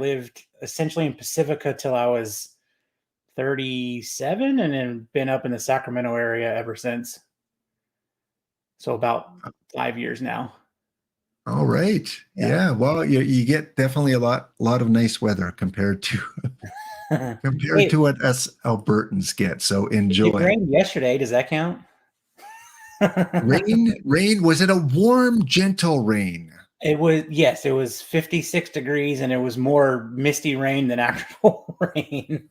lived essentially in Pacifica till I was 37 and then been up in the Sacramento area ever since. So about 5 years now. All right. Yeah. Well, you get definitely a lot of nice weather compared to Hey, what us Albertans get. So enjoy. it rained yesterday. Does that count? Rain. Was it a warm, gentle rain? It was, yes, it was 56 degrees and it was more misty rain than actual rain.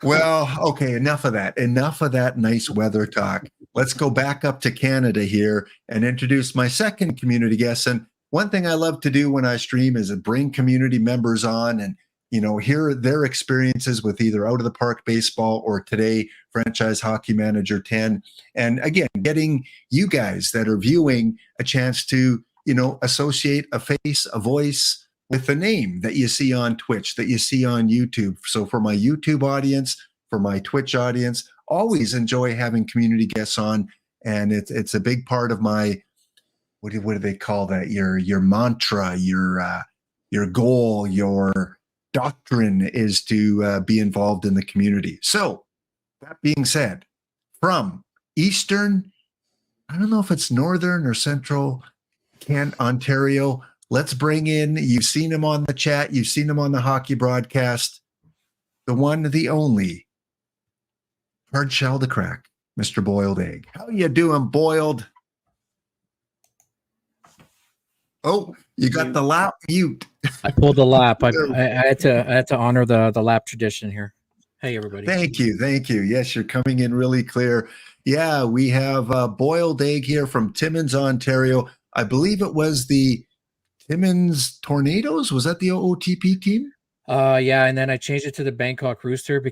Well, okay, enough of that. Enough of that nice weather talk. Let's go back up to Canada here and introduce my second community guest. And one thing I love to do when I stream is bring community members on and hear their experiences with either Out of the Park Baseball or today Franchise Hockey Manager 10. And again, getting you guys that are viewing a chance to, associate a face, a voice with the name that you see on Twitch, that you see on YouTube. So for my YouTube audience, for my Twitch audience, always enjoy having community guests on. And it's a big part of my, what do they call that? Your mantra, your goal, your doctrine is to be involved in the community. So that being said, from Eastern, I don't know if it's Northern or Central Ontario, let's bring in, you've seen him on the chat, you've seen him on the hockey broadcast, the one, the only, hard shell to crack, Mr. Boiled Egg. How you doing, Boiled? Oh, you got the lap mute. I pulled the lap. I had to honor the lap tradition here. Hey, everybody. Thank you. Yes, you're coming in really clear. Yeah, we have Boiled Egg here from Timmins, Ontario. I believe it was the Timmins Tornadoes. Was that the OOTP team? Yeah, and then I changed it to the Bangkok Roosters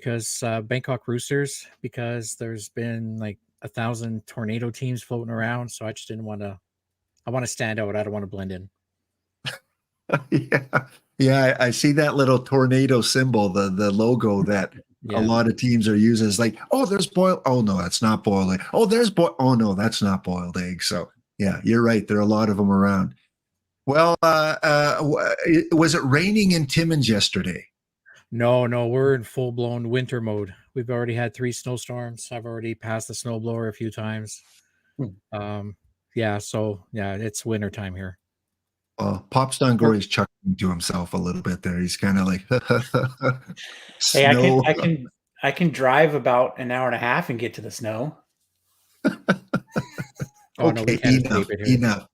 because there's been like 1,000 tornado teams floating around. So I just didn't want to. I want to stand out. I don't want to blend in. Yeah. I see that little tornado symbol, the logo that a lot of teams are using. Is like, oh, there's boiled. Oh no, that's not boiled egg. Oh, there's boiled. Oh no, that's not boiled egg. So yeah, you're right. There are a lot of them around. Well, was it raining in Timmins yesterday? No, we're in full blown winter mode. We've already had 3 snowstorms. I've already passed the snowblower a few times. It's winter time here. Pops Dongory's chuckling to himself a little bit there. He's kind of like, hey, I can drive about an hour and a half and get to the snow. Okay, enough.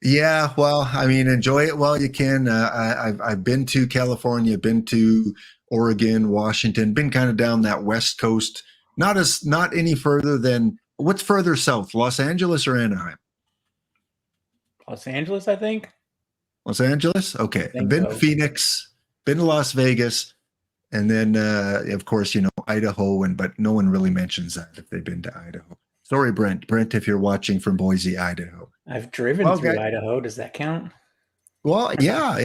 Yeah, well, I mean, enjoy it while you can. I've been to California, been to Oregon, Washington, been kind of down that West Coast. Not any further than, what's further south, Los Angeles or Anaheim? Los Angeles, I think. Los Angeles? Okay. I've been to Phoenix, been to Las Vegas, and then, of course, Idaho, but no one really mentions that if they've been to Idaho. Sorry, Brent. Brent, if you're watching from Boise, Idaho. I've driven through Idaho. Does that count? Well, yeah.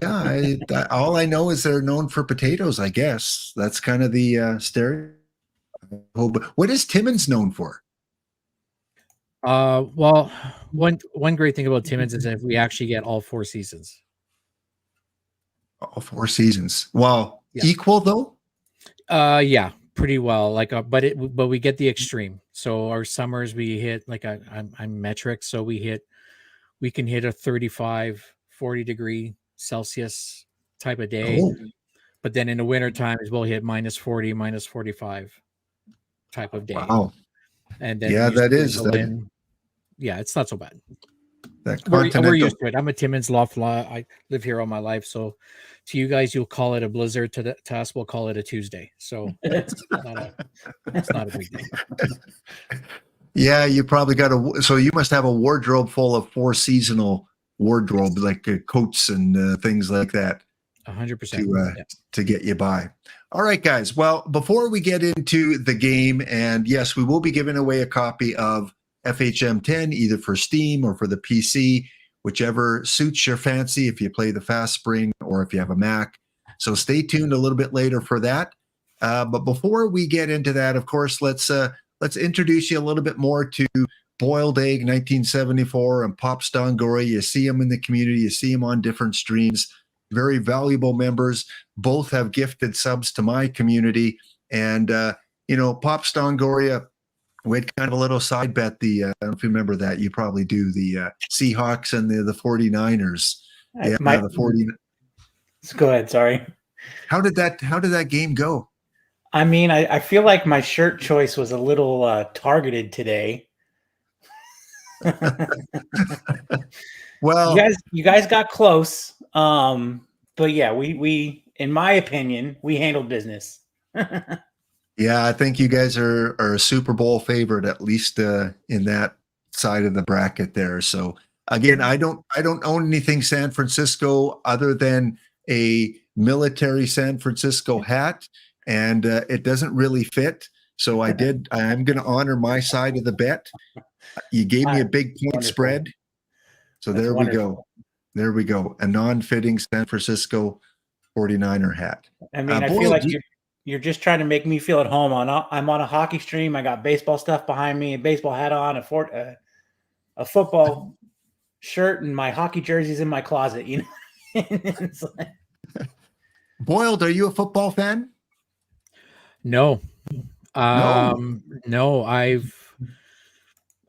All I know is they're known for potatoes, I guess. That's kind of the stereotype. But what is Timmins known for? Well, one great thing about Timmins is that we actually get all 4 seasons. All 4 seasons. Well, equal though? Yeah, pretty well. But we get the extreme. So our summers we hit I'm metric, so we can hit a 35, 40 degree Celsius type of day. Oh. But then in the winter times we'll hit minus 40, minus 45 type of day. Wow. And then it's not so bad. We're used to it. I'm a Timmins loft. I live here all my life, so to you guys, you'll call it a blizzard. To us, we'll call it a Tuesday. So it's not a big deal. Yeah, you probably so you must have a wardrobe full of 4 seasonal wardrobe, like coats and things like that. 100% to get you by. All right, guys. Well, before we get into the game, and yes, we will be giving away a copy of FHM 10, either for Steam or for the PC, whichever suits your fancy, if you play the Fast Spring or if you have a Mac. So stay tuned a little bit later for that. But before we get into that, of course, let's introduce you a little bit more to Boiled Egg 1974 and Pop Stongoria. You see them in the community. You see them on different streams. Very valuable members. Both have gifted subs to my community. And, Pop Stongoria, we had kind of a little side bet. I don't know if you remember that. You probably do. The Seahawks and the 49ers. Yeah, the 40. Go ahead. Sorry. How did that game go? I mean, I feel like my shirt choice was a little targeted today. Well, you guys got close. But yeah, we in my opinion, we handled business. Yeah, I think you guys are a Super Bowl favorite, at least in that side of the bracket there. So again, I don't own anything San Francisco other than a military San Francisco hat, and it doesn't really fit. So I'm going to honor my side of the bet. You gave me a big point spread. So there we go. There we go. A non-fitting San Francisco 49er hat. I mean, I feel like you're just trying to make me feel at home. I'm on a hockey stream. I got baseball stuff behind me, a baseball hat on, a football shirt, and my hockey jerseys in my closet. It's like... Boiled, are you a football fan? No. No,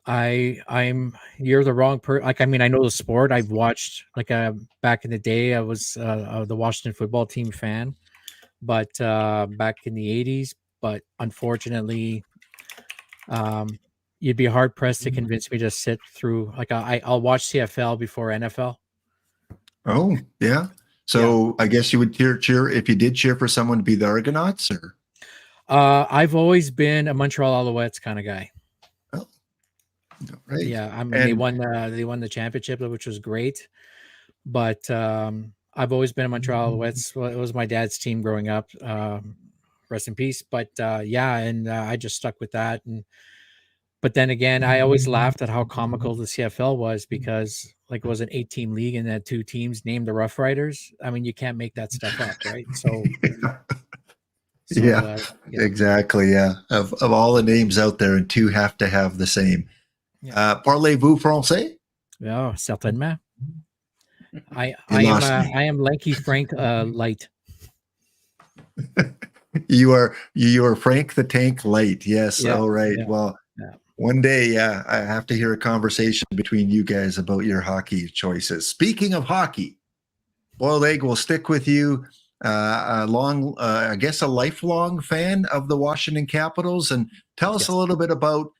I'm you're the wrong person. Like, I mean, I know the sport. I've watched, like, back in the day, I was the Washington football team fan, but back in the 80s. But unfortunately, you'd be hard pressed to convince me to sit through, like, I'll watch CFL before NFL. Oh, yeah. So yeah. I guess you would cheer if you did cheer for someone to be the Argonauts, or? I've always been a Montreal Alouettes kind of guy. Oh, right. Yeah, I mean, they won the championship, which was great. But I've always been a Montreal Alouettes. Well, it was my dad's team growing up. Rest in peace. But I just stuck with that. But then again, I always laughed at how comical the CFL was, because, like, it was an 8-team league and had 2 teams named the Rough Riders. I mean, you can't make that stuff up, right? So. Yeah, exactly. Yeah, of all the names out there, and 2 have to have the same. Yeah. Parlez-vous français? Yeah, certainement. I am Lanky Frank Light. You are Frank the Tank Light. Yes. Yeah, all right. Yeah. Well, one day, I have to hear a conversation between you guys about your hockey choices. Speaking of hockey, Boiled Egg will stick with you. I guess a lifelong fan of the Washington Capitals, and tell us a little bit about,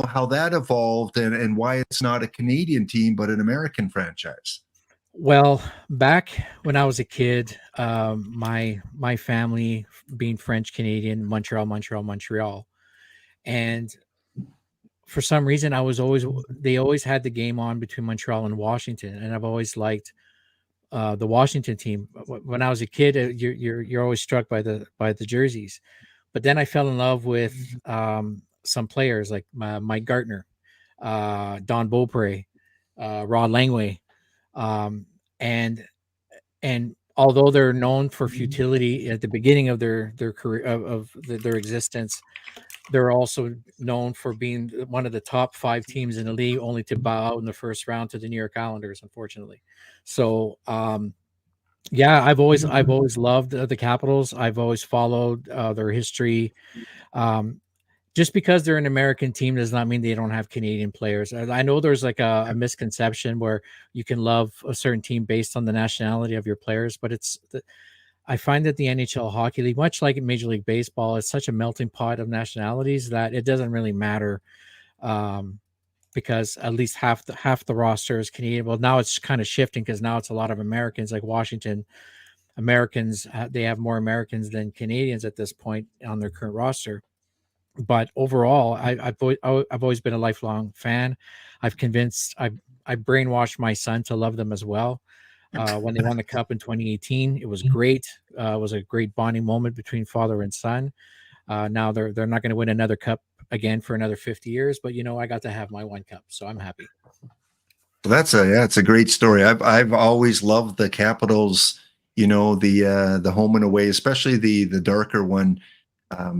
how that evolved and why it's not a Canadian team, but an American franchise. Well, back when I was a kid, my family being French Canadian, Montreal. And for some reason, they always had the game on between Montreal and Washington. And I've always liked the Washington team. When I was a kid, you're always struck by the jerseys, but then I fell in love with some players like Mike Gartner, Don Beaupre, Rod Langway, and although they're known for futility at the beginning of their career of their existence, they're also known for being one of the top 5 teams in the league, only to bow out in the first round to the New York Islanders, unfortunately. So, I've always loved the Capitals. I've always followed their history. Just because they're an American team does not mean they don't have Canadian players. I know there's like a misconception where you can love a certain team based on the nationality of your players, but I find that the NHL Hockey League, much like Major League Baseball, is such a melting pot of nationalities that it doesn't really matter, because at least half the roster is Canadian. Well, now it's kind of shifting, because now it's a lot of Americans, like Washington. Americans, they have more Americans than Canadians at this point on their current roster. But overall, I've always been a lifelong fan. I brainwashed my son to love them as well. When they won the Cup in 2018, it was great. It was a great bonding moment between father and son. Now they're not going to win another Cup again for another 50 years, but I got to have my 1 Cup, so I'm happy. Well, it's a great story. I've always loved the Capitals. The home and away, especially the darker one.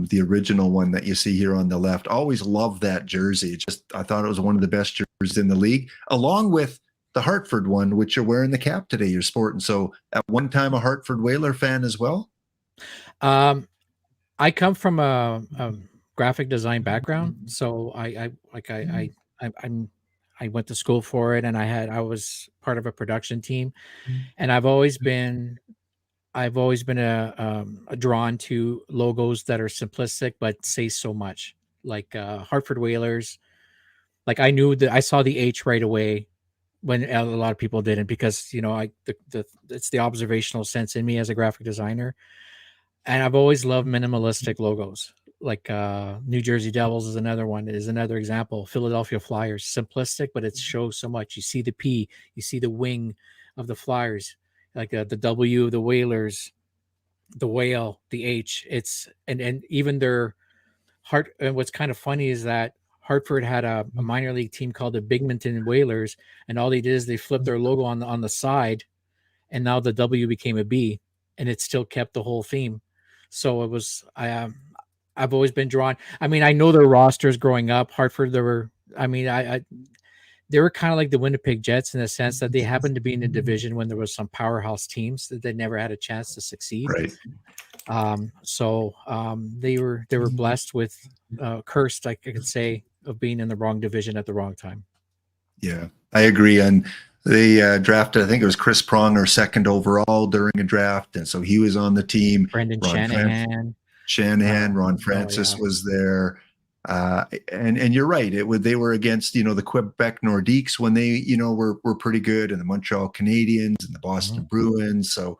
the original one that you see here on the left. Always loved that jersey. I thought it was one of the best jerseys in the league, along with the Hartford one, which you're wearing the cap today. You're sporting. So at one time, a Hartford Whaler fan as well. I come from a graphic design background, so I went to school for it, and I was part of a production team, and I've always been a drawn to logos that are simplistic but say so much, like Hartford Whalers. Like I knew that I saw the H right away when a lot of people didn't, because it's the observational sense in me as a graphic designer. And I've always loved minimalistic logos. Like New Jersey Devils is another example. Philadelphia Flyers, simplistic, but it shows so much. You see the P, you see the wing of the Flyers, like the W of the Whalers, the whale, the H. It's and even their heart. And what's kind of funny is that Hartford had a minor league team called the Binghamton Whalers, and all they did is they flipped their logo on the side, and now the W became a B, and it still kept the whole theme. So it was I've always been drawn. I mean, I know their rosters growing up. Hartford, they were kind of like the Winnipeg Jets in the sense that they happened to be in a division when there was some powerhouse teams that they never had a chance to succeed. Right. They were blessed with cursed, I could say, of being in the wrong division at the wrong time. Yeah, I agree. And they drafted, I think it was Chris Pronger, second overall during a draft, and so he was on the team. Brendan Shanahan. Ron Francis was there. And you're right. They were against, the Quebec Nordiques when they, were pretty good, and the Montreal Canadiens and the Boston Bruins. So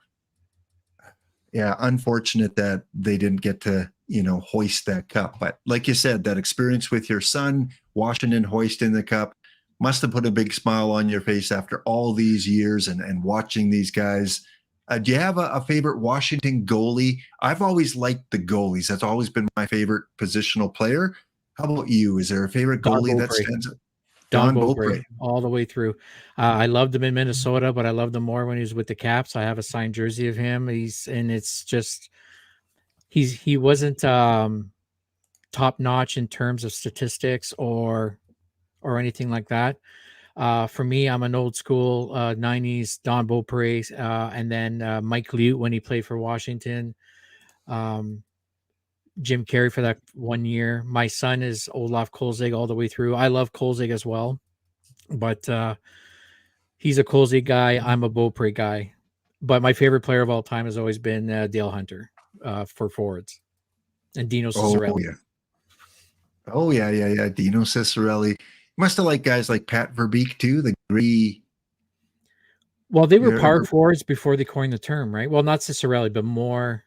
yeah, unfortunate that they didn't get to, hoist that cup. But like you said, that experience with your son, Washington hoisting the cup, must have put a big smile on your face after all these years and watching these guys. Do you have a favorite Washington goalie? I've always liked the goalies. That's always been my favorite positional player. How about you? Is there a favorite goalie that stands out? Don Beaupre, all the way through. I loved him in Minnesota, but I loved him more when he was with the Caps. I have a signed jersey of him. He wasn't top notch in terms of statistics or anything like that. For me, I'm an old school 90s Don Beaupre, and then Mike Liut when he played for Washington. Jim Carrey for that 1 year. My son is Olaf Kolzig all the way through. I love Kolzig as well, but he's a Kolzig guy. I'm a Beaupre guy. But my favorite player of all time has always been Dale Hunter for forwards, and Dino Ciccarelli. Oh yeah. Dino Ciccarelli. You must have liked guys like Pat Verbeek too. The gritty. Well, they were power forwards before they coined the term, right? Well, not Ciccarelli, but more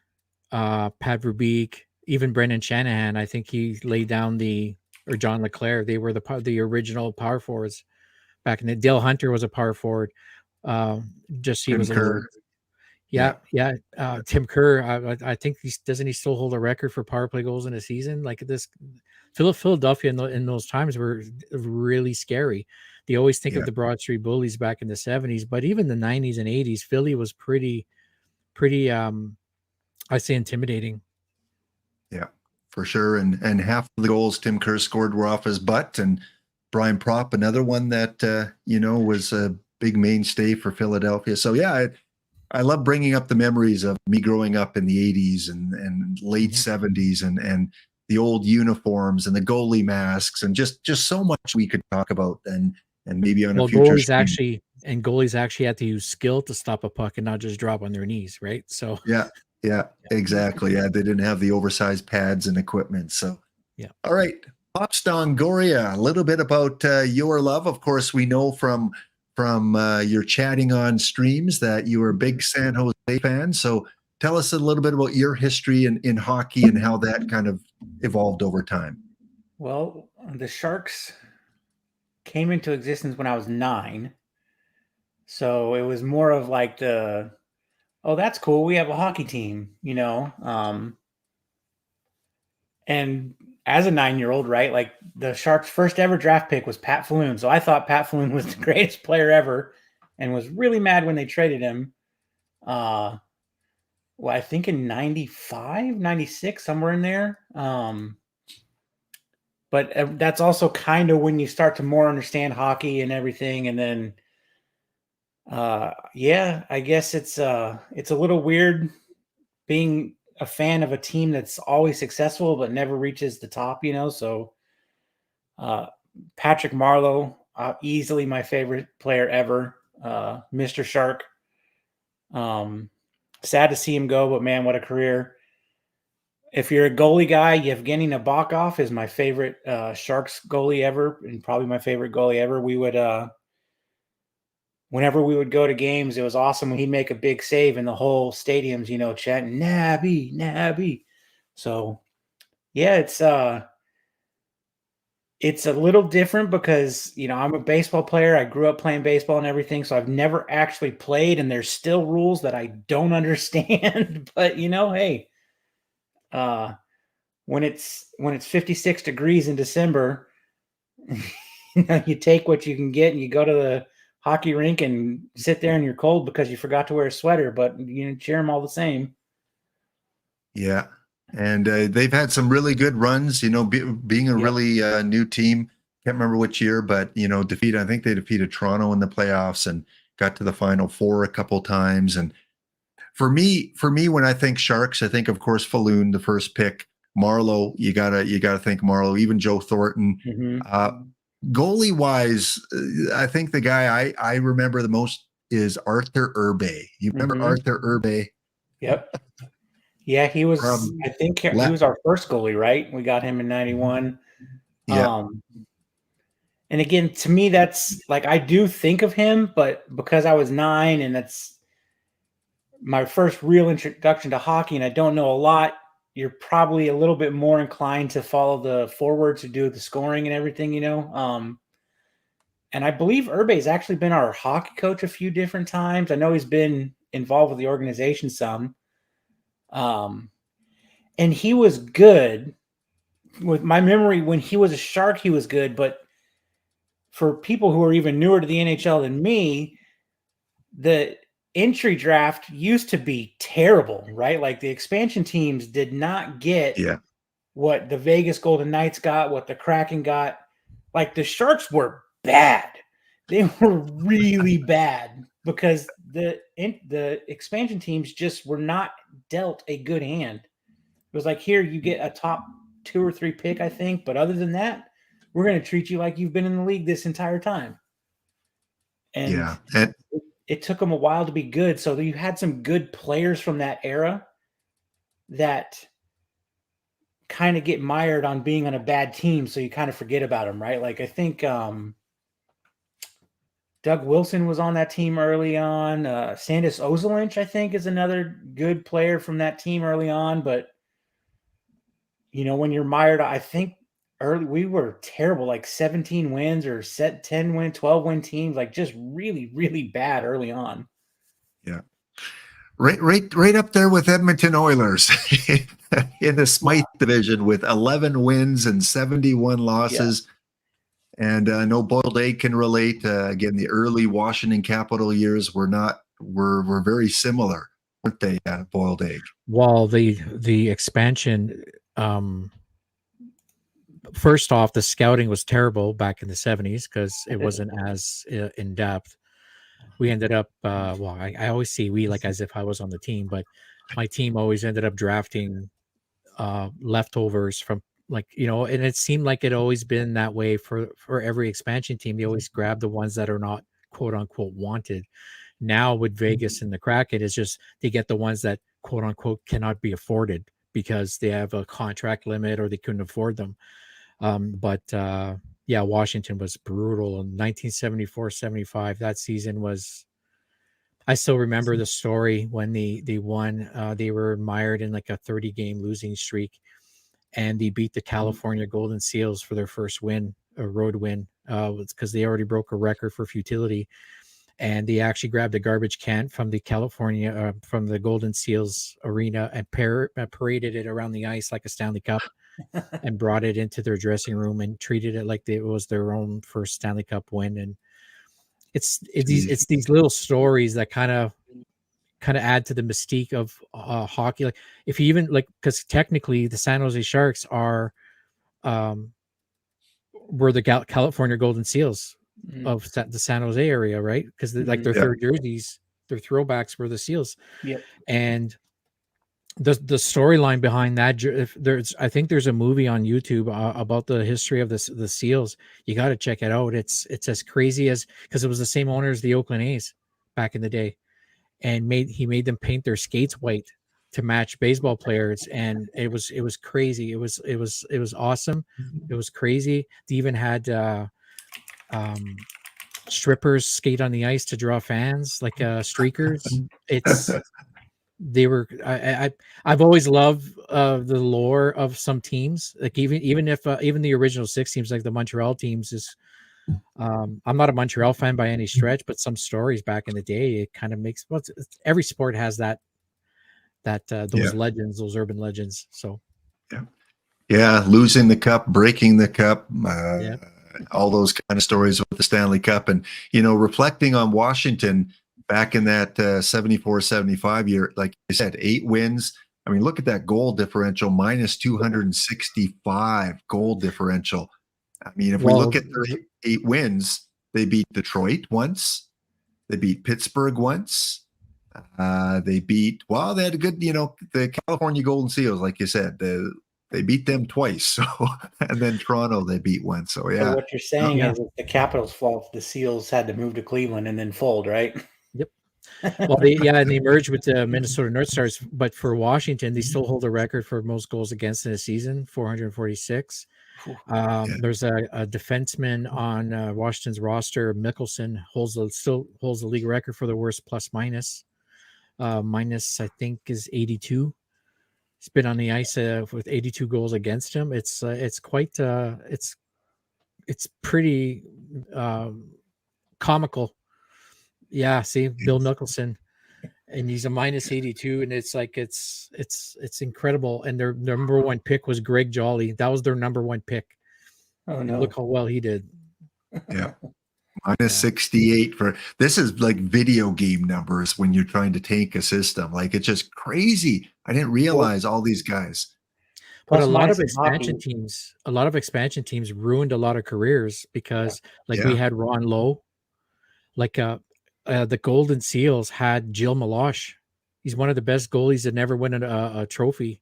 Pat Verbeek. Even Brendan Shanahan, I think he laid down or John LeClair. They were the original power forwards back in the. Dale Hunter was a power forward. Tim Kerr. Tim Kerr. I think doesn't he still hold a record for power play goals in a season? Like this, Philadelphia in those times were really scary. They always think of the Broad Street Bullies back in the 70s, but even the 90s and 80s, Philly was pretty. I say intimidating. Yeah, for sure. And half of the goals Tim Kerr scored were off his butt. And Brian Propp, another one that, was a big mainstay for Philadelphia. So, yeah, I love bringing up the memories of me growing up in the 80s and late 70s and the old uniforms and the goalie masks and just so much we could talk about and maybe on a future goalies actually had to use skill to stop a puck and not just drop on their knees, right? So Yeah, exactly. Yeah, they didn't have the oversized pads and equipment. So, yeah. All right, Pops Longoria, a little bit about your love. Of course, we know from your chatting on streams that you are a big San Jose fan. So, tell us a little bit about your history in hockey and how that kind of evolved over time. Well, the Sharks came into existence when I was 9. So it was more of like oh, that's cool. We have a hockey team, and as a 9-year-old, right, like the Sharks' first ever draft pick was Pat Falloon. So I thought Pat Falloon was the greatest player ever and was really mad when they traded him. well, I think in 95, 96, somewhere in there. But that's also kind of when you start to more understand hockey and everything. And then, yeah, I guess it's a little weird being a fan of a team that's always successful but never reaches the top, you know. So, Patrick Marleau, easily my favorite player ever, Mr. Shark. Sad to see him go, but man, what a career! If you're a goalie guy, Yevgeny Nabokov is my favorite Sharks goalie ever, and probably my favorite goalie ever. We would, whenever we would go to games, it was awesome when he'd make a big save, and the whole stadium's, you know, chanting "Nabby, Nabby." So, yeah, it's a little different because, you know, I'm a baseball player. I grew up playing baseball and everything, so I've never actually played, and there's still rules that I don't understand. But you know, hey, uh, when it's 56 degrees in December, you know, you take what you can get, and you go to the hockey rink and sit there, and you're cold because you forgot to wear a sweater, but you know, cheer them all the same. Yeah. And they've had some really good runs, you know, being a Yep. really new team. Can't remember which year, but, you know, I think they defeated Toronto in the playoffs and got to the Final Four a couple times. And for me, when I think Sharks, I think, of course, Falloon, the first pick. Marleau, you gotta think Marleau, even Joe Thornton. Goalie wise, I think the guy I remember the most is Arthur Urbe. You remember Arthur Urbe? Yep. Yeah, he was. I think he was our first goalie, right? We got him in '91. Yeah. And again, to me, that's like, I do think of him, but because I was 9 and that's my first real introduction to hockey, and I don't know a lot, you're probably a little bit more inclined to follow the forwards who do the scoring and everything, you know. And I believe Urbe's actually been our hockey coach a few different times. I know he's been involved with the organization some. And he was good. With my memory, when he was a Shark, he was good. But for people who are even newer to the NHL than me, the entry draft used to be terrible, right? Like the expansion teams did not get what the Vegas Golden Knights got, what the Kraken got. Like the Sharks were bad. They were really bad because the expansion teams just were not dealt a good hand. It was like, here, you get a top 2 or 3 pick, I think. But other than that, we're going to treat you like you've been in the league this entire time. And it took them a while to be good. So you had some good players from that era that kind of get mired on being on a bad team. So you kind of forget about them, right? Like I think Doug Wilson was on that team early on. Sandis Ozolinsh, I think, is another good player from that team early on. But, you know, when you're mired, I think early we were terrible, like 17 wins or 10 win, 12 win teams, like just really, really bad early on. Yeah. Right up there with Edmonton Oilers in the Smythe division with 11 wins and 71 losses. Yeah. And I know Boiled Egg can relate. Again, the early Washington Capital years were very similar, weren't they, Boiled Egg? Well, the expansion, first off, the scouting was terrible back in the 70s because it wasn't as in depth. We ended up, I always see we like as if I was on the team, but my team always ended up drafting leftovers from, like, you know, and it seemed like it always been that way for every expansion team. They always grab the ones that are not quote unquote wanted. Now with Vegas and the Kraken, it's just they get the ones that quote unquote cannot be afforded because they have a contract limit or they couldn't afford them. Yeah, Washington was brutal in 1974-75. That season was, I still remember the story when they won. They were mired in like a 30-game losing streak, and they beat the California Golden Seals for their first win, a road win. It's because they already broke a record for futility, and they actually grabbed a garbage can from the from the Golden Seals arena and paraded it around the ice like a Stanley Cup. And brought it into their dressing room and treated it like it was their own first Stanley Cup win. And it's these little stories that kind of kind of add to the mystique of hockey. Like if you even like, because technically the San Jose Sharks are were the California Golden Seals of the San Jose area, right? Because like their third jerseys, their throwbacks were the Seals. Yep. And the storyline behind that, I think there's a movie on YouTube about the history of the Seals. You got to check it out. It's as crazy as, because it was the same owner as the Oakland A's back in the day, and he made them paint their skates white to match baseball players, and it was crazy. It was awesome. It was crazy. They even had strippers skate on the ice to draw fans, like streakers. I've always loved the lore of some teams, like even if even the original 6 teams, like the Montreal teams, is I'm not a Montreal fan by any stretch, but some stories back in the day, it kind of makes, well, every sport has that those legends, those urban legends. So losing the cup, breaking the cup, all those kind of stories with the Stanley Cup. And reflecting on Washington back in that 74-75 year, like I said, 8 wins. I mean, look at that goal differential, minus 265 goal differential. I mean, if we look at their 8 wins, they beat Detroit once, they beat Pittsburgh once, they had a good, the California Golden Seals, like you said, they beat them twice. So, and then Toronto, they beat once. So, yeah. So what you're saying is it's the Capitals' fault the Seals had to move to Cleveland and then fold, right? Yep. Well, and they merged with the Minnesota North Stars, but for Washington, they still hold a record for most goals against in a season, 446. There's a defenseman on Washington's roster, Mickelson, still holds the league record for the worst plus minus. Minus, I think, is 82. He's been on the ice with 82 goals against him. It's quite it's pretty comical. Yeah, see, Bill Mickelson, and he's a minus 82, and it's like it's incredible. And their number 1 pick was Greg Jolly. That was their number 1 pick. Oh no! And look how well he did. Yeah. Minus 68 for this is like video game numbers when you're trying to tank a system. Like, it's just crazy. I didn't realize all these guys. But a lot of expansion teams ruined a lot of careers because, like, we had Ron Lowe, like the Golden Seals had Jill Meloche. He's one of the best goalies that never win a trophy.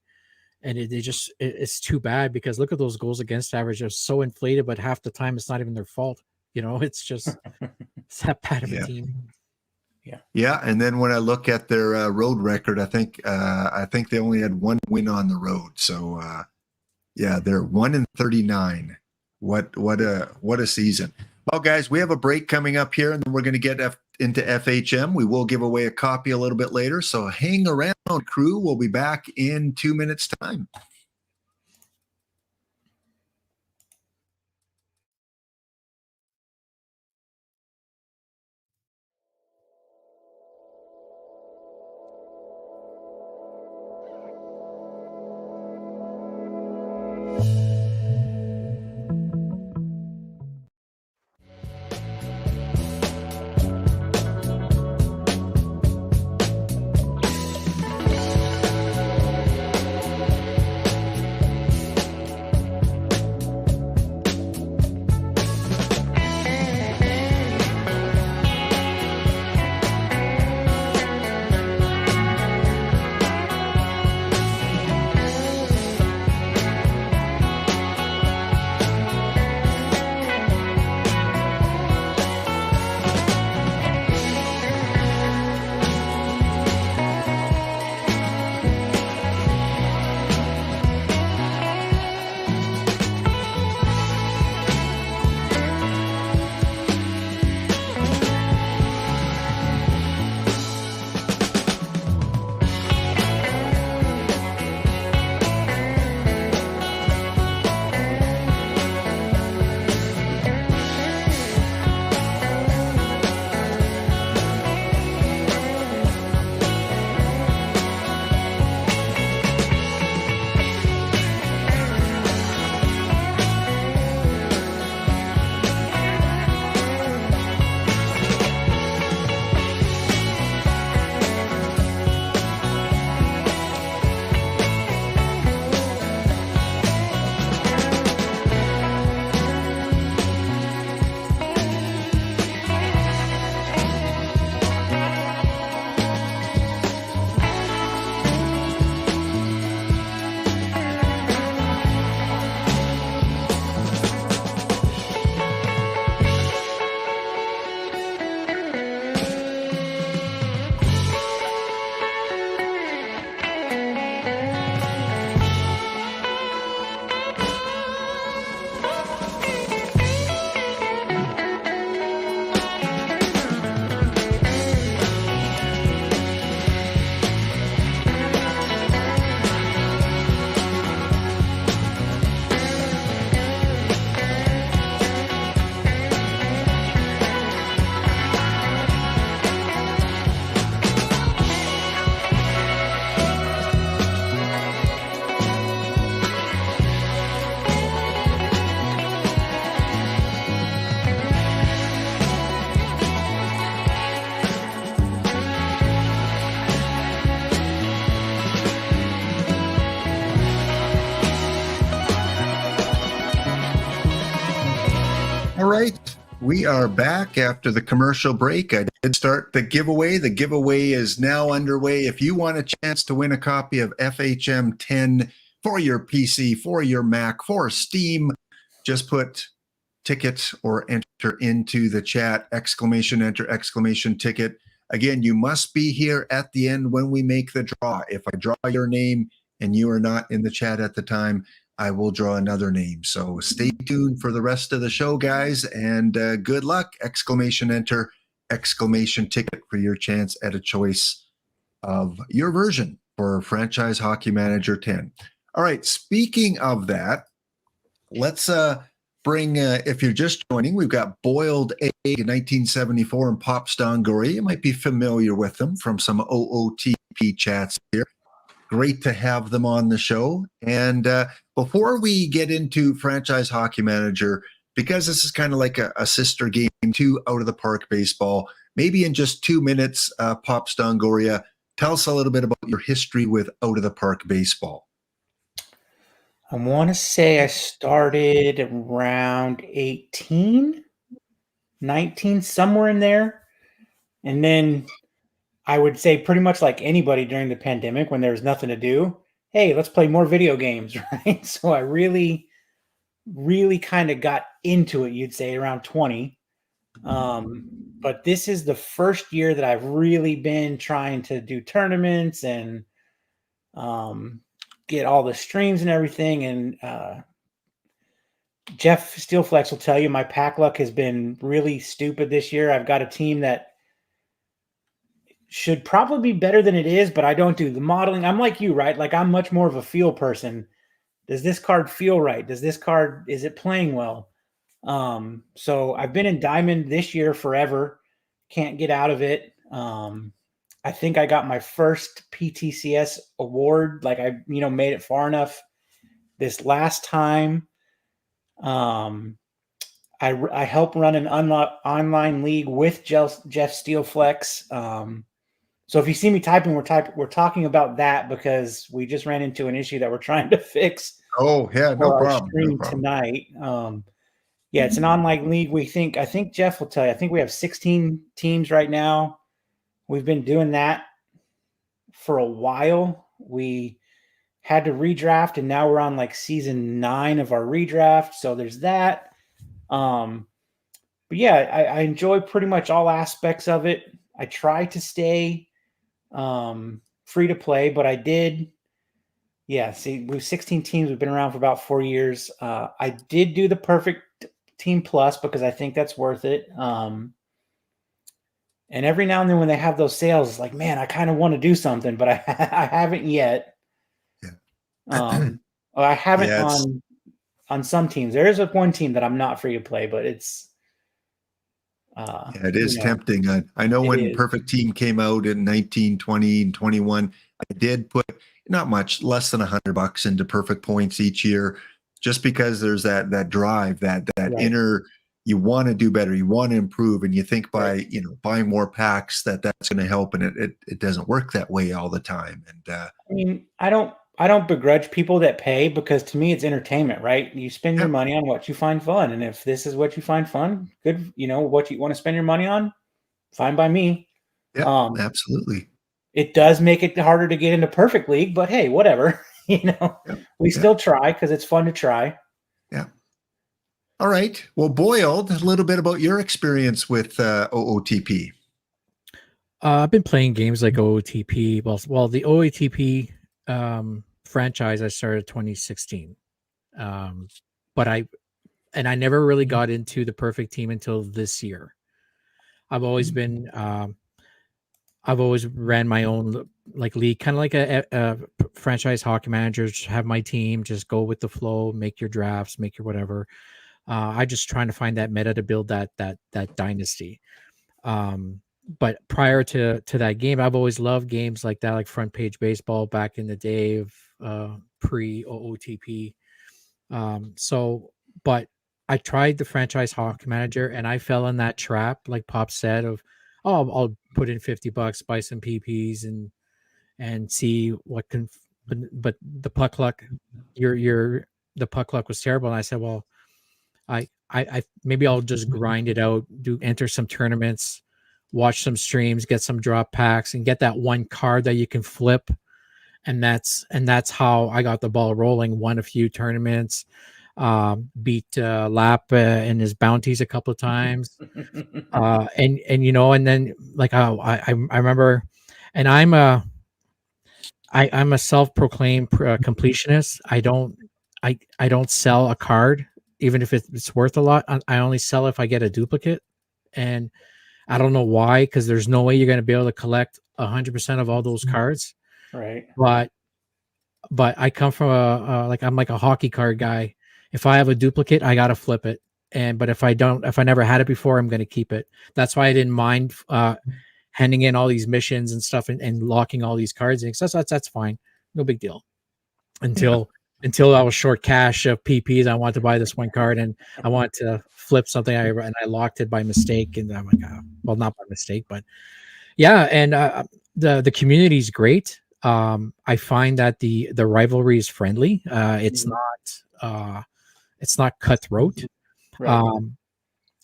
And it's too bad because look at those goals against average. They're so inflated, but half the time it's not even their fault. It's just it's that bad of a team. Yeah. And then when I look at their road record, I think they only had 1 win on the road. So they're 1-39. What a season. Well, guys, we have a break coming up here, and then we're going to get into FHM. We will give away a copy a little bit later. So hang around, crew. We'll be back in 2 minutes' time. right. We are back after the commercial break. I did start the giveaway. The giveaway is now underway. If you want a chance to win a copy of FHM 10 for your PC, for your Mac, for Steam, just put ticket or enter into the chat, enter, ticket. Again, you must be here at the end when we make the draw. If I draw your name and you are not in the chat at the time, I will draw another name. So stay tuned for the rest of the show, guys, and good luck. Enter, ticket for your chance at a choice of your version for Franchise Hockey Manager 10. All right, speaking of that, let's bring, if you're just joining, we've got Boiled Egg in 1974 and Pops Dongoria. You might be familiar with them from some OOTP chats here. Great to have them on the show. And before we get into Franchise Hockey Manager, because this is kind of like a sister game to Out of the Park Baseball, maybe in just 2 minutes, Pops Dongoria, tell us a little bit about your history with Out of the Park Baseball. I want to say I started around 18, 19, somewhere in there. And then I would say pretty much like anybody during the pandemic when there was nothing to do, hey, let's play more video games, right? So I really, really kind of got into it, you'd say around 20. But this is the first year that I've really been trying to do tournaments and get all the streams and everything. And Jeff Steelflex will tell you my pack luck has been really stupid this year. I've got a team that should probably be better than it is, but I don't do the modeling. I'm like you, right? Like I'm much more of a feel person. Does this card feel right? Is it playing well? So I've been in Diamond this year forever. Can't get out of it. I think I got my first PTCS award. Like I, made it far enough this last time. I help run an online league with Jeff Steelflex. So if you see me typing, we're talking about that because we just ran into an issue that we're trying to fix. Oh yeah, no problem. Stream tonight. Yeah, it's an online league. I think Jeff will tell you. I think we have 16 teams right now. We've been doing that for a while. We had to redraft, and now we're on like season 9 of our redraft. So there's that. But yeah, I enjoy pretty much all aspects of it. I try to stay free to play, but I did. Yeah, see, we've 16 teams. We've been around for about 4 years. I did do the Perfect Team Plus because I think that's worth it. And every now and then when they have those sales, it's like, man, I kind of want to do something, but I haven't yet. Yeah. I haven't on some teams. There is one team that I'm not free to play, but it's it is tempting. I know when Perfect Team came out in 19, 20, and 21, I did put not much, less than $100 into Perfect Points each year, just because there's that drive, that right. Inner, you want to do better, you want to improve, and you think by buying more packs that's going to help, and it doesn't work that way all the time. And I mean, I don't begrudge people that pay because to me it's entertainment, right? You spend your money on what you find fun, and if this is what you find fun, good. What you want to spend your money on, fine by me. Yeah, absolutely. It does make it harder to get into Perfect League, but hey, whatever. We still try because it's fun to try. Yeah. All right. Well, Boiled, a little bit about your experience with OOTP. I've been playing games like OOTP. Well, the OOTP franchise I started 2016, but I never really got into the Perfect Team until this year. I've always been I've always ran my own like league, kind of like a franchise hockey manager. Just have my team, just go with the flow, make your drafts, make your whatever. I just trying to find that meta to build that dynasty. But prior to that game, I've always loved games like that, like Front Page Baseball back in the day of pre OOTP. But I tried the Franchise Hockey Manager and I fell in that trap, like Pop said, of I'll put in $50, buy some PPs and see what can. But the puck luck, the puck luck was terrible. And I said, well, I maybe I'll just grind it out, enter some tournaments, watch some streams, get some drop packs, and get that one card that you can flip. And that's how I got the ball rolling. Won a few tournaments, beat Lap in his bounties a couple of times, and you know, and then like I remember, and I'm a self-proclaimed completionist. I don't sell a card even if it's worth a lot. I only sell if I get a duplicate, and I don't know why, because there's no way you're going to be able to collect 100% of all those cards. Right. But I come from I'm like a hockey card guy. If I have a duplicate, I gotta flip it. But if I never had it before, I'm gonna keep it. That's why I didn't mind handing in all these missions and stuff and locking all these cards in. So that's fine, no big deal. Until I was short cash of PPs, I wanted to buy this one card and I wanted to flip something. I locked it by mistake, and I'm like, well, not by mistake, but yeah. And the community is great. I find that the rivalry is friendly. It's not cutthroat. Right.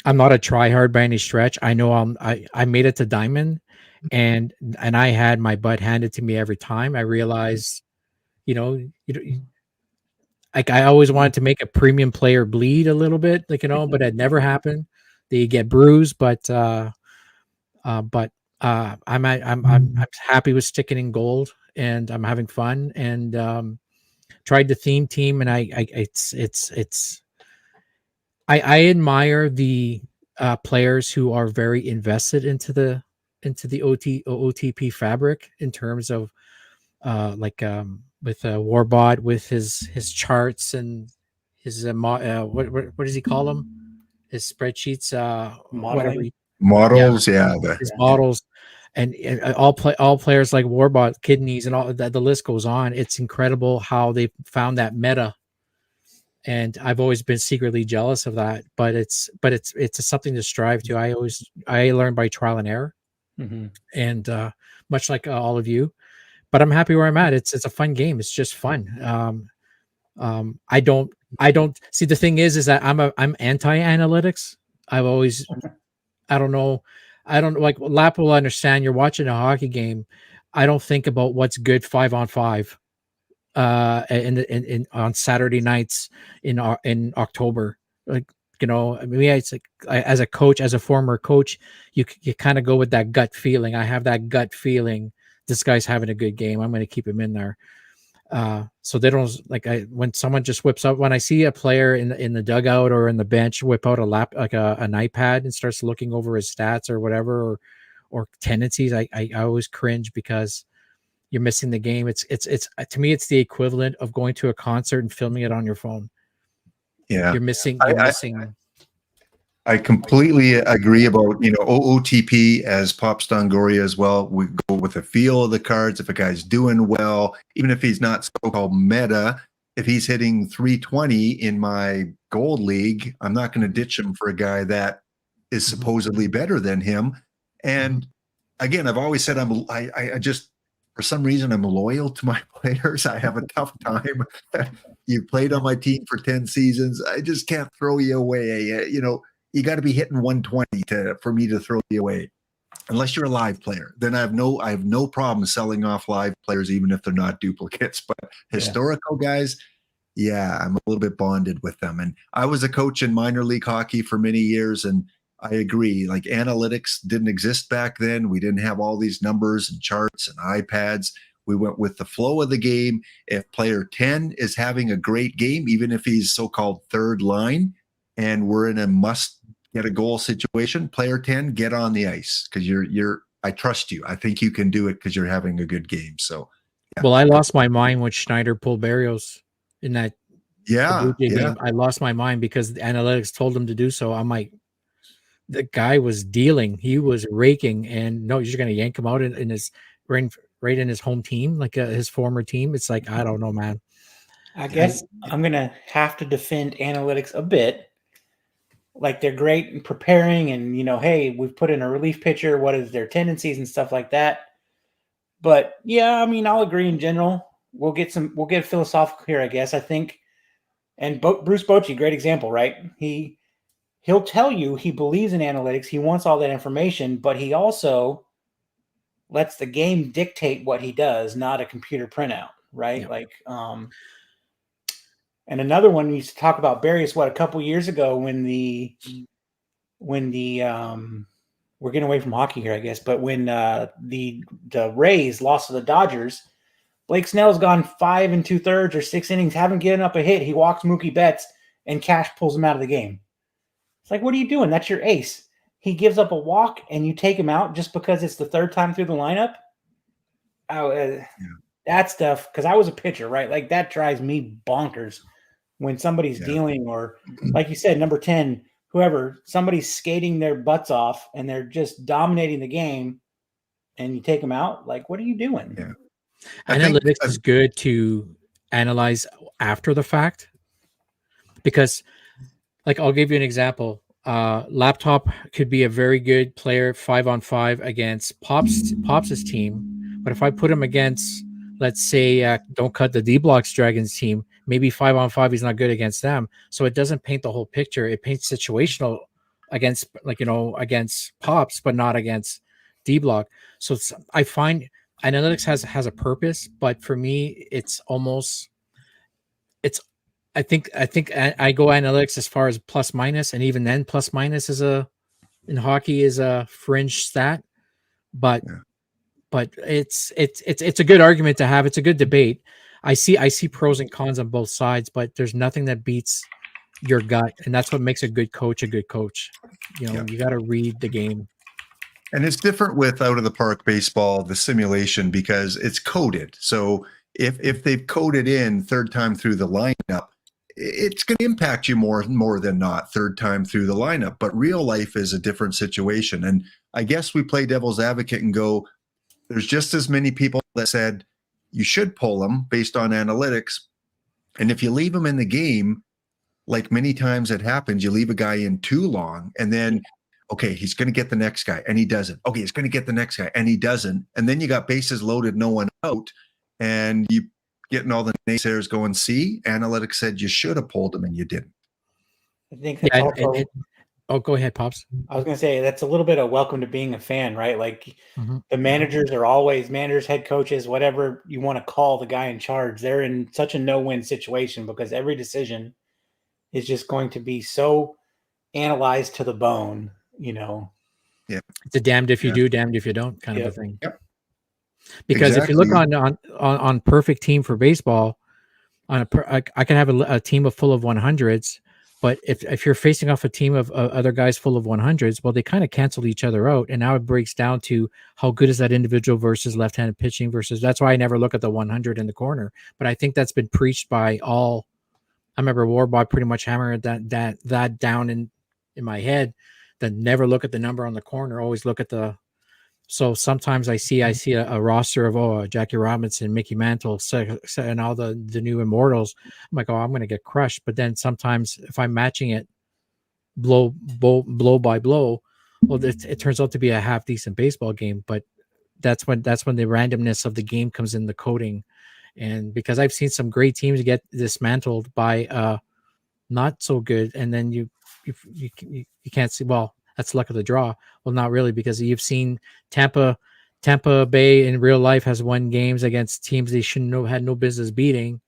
I'm not a tryhard by any stretch. I know I made it to diamond, and I had my butt handed to me every time. I realized, like I always wanted to make a premium player bleed a little bit, but it never happened. They get bruised, but I'm happy with sticking in gold, and I'm having fun, and tried the theme team, and I admire the players who are very invested into the OTP fabric in terms of with Warbot, with his charts and his what does he call them? His spreadsheets, whatever. Models, His models, and all players like Warbot, Kidneys, and all that. The list goes on. It's incredible how they found that meta, and I've always been secretly jealous of that. But it's something to strive to. I learn by trial and error, and much like all of you. But I'm happy where I'm at. It's a fun game. It's just fun. I don't see, the thing is that I'm anti-analytics. I've always, I don't know. I don't, like, Lap will understand. You're watching a hockey game. I don't think about what's good 5-on-5 on Saturday nights in October. Like, I mean, it's like, as a coach, as a former coach, you kind of go with that gut feeling. I have that gut feeling. This guy's having a good game. I'm going to keep him in there. So they don't, like, when someone just whips up, when I see a player in the dugout or in the bench whip out an iPad and starts looking over his stats or whatever, or tendencies, I always cringe, because you're missing the game. It's to me, it's the equivalent of going to a concert and filming it on your phone. Yeah. You're missing. I completely agree about, OOTP, as Pop Stongoria as well. We go with the feel of the cards. If a guy's doing well, even if he's not so-called meta, if he's hitting 320 in my gold league, I'm not going to ditch him for a guy that is supposedly better than him. And again, I've always said I just, for some reason, I'm loyal to my players. I have a tough time. You played on my team for 10 seasons. I just can't throw you away. You got to be hitting 120 for me to throw you away, unless you're a live player. Then I have no problem selling off live players, even if they're not duplicates. But historical guys, I'm a little bit bonded with them. And I was a coach in minor league hockey for many years, and I agree. Like, analytics didn't exist back then. We didn't have all these numbers and charts and iPads. We went with the flow of the game. If player 10 is having a great game, even if he's so-called third line, and we're in a must get a goal situation, player 10, get on the ice, because I trust you. I think you can do it because you're having a good game. So, well, I lost my mind when Schneider pulled Barrios in that game. I lost my mind because the analytics told him to do so. I'm like, the guy was dealing. He was raking, and no, you're just going to yank him out in his right in his home team, like his former team. It's like, I don't know, man. I guess I'm going to have to defend analytics a bit. Like, they're great in preparing, and hey, we've put in a relief pitcher, what is their tendencies and stuff like that. But yeah, I mean, I'll agree in general. We'll get philosophical here, I guess. I think, and Bruce Bochy, great example, right? He he'll tell you he believes in analytics. He wants all that information, but he also lets the game dictate what he does, not a computer printout, right? Yeah. Like, and another one we used to talk about Barry is what, a couple years ago when the we're getting away from hockey here, I guess, but when the Rays lost to the Dodgers, Blake Snell's gone 5 2/3 or 6 innings, haven't given up a hit. He walks Mookie Betts, and Cash pulls him out of the game. It's like, what are you doing? That's your ace. He gives up a walk, and you take him out just because it's the third time through the lineup. That stuff, because I was a pitcher, right? Like, that drives me bonkers when somebody's dealing, or like you said, number 10, whoever, somebody's skating their butts off and they're just dominating the game, and you take them out. Like, what are you doing? Yeah. Analytics is good to analyze after the fact, because, like, I'll give you an example. Laptop could be a very good player 5-on-5 against Pops's team, but if I put him against, let's say, Don't Cut the D-Blocks Dragons team, maybe 5-on-5 he's not good against them. So it doesn't paint the whole picture. It paints situational against, like, against Pops, but not against D-Block. So I find analytics has a purpose, but for me, I think I go analytics as far as plus minus, and even then plus minus in hockey is a fringe stat, but it's a good argument to have. It's a good debate. I see pros and cons on both sides, but there's nothing that beats your gut, and that's what makes a good coach a good coach. You got to read the game. And it's different with out of the park baseball, the simulation, because it's coded. So if they've coded in third time through the lineup, it's going to impact you more than not third time through the lineup. But real life is a different situation. And I guess we play devil's advocate and go, there's just as many people that said you should pull them based on analytics. And if you leave them in the game, like many times it happens, you leave a guy in too long, and then, okay, he's going to get the next guy, and he doesn't. Okay, he's going to get the next guy, and he doesn't. And then you got bases loaded, no one out, and you getting all the naysayers going, see, analytics said you should have pulled him, and you didn't. I think that's also... Oh, go ahead, Pops. I was going to say, that's a little bit of welcome to being a fan, right? Like, the managers are always managers, head coaches, whatever you want to call the guy in charge. They're in such a no-win situation because every decision is just going to be so analyzed to the bone, Yeah. It's a damned if you do, damned if you don't kind of a thing. Yep. Because if you look on perfect team for baseball, I can have a team full of 100s, but if you're facing off a team of other guys full of 100s, well, they kind of cancel each other out. And now it breaks down to how good is that individual versus left-handed pitching versus. That's why I never look at the 100 in the corner. But I think that's been preached by all. I remember Warbaugh pretty much hammered that down in my head. That never look at the number on the corner. Always look at the. So sometimes I see a roster of Jackie Robinson, Mickey Mantle, and all the new immortals. I'm like, I'm going to get crushed. But then sometimes if I'm matching it blow by blow, well, it turns out to be a half decent baseball game. But that's when the randomness of the game comes in the coding, and because I've seen some great teams get dismantled by not so good, and then you can't see. Well, that's luck of the draw. Well, not really, because you've seen Tampa Bay in real life has won games against teams they had no business beating,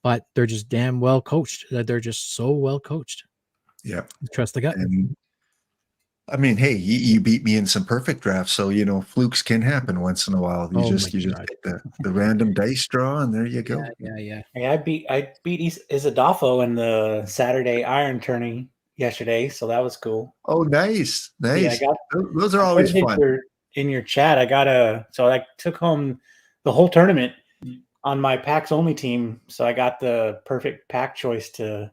but they're just damn well coached. They're just so well coached. Yeah, trust the gut. And I mean, hey, you beat me in some perfect drafts, so flukes can happen once in a while. You just get the random dice draw, and there you go. Yeah. Hey, I beat Isadolfo in the Saturday Iron Tourney yesterday, so that was cool. Oh, nice. Yeah, those are always fun. In your chat, I took home the whole tournament on my PAX only team, so I got the perfect pack choice to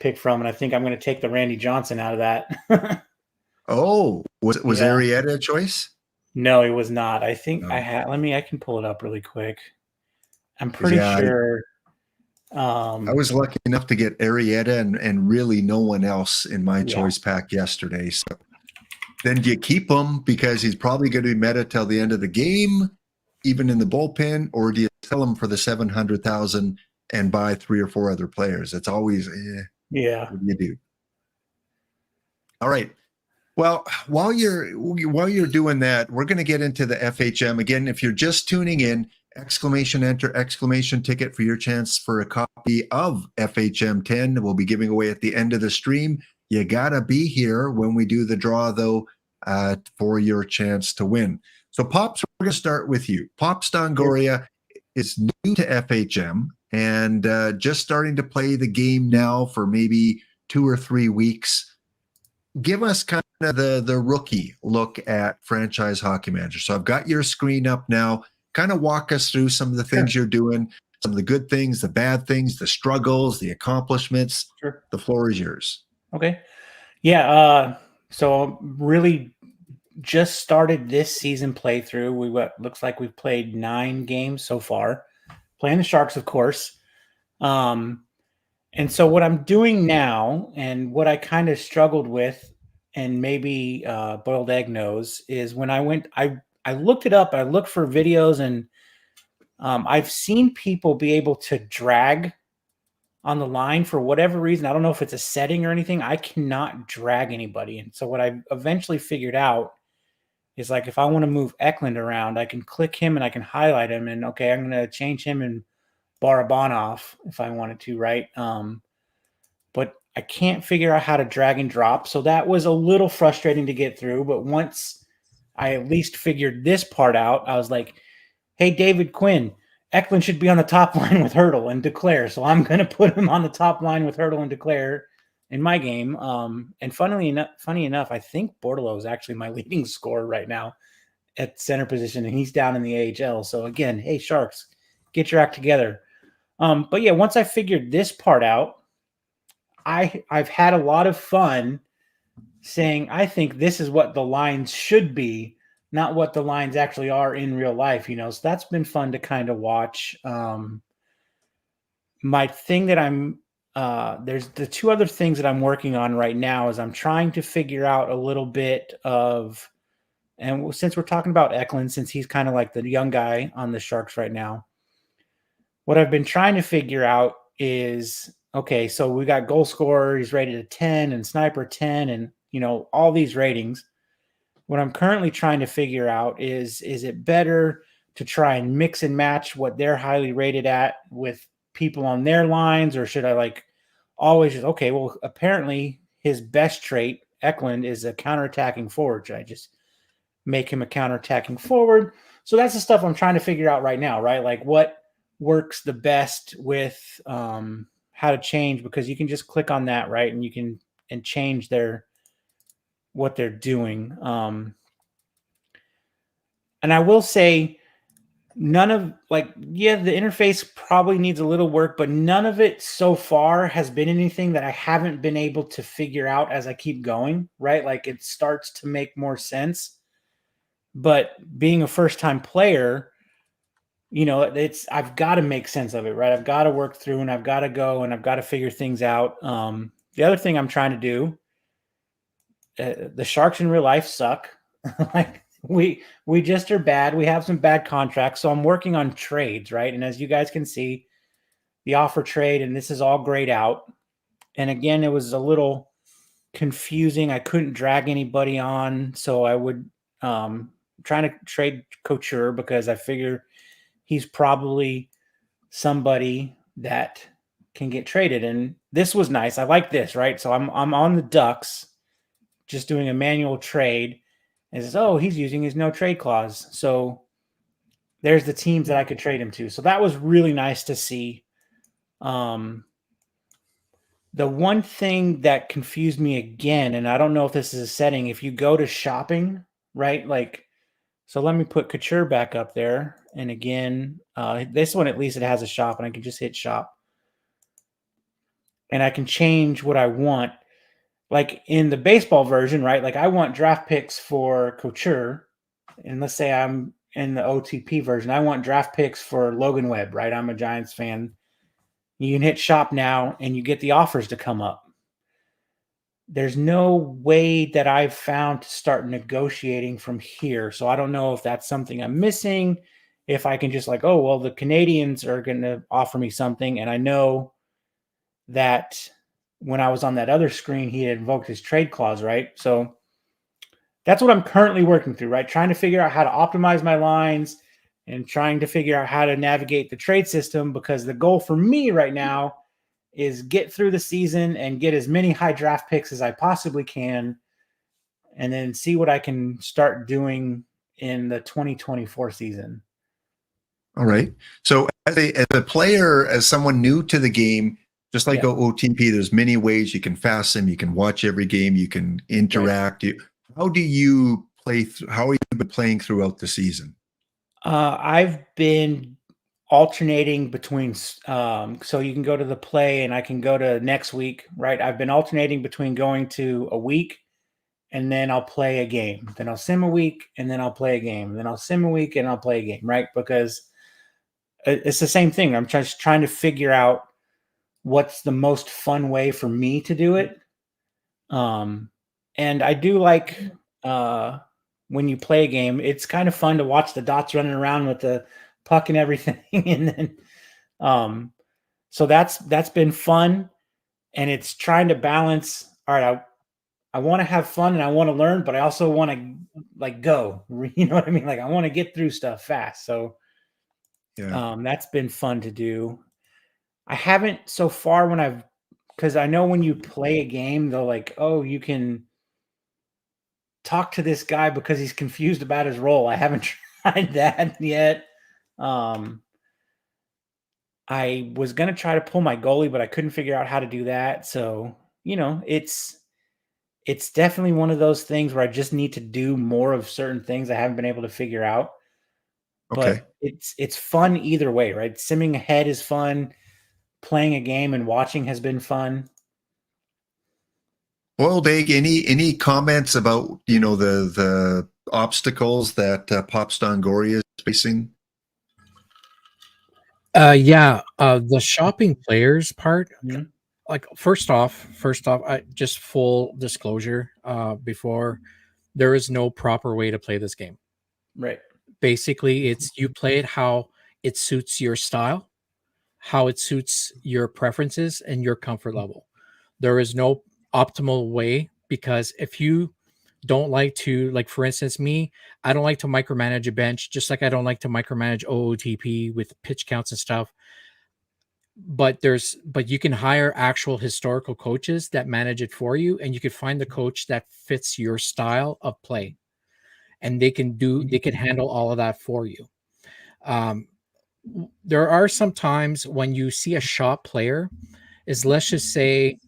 pick from, and I think I'm going to take the Randy Johnson out of that. Oh, was Arrieta a choice? No, it was not. I think I had. I can pull it up really quick. I'm pretty sure. I was lucky enough to get Arrieta and really no one else in my choice pack yesterday. So then do you keep him because he's probably going to be meta till the end of the game, even in the bullpen, or do you sell him for the $700,000 and buy 3 or 4 other players? It's always, what do you do? All right. Well, while you're doing that, we're going to get into the FHM again. If you're just tuning in, exclamation enter exclamation ticket for your chance for a copy of FHM 10. We'll be giving away at the end of the stream. You gotta be here when we do the draw, though, for your chance to win. So, Pops, we're going to start with you. Pops Dongoria is new to FHM and just starting to play the game now for maybe 2 or 3 weeks. Give us kind of the rookie look at Franchise Hockey Manager. So I've got your screen up now. Kind of walk us through some of the things you're doing, some of the good things, the bad things, the struggles, the accomplishments. Sure. The floor is yours. Okay. Yeah. So really just started this season playthrough. Looks like we've played 9 games so far, playing the Sharks, of course. And so what I'm doing now, and what I kind of struggled with, and maybe Boiled Egg knows, is when I looked it up. I looked for videos, and I've seen people be able to drag on the line for whatever reason. I don't know if it's a setting or anything. I cannot drag anybody. And so what I eventually figured out is, like, if I want to move Eklund around, I can click him and I can highlight him, and okay, I'm going to change him and Barabanov if I wanted to, right? But I can't figure out how to drag and drop. So that was a little frustrating to get through. But once I at least figured this part out, I was like, hey, David Quinn, Eklund should be on the top line with Hurdle and Declare. So I'm going to put him on the top line with Hurdle and Declare in my game. And funny enough, I think Bordelot is actually my leading scorer right now at center position, and he's down in the AHL. So again, hey, Sharks, get your act together. But yeah, once I figured this part out, I've had a lot of fun saying, I think this is what the lines should be, not what the lines actually are in real life, So that's been fun to kind of watch. My thing that there's the 2 other things that I'm working on right now is I'm trying to figure out a little bit of, and since we're talking about Eklund, since he's kind of like the young guy on the Sharks right now, what I've been trying to figure out is, okay, so we got goal scorer, he's rated a 10, and sniper 10, and all these ratings. What I'm currently trying to figure out is it better to try and mix and match what they're highly rated at with people on their lines, or should I always just, okay, well, apparently his best trait, Eklund, is a counterattacking forward. Should I just make him a counterattacking forward? So that's the stuff I'm trying to figure out right now, right? Like, what works the best with how to change, because you can just click on that, right? And you can change what they're doing. And I will say, none of the interface probably needs a little work, but none of it so far has been anything that I haven't been able to figure out as I keep going, right? Like, it starts to make more sense. But being a first-time player, I've got to make sense of it, right? I've got to work through, and I've got to go, and I've got to figure things out. The other thing I'm trying to do, the Sharks in real life suck. Like, we just are bad. We have some bad contracts. So I'm working on trades, right? And as you guys can see, the offer trade, and this is all grayed out. And again, it was a little confusing. I couldn't drag anybody on. So I would trying to trade Couture, because I figure he's probably somebody that can get traded. And this was nice. I like this, right? So I'm on the Ducks, just doing a manual trade. And it says, oh, he's using his no trade clause. So there's the teams that I could trade him to. So that was really nice to see. The one thing that confused me again, and I don't know if this is a setting, if you go to shopping, right? So let me put Couture back up there. And again, this one, at least it has a shop, and I can just hit shop. And I can change what I want. Like in the baseball version, right? Like, I want draft picks for Couture. And let's say I'm in the OTP version. I want draft picks for Logan Webb, right? I'm a Giants fan. You can hit shop now, and you get the offers to come up. There's no way that I've found to start negotiating from here. So I don't know if that's something I'm missing. If I can just oh, well, the Canadians are going to offer me something, and I know that when I was on that other screen, he had invoked his trade clause, right? So that's what I'm currently working through, right? Trying to figure out how to optimize my lines and trying to figure out how to navigate the trade system, because the goal for me right now is get through the season and get as many high draft picks as I possibly can, and then see what I can start doing in the 2024 season. All right. So as a player, as someone new to the game, just like Yeah. OTP, there's many ways you can fast sim, you can watch every game, you can interact. How do you play? How have you been playing throughout the season? I've been alternating between, so you can go to the play and I can go to next week, right? I've been alternating between going to a week and then I'll play a game. Then I'll sim a week and then I'll play a game. Then I'll sim a week and I'll play a game, right? Because it's the same thing. I'm just trying to figure out what's the most fun way for me to do it. And I do like when you play a game, it's kind of fun to watch the dots running around with the puck and everything. And then so that's been fun. And it's trying to balance, all right, I want to have fun and I want to learn, but I also want to like go. You know what I mean? Like I want to get through stuff fast. So that's been fun to do. I haven't so far because I know when you play a game, they're like, oh, you can talk to this guy because he's confused about his role. I haven't tried that yet. I was going to try to pull my goalie, but I couldn't figure out how to do that. So, it's definitely one of those things where I just need to do more of certain things I haven't been able to figure out. Okay. But it's fun either way, right? Simming ahead is fun. Playing a game and watching has been fun. Boiled egg. Any comments about the obstacles that Pop Stongori is facing? The shopping players part. Mhm. Like first off, I just full disclosure. Before, there is no proper way to play this game. Right. Basically, it's you play it how it suits your style, how it suits your preferences and your comfort level. There is no optimal way, because if you don't like to, like for instance, me, I don't like to micromanage a bench, just like I don't like to micromanage OOTP with pitch counts and stuff. But you can hire actual historical coaches that manage it for you, and you could find the coach that fits your style of play, and they can handle all of that for you. There are some times when you see a shop player, let's just say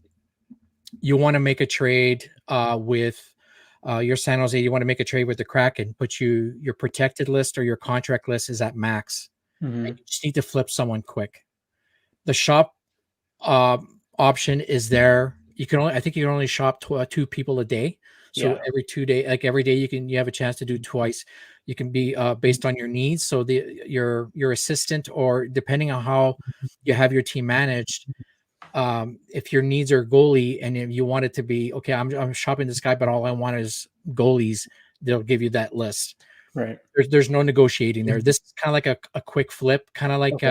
you want to make a trade with your San Jose, you want to make a trade with the Kraken, but your protected list or your contract list is at max. Mm-hmm. You just need to flip someone quick. The shop option is there. I think you can only shop two people a day. So every 2 day, like every day you have a chance to do twice. You can be based on your needs. So your assistant, or depending on how you have your team managed, if your needs are goalie and if you want it to be, okay, I'm shopping this guy, but all I want is goalies, they'll give you that list. Right. There's no negotiating there. This is kind of like a quick flip, kind of like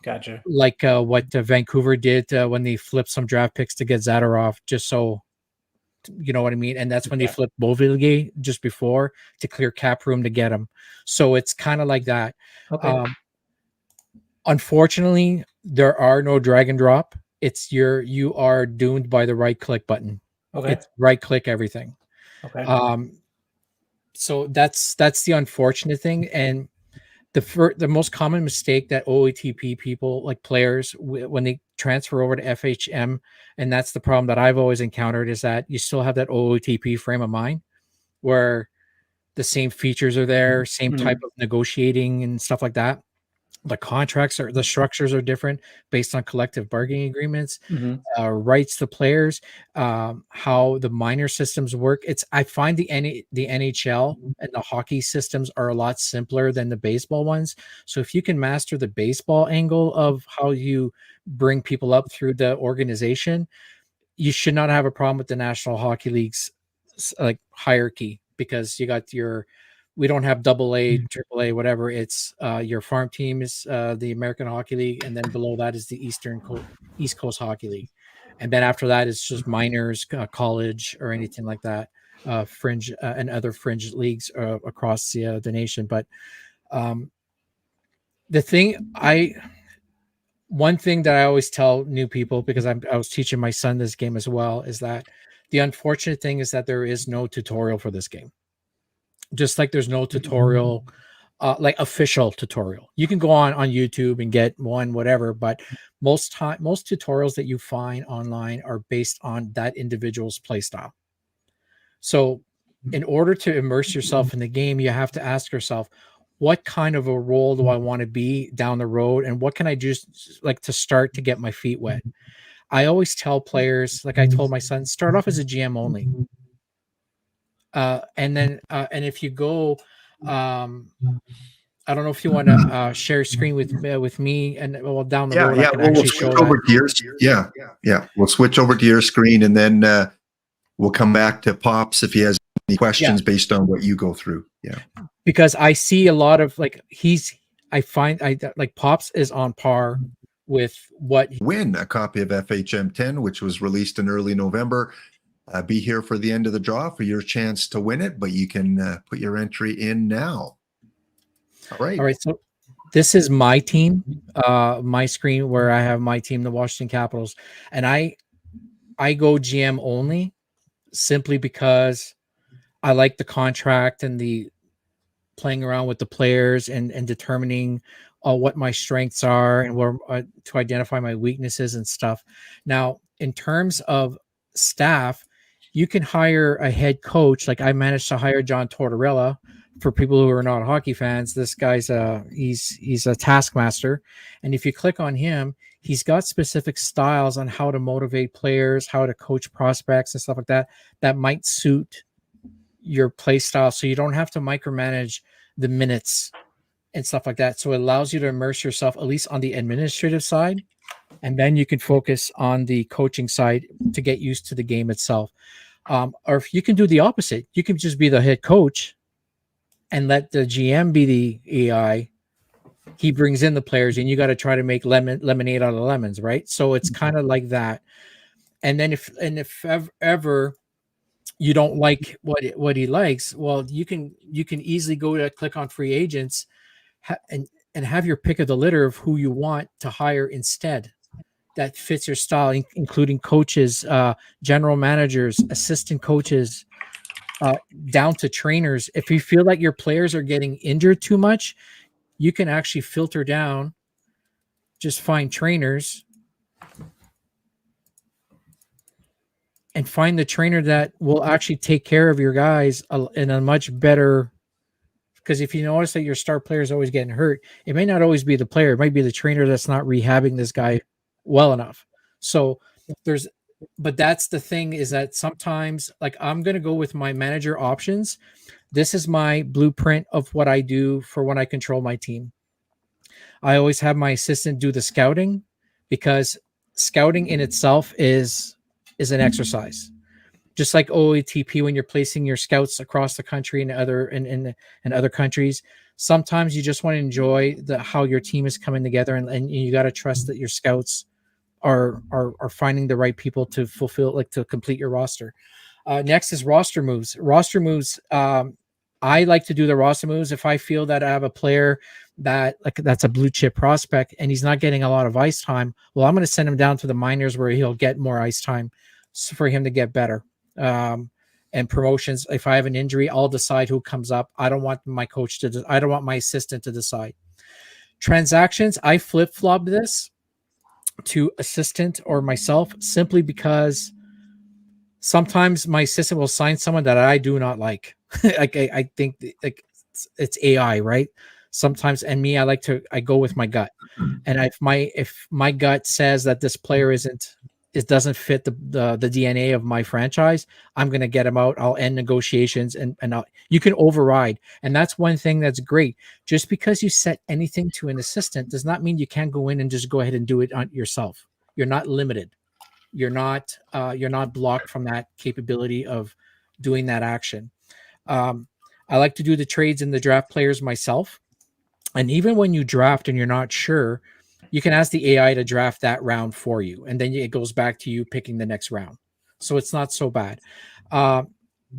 Gotcha. Like what Vancouver did when they flipped some draft picks to get Zadorov, just so you know what I mean. And that's when they flipped Beauvillier just before to clear cap room to get him. So it's kind of like that. Okay. Unfortunately, there are no drag and drop. You are doomed by the right click button. Okay. It's right click everything. Okay. So that's the unfortunate thing. And the most common mistake that OATP people, like players, when they transfer over to FHM, and that's the problem that I've always encountered, is that you still have that OOTP frame of mind where the same features are there, same type of negotiating and stuff like that. The structures are different based on collective bargaining agreements, rights to players, how the minor systems work. I find the NHL and the hockey systems are a lot simpler than the baseball ones. So if you can master the baseball angle of how you bring people up through the organization, you should not have a problem with the National Hockey League's like hierarchy, because you got we don't have AA, AAA, whatever. It's your farm team is the American Hockey League, and then below that is the East Coast Hockey League. And then after that, it's just minors, college, or anything like that, fringe and other fringe leagues across the nation. But the thing one thing that I always tell new people, because I was teaching my son this game as well, is that the unfortunate thing is that there is no tutorial for this game. Just like there's no tutorial, like official tutorial. You can go on YouTube and get one, whatever, but most tutorials that you find online are based on that individual's play style. So in order to immerse yourself in the game, you have to ask yourself, what kind of a role do I want to be down the road? And what can I do like to start to get my feet wet? I always tell players, like I told my son, start off as a GM only. And then, and if you go, I don't know if you want to share screen with me, and well, down the road, I can actually show that. We'll switch over to your screen, and then we'll come back to Pops if he has any questions based on what you go through. Yeah. Because I see a lot of like I find Pops is on par with what win a copy of FHM 10, which was released in early November. Be here for the end of the draw for your chance to win it, but you can put your entry in now. All right. So this is my team, my screen where I have my team, the Washington Capitals, and I go GM only simply because I like the contract and the playing around with the players and determining what my strengths are and where to identify my weaknesses and stuff. Now, in terms of staff, you can hire a head coach. Like I managed to hire John Tortorella. For people who are not hockey fans, this guy's he's a taskmaster. And if you click on him, he's got specific styles on how to motivate players, how to coach prospects and stuff like that, that might suit your play style. So you don't have to micromanage the minutes and stuff like that. So it allows you to immerse yourself, at least on the administrative side. And then you can focus on the coaching side to get used to the game itself. Or if you can do the opposite, you can just be the head coach and let the GM be the AI. He brings in the players and you got to try to make lemonade out of lemons, right? So it's kind of like that. And then if ever you don't like what he likes, well, you can easily go to click on free agents and have your pick of the litter of who you want to hire instead that fits your style, including coaches, general managers, assistant coaches, down to trainers. If you feel like your players are getting injured too much, you can actually filter down, just find trainers and find the trainer that will actually take care of your guys in a much better. Because if you notice that your star player is always getting hurt, it may not always be the player. It might be the trainer that's not rehabbing this guy well enough. So but that's the thing, is that sometimes, like, I'm going to go with my manager options. This is my blueprint of what I do for when I control my team. I always have my assistant do the scouting, because scouting in itself is an exercise. Just like OATP, when you're placing your scouts across the country and other countries, sometimes you just want to enjoy how your team is coming together, and you got to trust that your scouts are finding the right people to fulfill, like, to complete your roster. Next is roster moves. Roster moves. I like to do the roster moves if I feel that I have a player that's a blue chip prospect and he's not getting a lot of ice time. Well, I'm going to send him down to the minors where he'll get more ice time for him to get better. And promotions. If I have an injury, I'll decide who comes up. I don't want my coach I don't want my assistant to decide. Transactions, I flip-flop this to assistant or myself, simply because sometimes my assistant will sign someone that I do not like. I think like it's AI, right? Sometimes, and me, I go with my gut. And if my gut says that this player it doesn't fit the DNA of my franchise, I'm going to get him out. I'll end negotiations and you can override. And that's one thing that's great. Just because you set anything to an assistant does not mean you can't go in and just go ahead and do it on yourself. You're not limited. You're not blocked from that capability of doing that action. I like to do the trades and the draft players myself. And even when you draft and you're not sure, you can ask the AI to draft that round for you, and then it goes back to you picking the next round. So it's not so bad.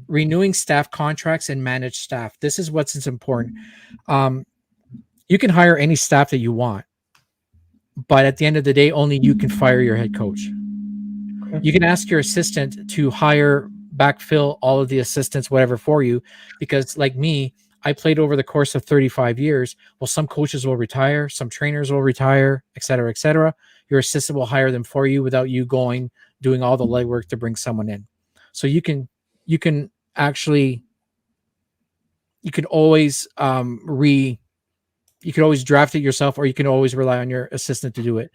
Renewing staff contracts and manage staff. This is what's important. You can hire any staff that you want, but at the end of the day, only you can fire your head coach. You can ask your assistant to backfill all of the assistants, whatever, for you, because like me, I played over the course of 35 years. Well, some coaches will retire, some trainers will retire, et cetera, et cetera. Your assistant will hire them for you without you doing all the legwork to bring someone in. So you can always you could always draft it yourself, or you can always rely on your assistant to do it.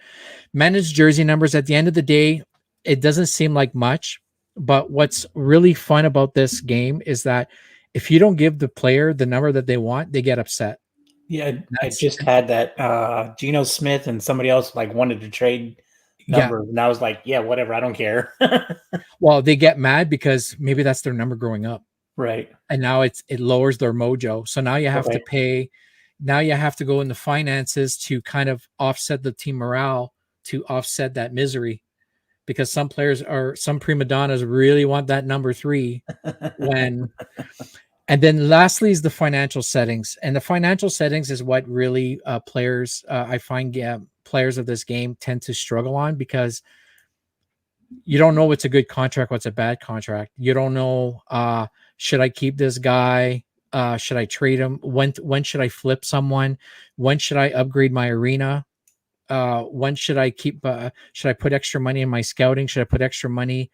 Manage jersey numbers. At the end of the day, it doesn't seem like much, but what's really fun about this game is that if you don't give the player the number that they want, they get upset. Yeah, I just had that. Geno Smith and somebody else like wanted to trade number, and I was like, yeah, whatever, I don't care. Well, they get mad because maybe that's their number growing up, right? And now it lowers their mojo. So now you have to pay. Now you have to go in the finances to kind of offset the team morale, to offset that misery, because some prima donnas really want that number 3 and then lastly is the financial settings. And the financial settings is what really players, I find players of this game tend to struggle on, because you don't know what's a good contract, what's a bad contract. You don't know, should I keep this guy? Should I trade him? When should I flip someone? When should I upgrade my arena? When should I should I put extra money in my scouting? Should I put extra money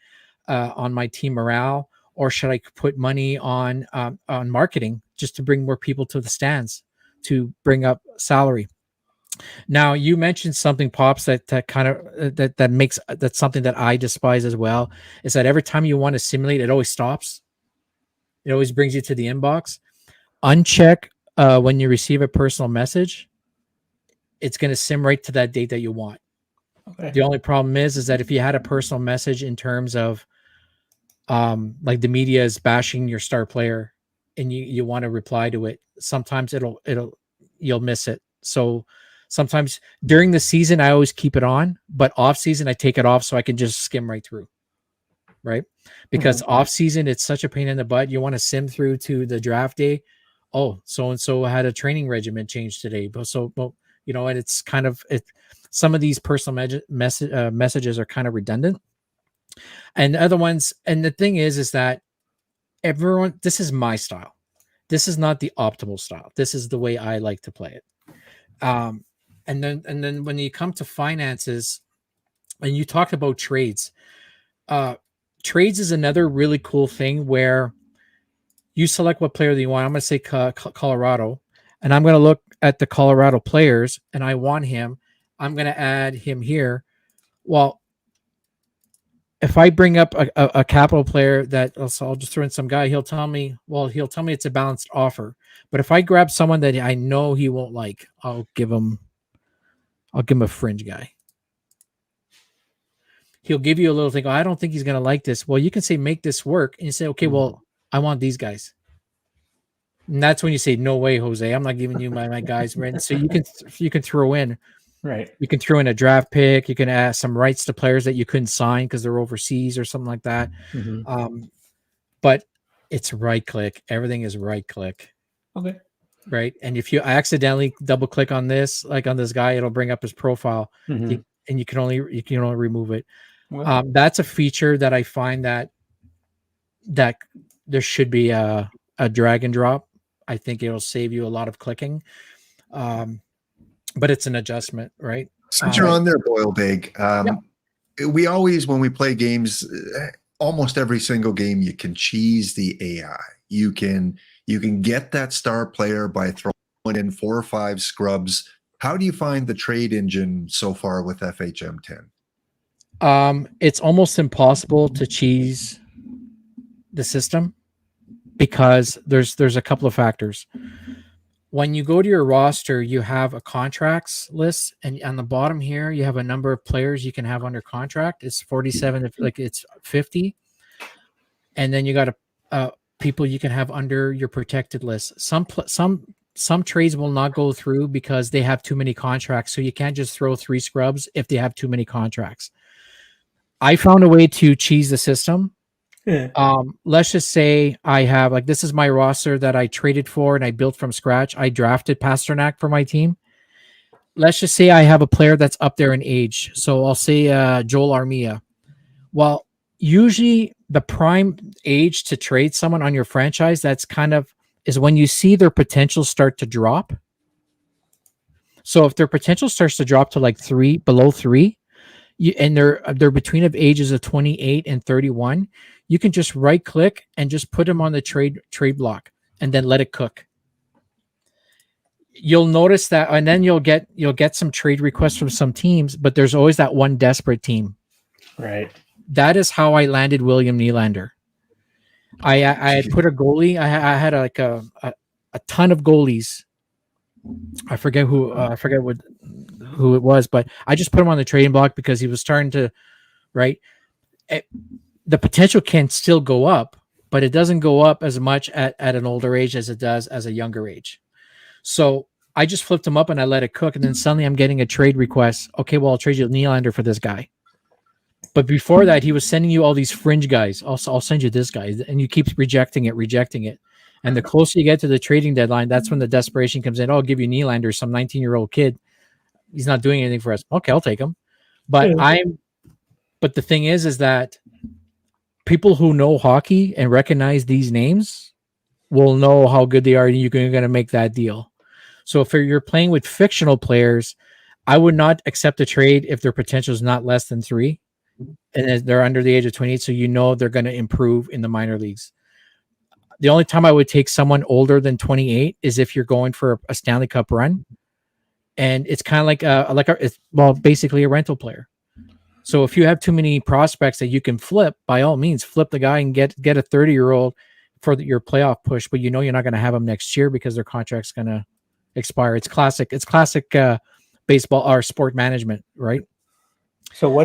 on my team morale? Or should I put money on marketing just to bring more people to the stands, to bring up salary? Now, you mentioned something, Pops, that's something that I despise as well, is that every time you want to simulate, it always stops. It always brings you to the inbox. Uncheck when you receive a personal message. It's going to sim right to that date that you want. Okay. The only problem is that if you had a personal message in terms of like the media is bashing your star player and you want to reply to it, sometimes you'll miss it. So sometimes during the season, I always keep it on, but off season, I take it off so I can just skim right through. Right. Because off season, it's such a pain in the butt. You want to sim through to the draft day. Oh, so-and-so had a training regimen change today. And it's kind of some of these personal messages are kind of redundant. And the other ones, and the thing is that this is my style. This is not the optimal style. This is the way I like to play it. And then when you come to finances, and you talked about trades, trades is another really cool thing where you select what player that you want. I'm going to say Colorado, and I'm going to look at the Colorado players, and I want him. I'm going to add him here. Well, if I bring up a capital player so I'll just throw in some guy, he'll tell me it's a balanced offer. But if I grab someone that I know he won't like, I'll give him a fringe guy. He'll give you a little thing. Oh, I don't think he's going to like this. Well, you can say, make this work. And you say, okay, well, I want these guys. And that's when you say, no way, Jose, I'm not giving you my guys. Right. So you can throw in, right. You can throw in a draft pick. You can add some rights to players that you couldn't sign because they're overseas or something like that. Mm-hmm. But it's right click. Everything is right click. Okay. Right. And if you accidentally double click on this, like on this guy, it'll bring up his profile, and you can only remove it. Wow. That's a feature that I find that there should be a drag and drop. I think it'll save you a lot of clicking. But it's an adjustment, right? Since you're on there, Boyle Big, we always, when we play games, almost every single game, you can cheese the AI. You can get that star player by throwing in 4 or 5 scrubs. How do you find the trade engine so far with FHM 10? It's almost impossible to cheese the system because there's a couple of factors. When you go to your roster, you have a contracts list, and on the bottom here, you have a number of players you can have under contract. It's 47, like it's 50, and then you got people you can have under your protected list. Some some trades will not go through because they have too many contracts. So you can't just throw 3 scrubs if they have too many contracts. I found a way to cheese the system. Yeah. Let's just say I have, like, this is my roster that I traded for and I built from scratch. I drafted Pasternak for my team. Let's just say I have a player that's up there in age. So I'll say Joel Armia. Well, usually the prime age to trade someone on your franchise, that's kind of is when you see their potential start to drop. So if their potential starts to drop to like 3, below 3, and they're between of ages of 28 and 31, you can just right click and just put them on the trade block and then let it cook. You'll notice that, and then you'll get some trade requests from some teams, but there's always that one desperate team. Right. That is how I landed William Nylander. I had put a goalie. I had like a ton of goalies. I forget who it was, but I just put him on the trading block because he was starting to, right. The potential can still go up, but it doesn't go up as much at an older age as it does as a younger age. So I just flipped him up and I let it cook. And then suddenly I'm getting a trade request. Okay, well, I'll trade you Nylander for this guy. But before that, he was sending you all these fringe guys. I'll send you this guy. And you keep rejecting it. And the closer you get to the trading deadline, that's when the desperation comes in. Oh, I'll give you Nylander, some 19-year-old kid. He's not doing anything for us. Okay, I'll take him. But the thing is that people who know hockey and recognize these names will know how good they are, and you're going to make that deal. So if you're playing with fictional players, I would not accept a trade if their potential is not less than 3 and they're under the age of 28. So they're going to improve in the minor leagues. The only time I would take someone older than 28 is if you're going for a Stanley Cup run, and it's kind of like basically a rental player. So if you have too many prospects that you can flip, by all means, flip the guy and get a 30-year-old for your playoff push, but you're not going to have them next year because their contract's going to expire. It's classic baseball or sport management, right? So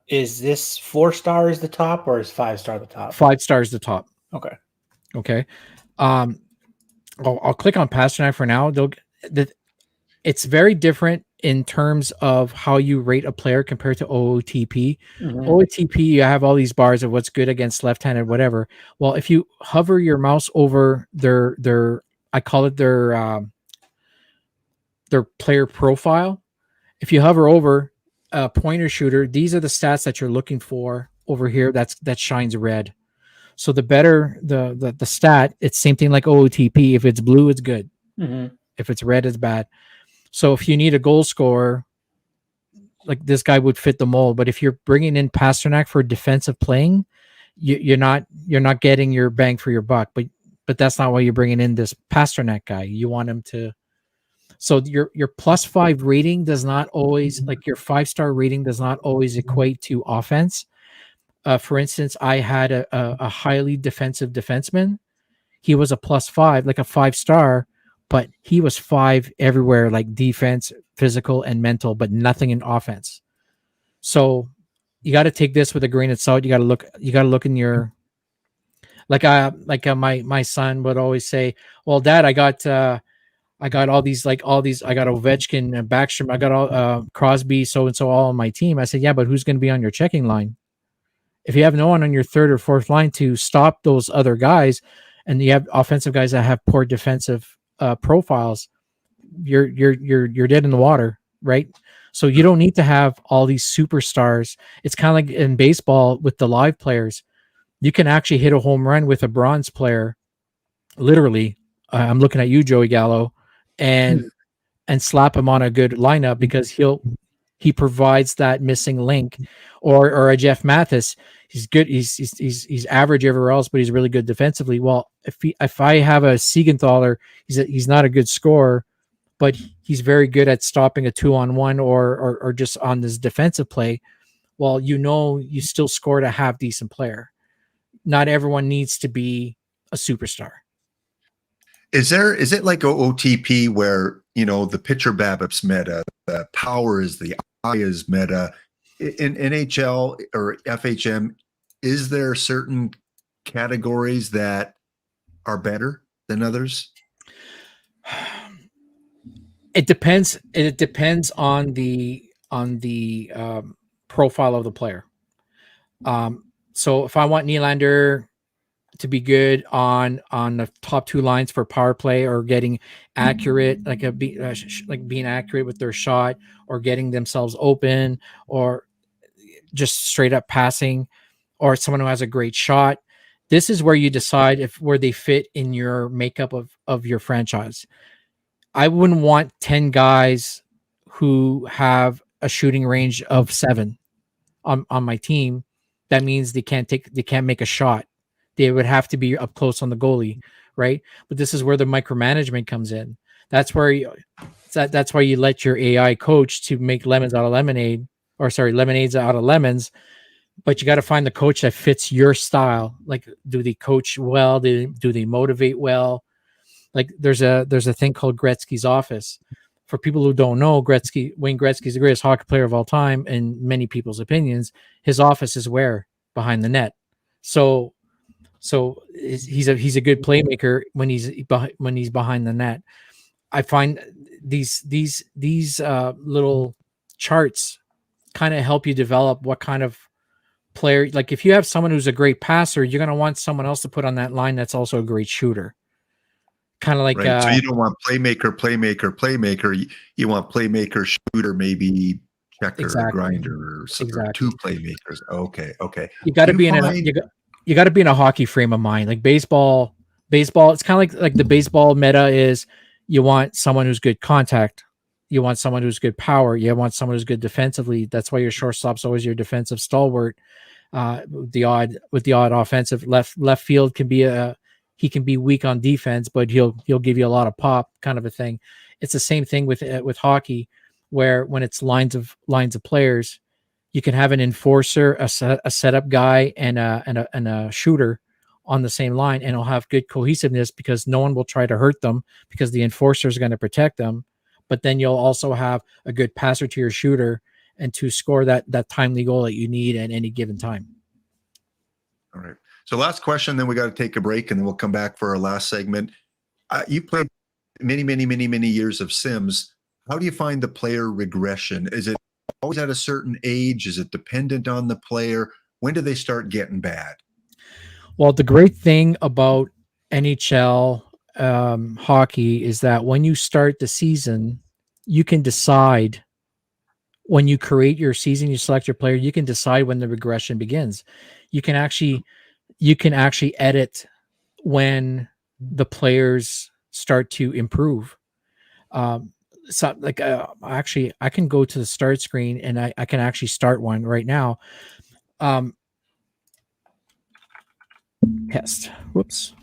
is this 4-star is the top or is 5-star the top? 5 stars the top. Okay. I'll click on Pasternak for now. It's very different in terms of how you rate a player compared to OOTP. Mm-hmm. OOTP, you have all these bars of what's good against left-handed, whatever. Well, if you hover your mouse over their I call it their player profile. If you hover over a pointer shooter, these are the stats that you're looking for over here. That shines red. So the better the stat, it's same thing like OOTP. If it's blue, it's good. Mm-hmm. If it's red, it's bad. So if you need a goal scorer, like this guy would fit the mold. But if you're bringing in Pasternak for defensive playing, you're not getting your bang for your buck. But that's not why you're bringing in this Pasternak guy. You want him to. So your +5 rating does not always, like your 5-star rating does not always equate to offense. For instance, I had a highly defensive defenseman. He was a +5, like a 5-star, but he was 5 everywhere, like defense, physical, and mental, but nothing in offense. So you got to take this with a grain of salt. You got to look in your, my son would always say, well, Dad, I got all these, I got Ovechkin and Backstrom, I got all Crosby, so and so all on my team. I said, yeah, but who's going to be on your checking line? If you have no one on your 3rd or 4th line to stop those other guys, and you have offensive guys that have poor defensive profiles, you're dead in the water, right? So you don't need to have all these superstars. It's kind of like in baseball with the live players. You can actually hit a home run with a bronze player, literally. I'm looking at you, Joey Gallo, and slap him on a good lineup because he provides that missing link, or a Jeff Mathis. He's good. He's average everywhere else, but he's really good defensively. Well, if I have a Siegenthaler, he's not a good scorer, but he's very good at stopping a 2-on-1 or just on this defensive play. Well, you still scored a half decent player. Not everyone needs to be a superstar. Is it like OTP where, the pitcher BABIP's meta, the power is the eye is meta? In NHL or FHM, is there certain categories that are better than others? It depends. It depends on the profile of the player. So if I want Nylander to be good on the top two lines for power play, or getting accurate, like like being accurate with their shot, or getting themselves open, or just straight up passing, or someone who has a great shot, this is where you decide where they fit in your makeup of your franchise. I wouldn't want 10 guys who have a shooting range of 7 on my team. That means they can't make a shot. They would have to be up close on the goalie, right? But this is where the micromanagement comes in. That's why you let your AI coach to make lemons out of lemonade, or sorry, lemonades out of lemons. But you got to find the coach that fits your style. Like, do they coach well? Do they motivate well? Like, there's a thing called Gretzky's office. For people who don't know, Wayne Gretzky is the greatest hockey player of all time in many people's opinions. His office is where? Behind the net. So he's a good playmaker when he's behind the net. I find these little charts kind of help you develop what kind of player. Like, if you have someone who's a great passer, you're going to want someone else to put on that line that's also a great shooter. Kind of like, right. So you don't want playmaker. You want playmaker, shooter, maybe checker, exactly. grinder, or exactly. 2 playmakers. Okay. You got to be you got to be in a hockey frame of mind. Like baseball. It's kind of like the baseball meta is, you want someone who's good contact. You want someone who's good power. You want someone who's good defensively. That's why your shortstop's always your defensive stalwart. With the odd offensive left field he can be weak on defense, but he'll give you a lot of pop, kind of a thing. It's the same thing with hockey, where when it's lines of players, you can have an enforcer, a setup guy, and a shooter on the same line, and it'll have good cohesiveness because no one will try to hurt them because the enforcer is going to protect them. But then you'll also have a good passer to your shooter and to score that timely goal that you need at any given time. All right. So last question, then we got to take a break, and then we'll come back for our last segment. You played many years of Sims. How do you find the player regression? Is it always at a certain age? Is it dependent on the player? When do they start getting bad? Well, the great thing about NHL hockey is that when you start the season, you can decide. When you create your season, you select your player, you can decide when the regression begins. You can actually edit when the players start to improve. So like, actually I can go to the start screen and I can actually start one right now. Test. Whoops.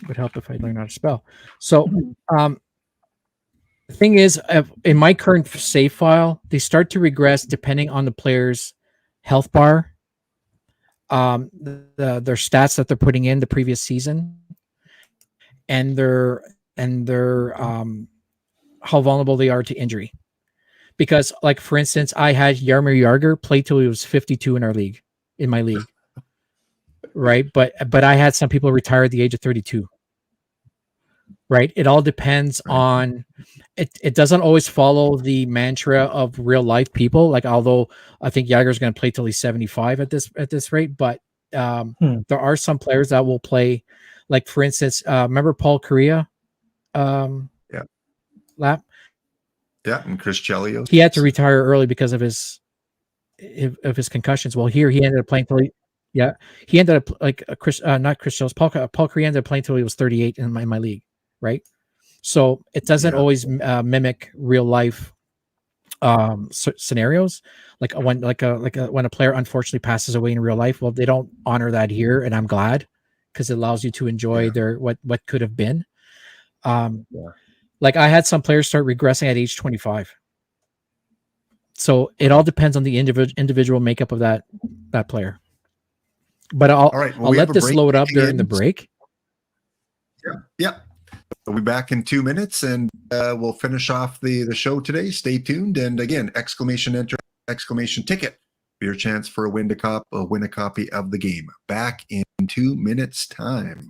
It would help if I learn how to spell. So, the thing is, in my current save file, they start to regress depending on the player's health bar, their stats that they're putting in the previous season, and their how vulnerable they are to injury. Because, like, for instance, I had Jaromir Jagr play till he was 52 in my league, right? But I had some people retire at the age of 32. Right. It all depends on it. It doesn't always follow the mantra of real life people. Like, although I think Jagr is going to play till he's 75 at this rate, but there are some players that will play. Like, for instance, remember Paul Kariya? Lap. Yeah, and Chris Chelios. He had to retire early because of his concussions. Well, here he ended up playing till he ended up like not Chris Chelios. Paul Kariya ended up playing till he was 38 in my league. Right. So it doesn't always mimic real life scenarios. Like when a player unfortunately passes away in real life, well, they don't honor that here. And I'm glad, because it allows you to enjoy their, what could have been. Like, I had some players start regressing at age 25. So it all depends on the individual makeup of that player. But I'll let this load up during the break. Yeah. We'll be back in 2 minutes, and we'll finish off the show today. Stay tuned. And again, !enter, !ticket for your chance for a win a copy of the game. Back in 2 minutes time.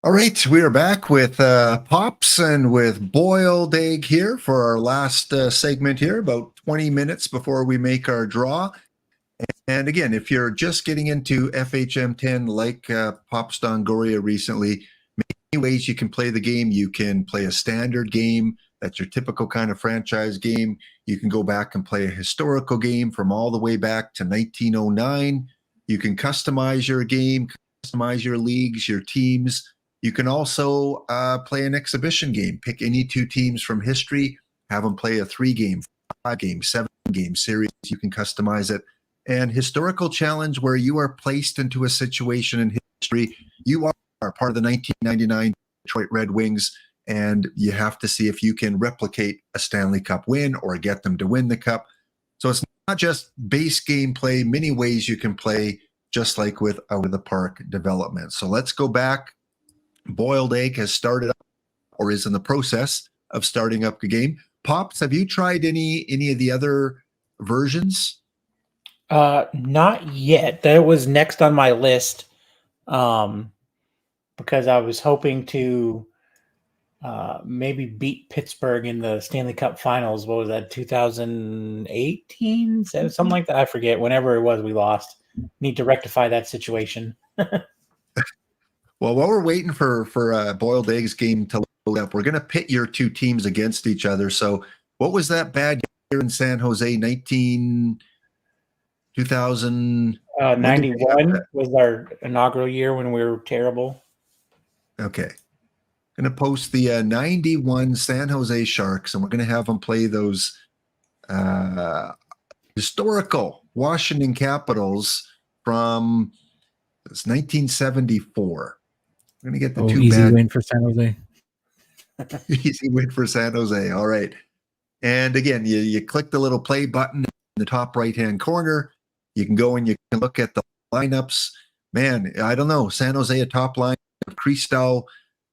All right, we are back with Pops and with Boiled Egg here for our last segment here, about 20 minutes before we make our draw. And again, if you're just getting into FHM 10 like Pops Dongoria recently, many ways you can play the game. You can play a standard game. That's your typical kind of franchise game. You can go back and play a historical game from all the way back to 1909. You can customize your game, customize your leagues, your teams. You can also play an exhibition game. Pick any two teams from history, have them play a 3-game, 5-game, 7-game series. You can customize it. And historical challenge where you are placed into a situation in history. You are part of the 1999 Detroit Red Wings, and you have to see if you can replicate a Stanley Cup win or get them to win the cup. So it's not just base gameplay, many ways you can play, just like with out of the park development. So let's go back. Boiled Egg has started up or is in the process of starting up the game. Pops, have you tried any of the other versions? Not yet. That was next on my list. Because I was hoping to maybe beat Pittsburgh in the Stanley Cup Finals. What was that, 2018? Something like that. I forget. Whenever it was, we lost. Need to rectify that situation. Well, while we're waiting for Boiled Eggs game to load up, we're going to pit your two teams against each other. So what was that bad year in San Jose, 2000? 91 was our inaugural year when we were terrible. Okay. Going to post the 91 San Jose Sharks, and we're going to have them play those historical Washington Capitals from 1974. We're going to get the two easy bad win for San Jose. easy win for San Jose. All right. And again, you click the little play button in the top right-hand corner. You can go and you can look at the lineups. Man, I don't know. San Jose, a top line of Cristal,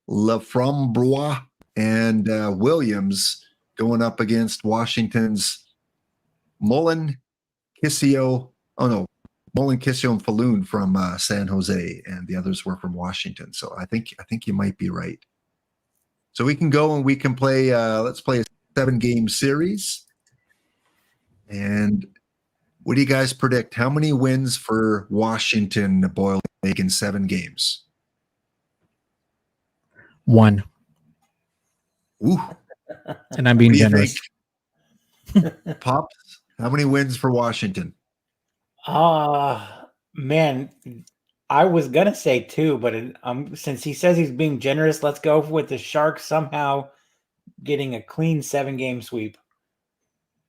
Laframboise, and Williams going up against Washington's Mullen, Kissio. Oh, no. Mullen, Kissio, and Falloon from San Jose, and the others were from Washington. So I think you might be right. So we can go and we can play. Let's play a 7-game series. And what do you guys predict? How many wins for Washington, Boiled Egg, in 7 games? 1. Ooh. And I'm being What do you generous. think? Pops, how many wins for Washington? Man, I was gonna say 2, but since he says he's being generous, let's go with the Sharks somehow getting a clean 7-game sweep.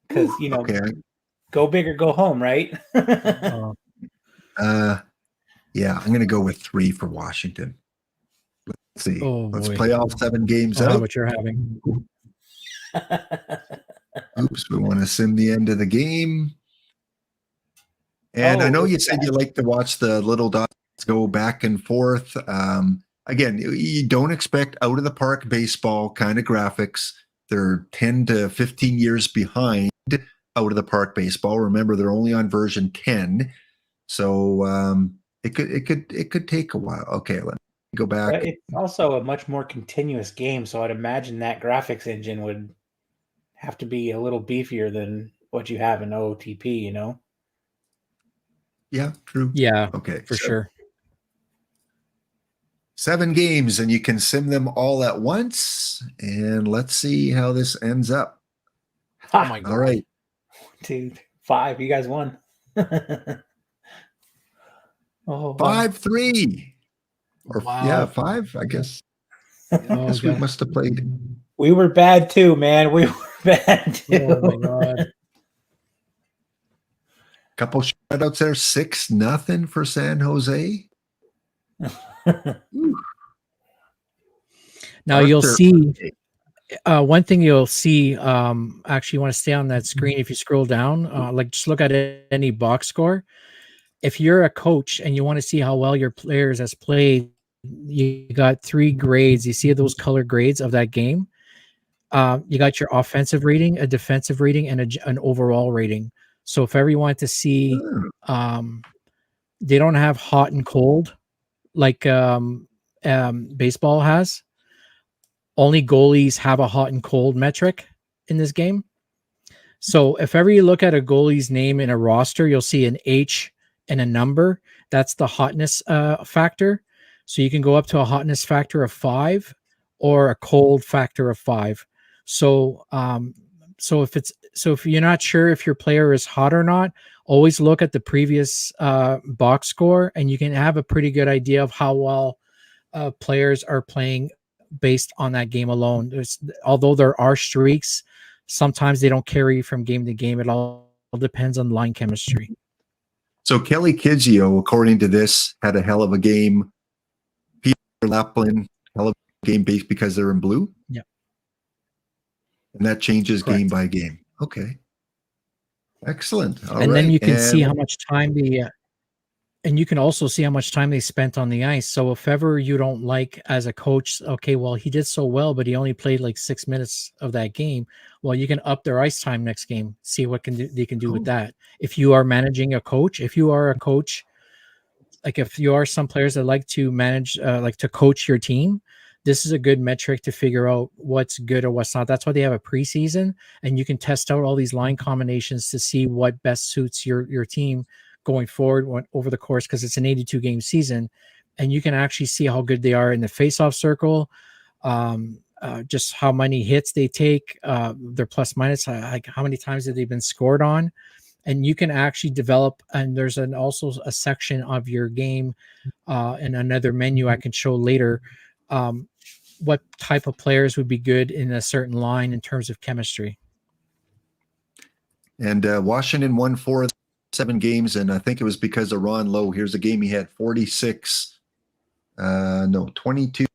Because Okay. go big or go home, right? Oh, Yeah, I'm going to go with 3 for Washington. Let's see. Oh, Let's boy. play all 7 games I'll have out. what you're having. Oops, we want to sim the end of the game. And I know you said you like to watch the little dots go back and forth. Again, you don't expect out of the park baseball kind of graphics. They're 10 to 15 years behind out of the park baseball. Remember, they're only on version 10. So it could take a while. Okay, let me go back. But it's also a much more continuous game, so I'd imagine that graphics engine would have to be a little beefier than what you have in OOTP, Yeah, true. Yeah, Okay, for sure. 7 games, and you can sim them all at once. And let's see how this ends up. Oh my God. All right. 2, 5. You guys won. Oh, 5-3. Or Wow. yeah, 5, I guess. Oh, I guess we God. must have played. we were bad too, man. We were bad too. Oh my God. Couple shutouts there. 6-0 for San Jose. Now you'll Arthur- see one thing you'll see. Actually, you want to stay on that screen. If you scroll down, like just look at any box score. If you're a coach and you want to see how well your players has played, you got 3 grades. You see those color grades of that game. You got your offensive rating, a defensive rating, and an overall rating. So if ever you want to see, they don't have hot and cold like baseball has. Only goalies have a hot and cold metric in this game. So if ever you look at a goalie's name in a roster, you'll see an H and a number. That's the hotness factor. So you can go up to a hotness factor of 5 or a cold factor of 5. So if you're not sure if your player is hot or not, always look at the previous box score, and you can have a pretty good idea of how well players are playing based on that game alone. Although there are streaks, sometimes they don't carry from game to game. It all depends on line chemistry. So Kelly Kidzio, according to this, had a hell of a game. Peter Laplin, hell of a game based because they're in blue. Yeah. And that changes Correct. game by game. Okay. Excellent. All and then right. you can see And- how much time and you can also see how much time they spent on the ice. So if ever you don't like as a coach, okay, well, he did so well, but he only played like 6 minutes of that game. Well, you can up their ice time next game, see what they can do with that. If you are managing a coach, if you are a coach, like if you are some players that like to manage, like to coach your team, this is a good metric to figure out what's good or what's not. That's why they have a preseason, and you can test out all these line combinations to see what best suits your team going forward over the course, because it's an 82 game season, and you can actually see how good they are in the face-off circle, just how many hits they take, their plus minus, like how many times have they been scored on, and you can actually develop. And there's also a section of your game and another menu I can show later, what type of players would be good in a certain line in terms of chemistry. And Washington won 4 of the 7 games, and I think it was because of Ron Lowe. Here's a game he had 22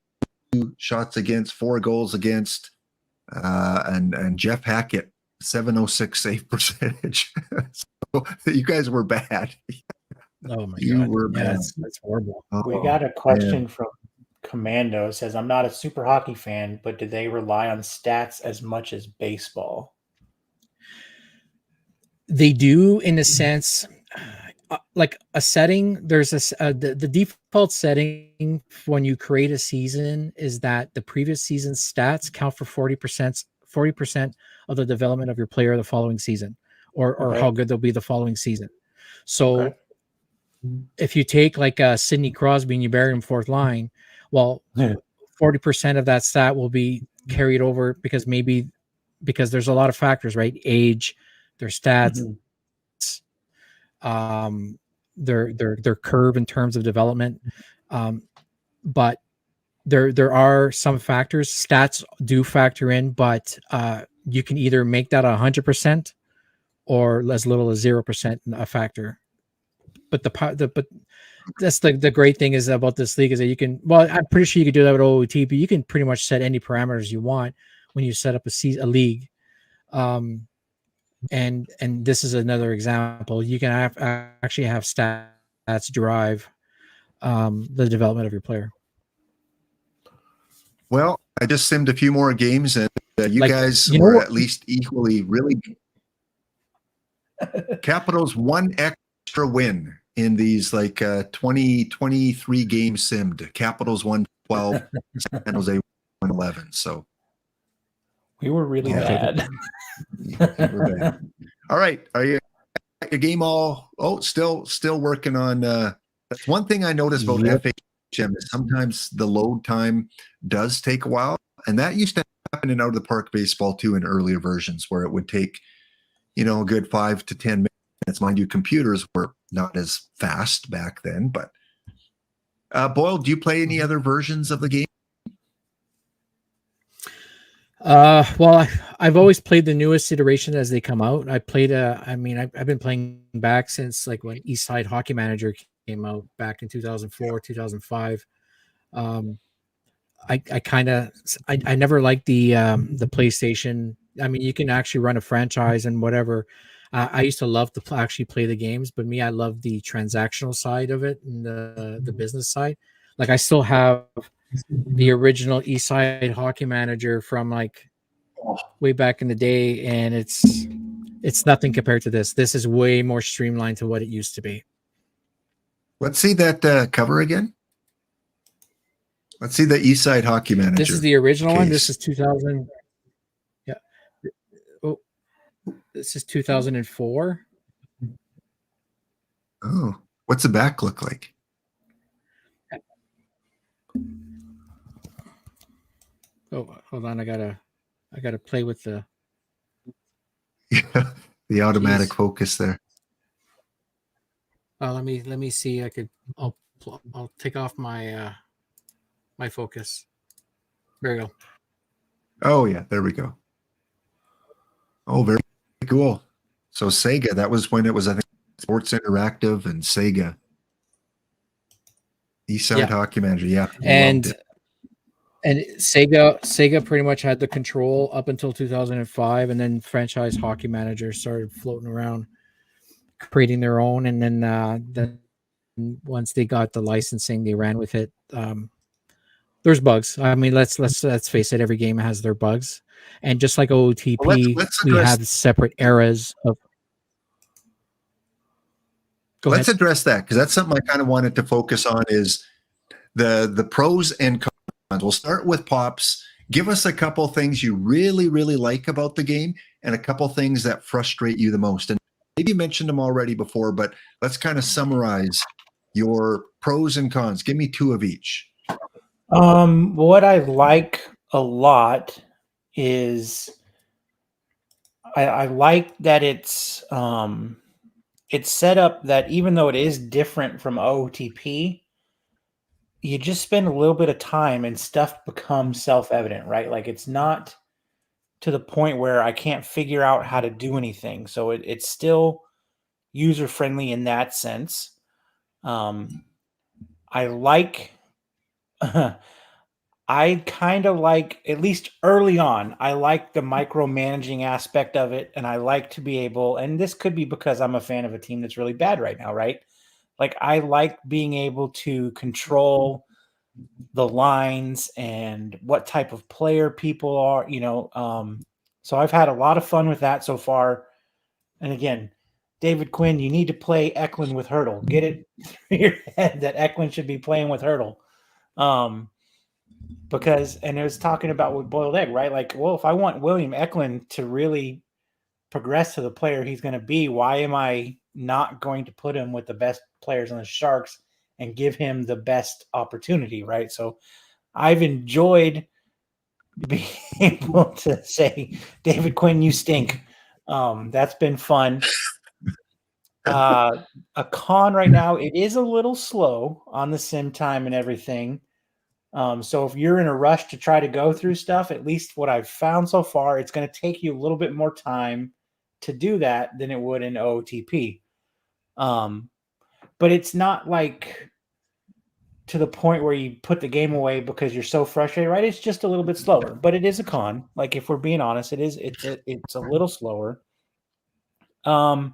shots against, 4 goals against, and Jeff Hackett, 706 save percentage. So you guys were bad. Oh my You God. were Yeah, bad. that's horrible. We Oh, got a question man. from Commando. Says, I'm not a super hockey fan, but do they rely on stats as much as baseball? They do, in a sense, like a setting. There's the default setting when you create a season is that the previous season's stats count for 40% of the development of your player the following season, or Okay. how good they'll be the following season. So Okay. if you take like Sidney Crosby and you bury him fourth line, well, Yeah. 40% of that stat will be carried over because there's a lot of factors, right? Age, their stats, their curve in terms of development. But there are some factors. Stats do factor in, but you can either make that 100% or as little as 0% a factor. But but that's the great thing is about this league is that you can, well, I'm pretty sure you could do that with OOT, but you can pretty much set any parameters you want when you set up a league. And this is another example. You can actually have stats drive the development of your player. Well, I just simmed a few more games, and you Like, guys you know were what? at least equally really. Capitals 1 extra win in these like 23 games simmed. Capitals won 12, San Jose won 11. So We were really Yeah. bad. you were bad. All right, are you at your game all? Oh, still working on. That's one thing I noticed about Yep. FHM is sometimes the load time does take a while, and that used to happen in out of the park baseball too in earlier versions where it would take, a good 5 to 10 minutes. Mind you, computers were not as fast back then. But Boyle, do you play any other versions of the game? Well, I've always played the newest iteration as they come out. I played I've been playing back since like when East Side Hockey Manager came out back in 2004, 2005. I never liked the PlayStation. I mean, you can actually run a franchise and whatever. I used to love to actually play the games, but me, I love the transactional side of it and the business side. Like I still have the original East Side Hockey Manager from like way back in the day, and it's nothing compared to this. This is way more streamlined to what it used to be. Let's see that cover again. Let's see the East Side Hockey Manager. This is the original one. This case. is 2000. Yeah. Oh, this is 2004. Oh, what's the back look like? Oh, hold on. I gotta play with the. Yeah, the automatic Jeez. focus there. Let me see. I'll take off my my focus. There we go. Oh yeah, there we go. Oh, very cool. So Sega, that was when it was, I think, Sports Interactive and Sega. East Side Yeah. Hockey Manager, yeah. And loved it. and Sega pretty much had the control up until 2005, and then Franchise Hockey Manager started floating around, creating their own, and then once they got the licensing, they ran with it. There's bugs. I mean, let's face it. Every game has their bugs, and just like OOTP, Well, let's we address- have separate eras of. Let's address that, because that's something I kind of wanted to focus on, is the pros and cons. We'll start with Pops. Give us a couple things you really, really like about the game and a couple things that frustrate you the most. And maybe you mentioned them already before, but let's kind of summarize your pros and cons. Give me two of each. What I like a lot is I like that it's set up that even though it is different from OOTP, you just spend a little bit of time and stuff becomes self-evident, right? Like it's not to the point where I can't figure out how to do anything. So it's still user-friendly in that sense. I like I kind of like, at least early on, I like the micromanaging aspect of it. And I like to be able, and this could be because I'm a fan of a team that's really bad right now, right? Like I like being able to control the lines and what type of player people are, so I've had a lot of fun with that so far. And again, David Quinn, you need to play Eklund with Hurdle. Get it through your head that Eklund should be playing with Hurdle. Because, and it was talking about with Boiled Egg, right? Like, well, if I want William Eklund to really progress to the player he's going to be, why am I not going to put him with the best players on the Sharks and give him the best opportunity, right? So I've enjoyed being able to say, David Quinn, you stink. That's been fun. A con right now, it is a little slow on the sim time and everything. So if you're in a rush to try to go through stuff, at least what I've found so far, it's going to take you a little bit more time to do that than it would in OOTP. But it's not like to the point where you put the game away because you're so frustrated, right? It's just a little bit slower, but it is a con. Like if we're being honest, it's a little slower. And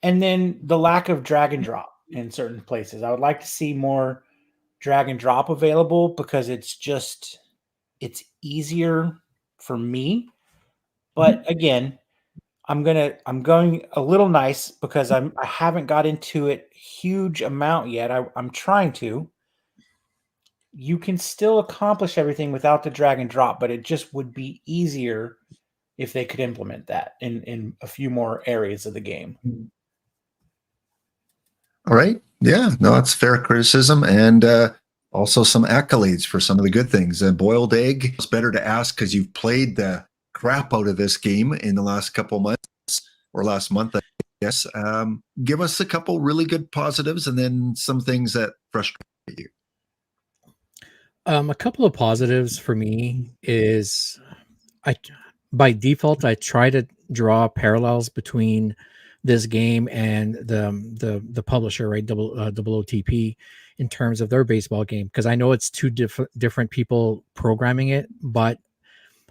then the lack of drag and drop in certain places. I would like to see more drag and drop available because it's easier for me. But again, I'm going a little nice because I haven't got into it huge amount yet. I'm trying to. You can still accomplish everything without the drag and drop, but it just would be easier if they could implement that in a few more areas of the game. All right. Yeah, no, it's fair criticism, and also some accolades for some of the good things. Boiled Egg, it's better to ask because you've played the crap out of this game in the last couple months, or last month, I guess. Give us a couple really good positives and then some things that frustrate you. A couple of positives for me is by default, I try to draw parallels between this game and the publisher, right? OOTP, in terms of their baseball game, because I know it's two different people programming it, but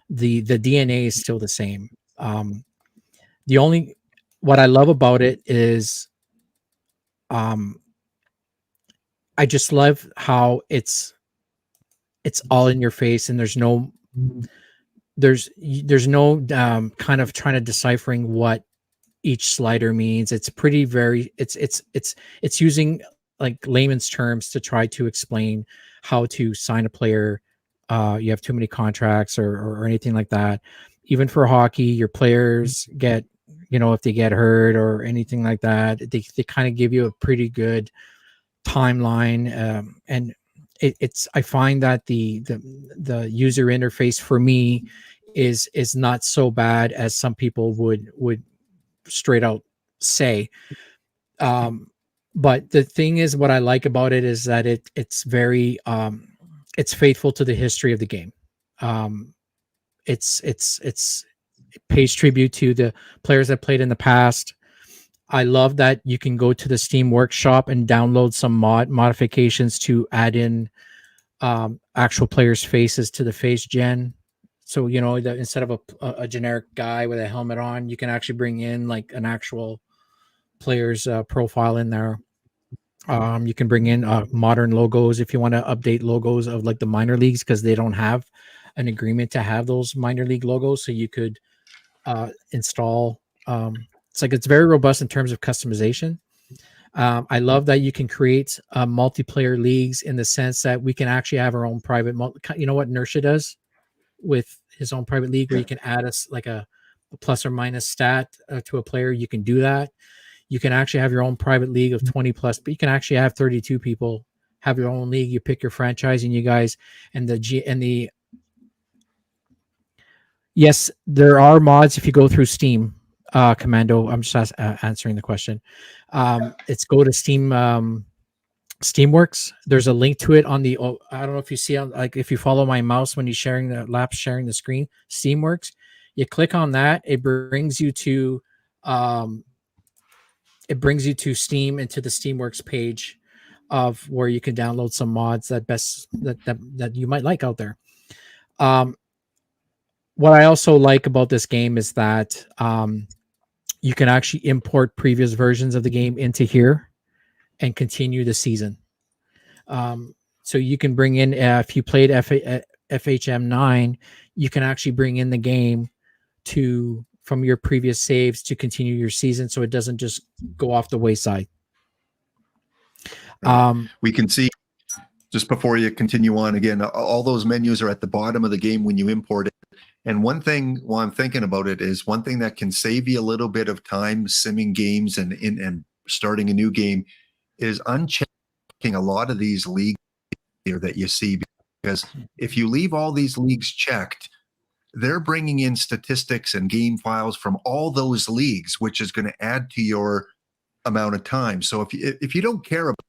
the DNA is still the same. The only what I love about it is, I just love how it's all in your face, and there's no kind of trying to deciphering what each slider means. It's pretty it's using like layman's terms to try to explain how to sign a player. You have too many contracts or anything like that. Even for hockey, your players get, if they get hurt or anything like that, they kind of give you a pretty good timeline. And I find that the user interface for me is not so bad as some people would straight out say. But the thing is, what I like about it is that it's very it's faithful to the history of the game. It pays tribute to the players that played in the past. I love that you can go to the Steam Workshop and download some modifications to add in actual players' faces to the face gen. So, that instead of a generic guy with a helmet on, you can actually bring in like an actual player's profile in there. You can bring in modern logos if you want to update logos of like the minor leagues, because they don't have an agreement to have those minor league logos. So you could install. It's very robust in terms of customization. I love that you can create multiplayer leagues in the sense that we can actually have our own private. You know what Nersha does with his own private league, where you can add us like a plus or minus stat to a player. You can do that. You can actually have your own private league of 20 plus, but you can actually have 32 people have your own league. You pick your franchise and you guys yes, there are mods if you go through Steam. Commando, I'm just answering the question. It's go to Steam, Steamworks. There's a link to it on the. I don't know if you see, like if you follow my mouse when he's sharing the screen. Steamworks. You click on that. It brings you to Steam and to the Steamworks page of where you can download some mods that you might like out there. What I also like about this game is that you can actually import previous versions of the game into here and continue the season. So you can bring in, if you played FHM 9, you can actually bring in the game from your previous saves to continue your season, so it doesn't just go off the wayside. We can see, just before you continue on, again, all those menus are at the bottom of the game when you import it. And one thing, while I'm thinking about it, is one thing that can save you a little bit of time simming games and starting a new game is unchecking a lot of these leagues here that you see. Because if you leave all these leagues checked, they're bringing in statistics and game files from all those leagues, which is going to add to your amount of time. So if you don't care about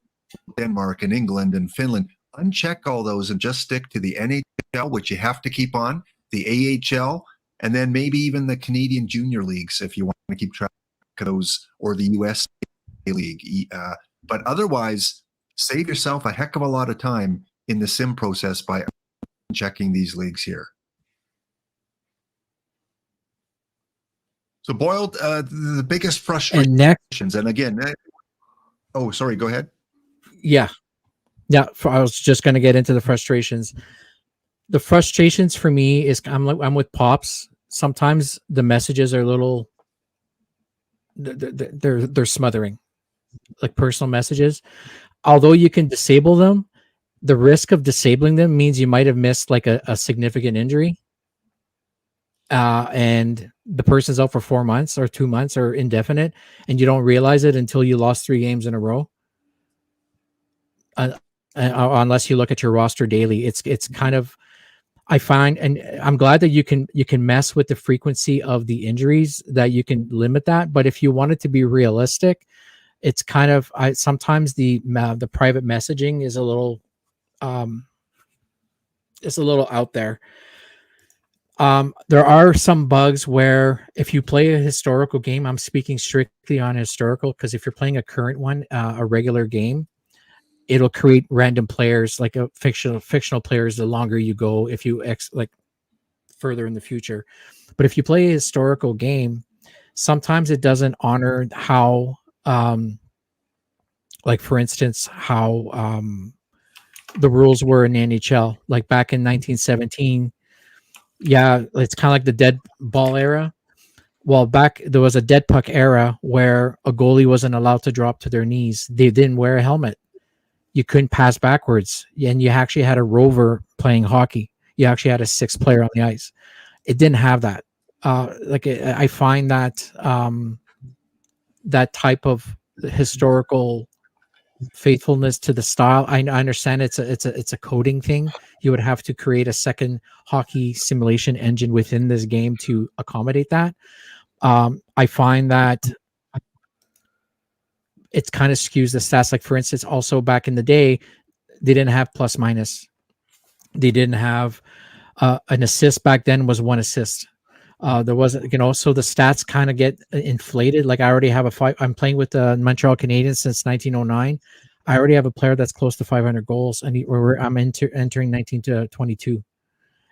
Denmark and England and Finland, uncheck all those and just stick to the NHL, which you have to keep on, the AHL, and then maybe even the Canadian junior leagues if you want to keep track of those, or the US league. But otherwise, save yourself a heck of a lot of time in the sim process by checking these leagues here. So Boyle, the biggest frustrations, and again, oh, sorry, go ahead. Yeah. I was just going to get into the frustrations. The frustrations for me is I'm with Pops. Sometimes the messages are a little, they're smothering, like personal messages. Although you can disable them, the risk of disabling them means you might have missed like a significant injury. And the person's out for 4 months or 2 months or indefinite, and you don't realize it until you lost 3 games in a row. Unless you look at your roster daily, it's kind of, I find, and I'm glad that you can mess with the frequency of the injuries, that you can limit that. But if you want it to be realistic, it's kind of, sometimes the private messaging is a little, it's a little out there. There are some bugs where if you play a historical game, I'm speaking strictly on historical, because if you're playing a current one, a regular game, it'll create random players, like a fictional players, the longer you go, if you like further in the future. But if you play a historical game, sometimes it doesn't honor how, like for instance, how the rules were in NHL, like back in 1917. Yeah, it's kind of like the dead ball era. Well, back there was a dead puck era where a goalie wasn't allowed to drop to their knees. They didn't wear a helmet. you couldn't pass backwards, and you actually had a rover playing hockey. You actually had a sixth player on the ice. It didn't have that. I find that that type of historical faithfulness to the style. I understand it's a coding thing. You would have to create a second hockey simulation engine within this game to accommodate that. I find that it kind of skews the stats. Like, for instance, also back in the day, they didn't have plus minus. They didn't have an assist back then was one assist. There wasn't, so the stats kind of get inflated. Like, I already have I'm playing with the Montreal Canadiens since 1909. I already have a player that's close to 500 goals, and I'm entering 19 to 22.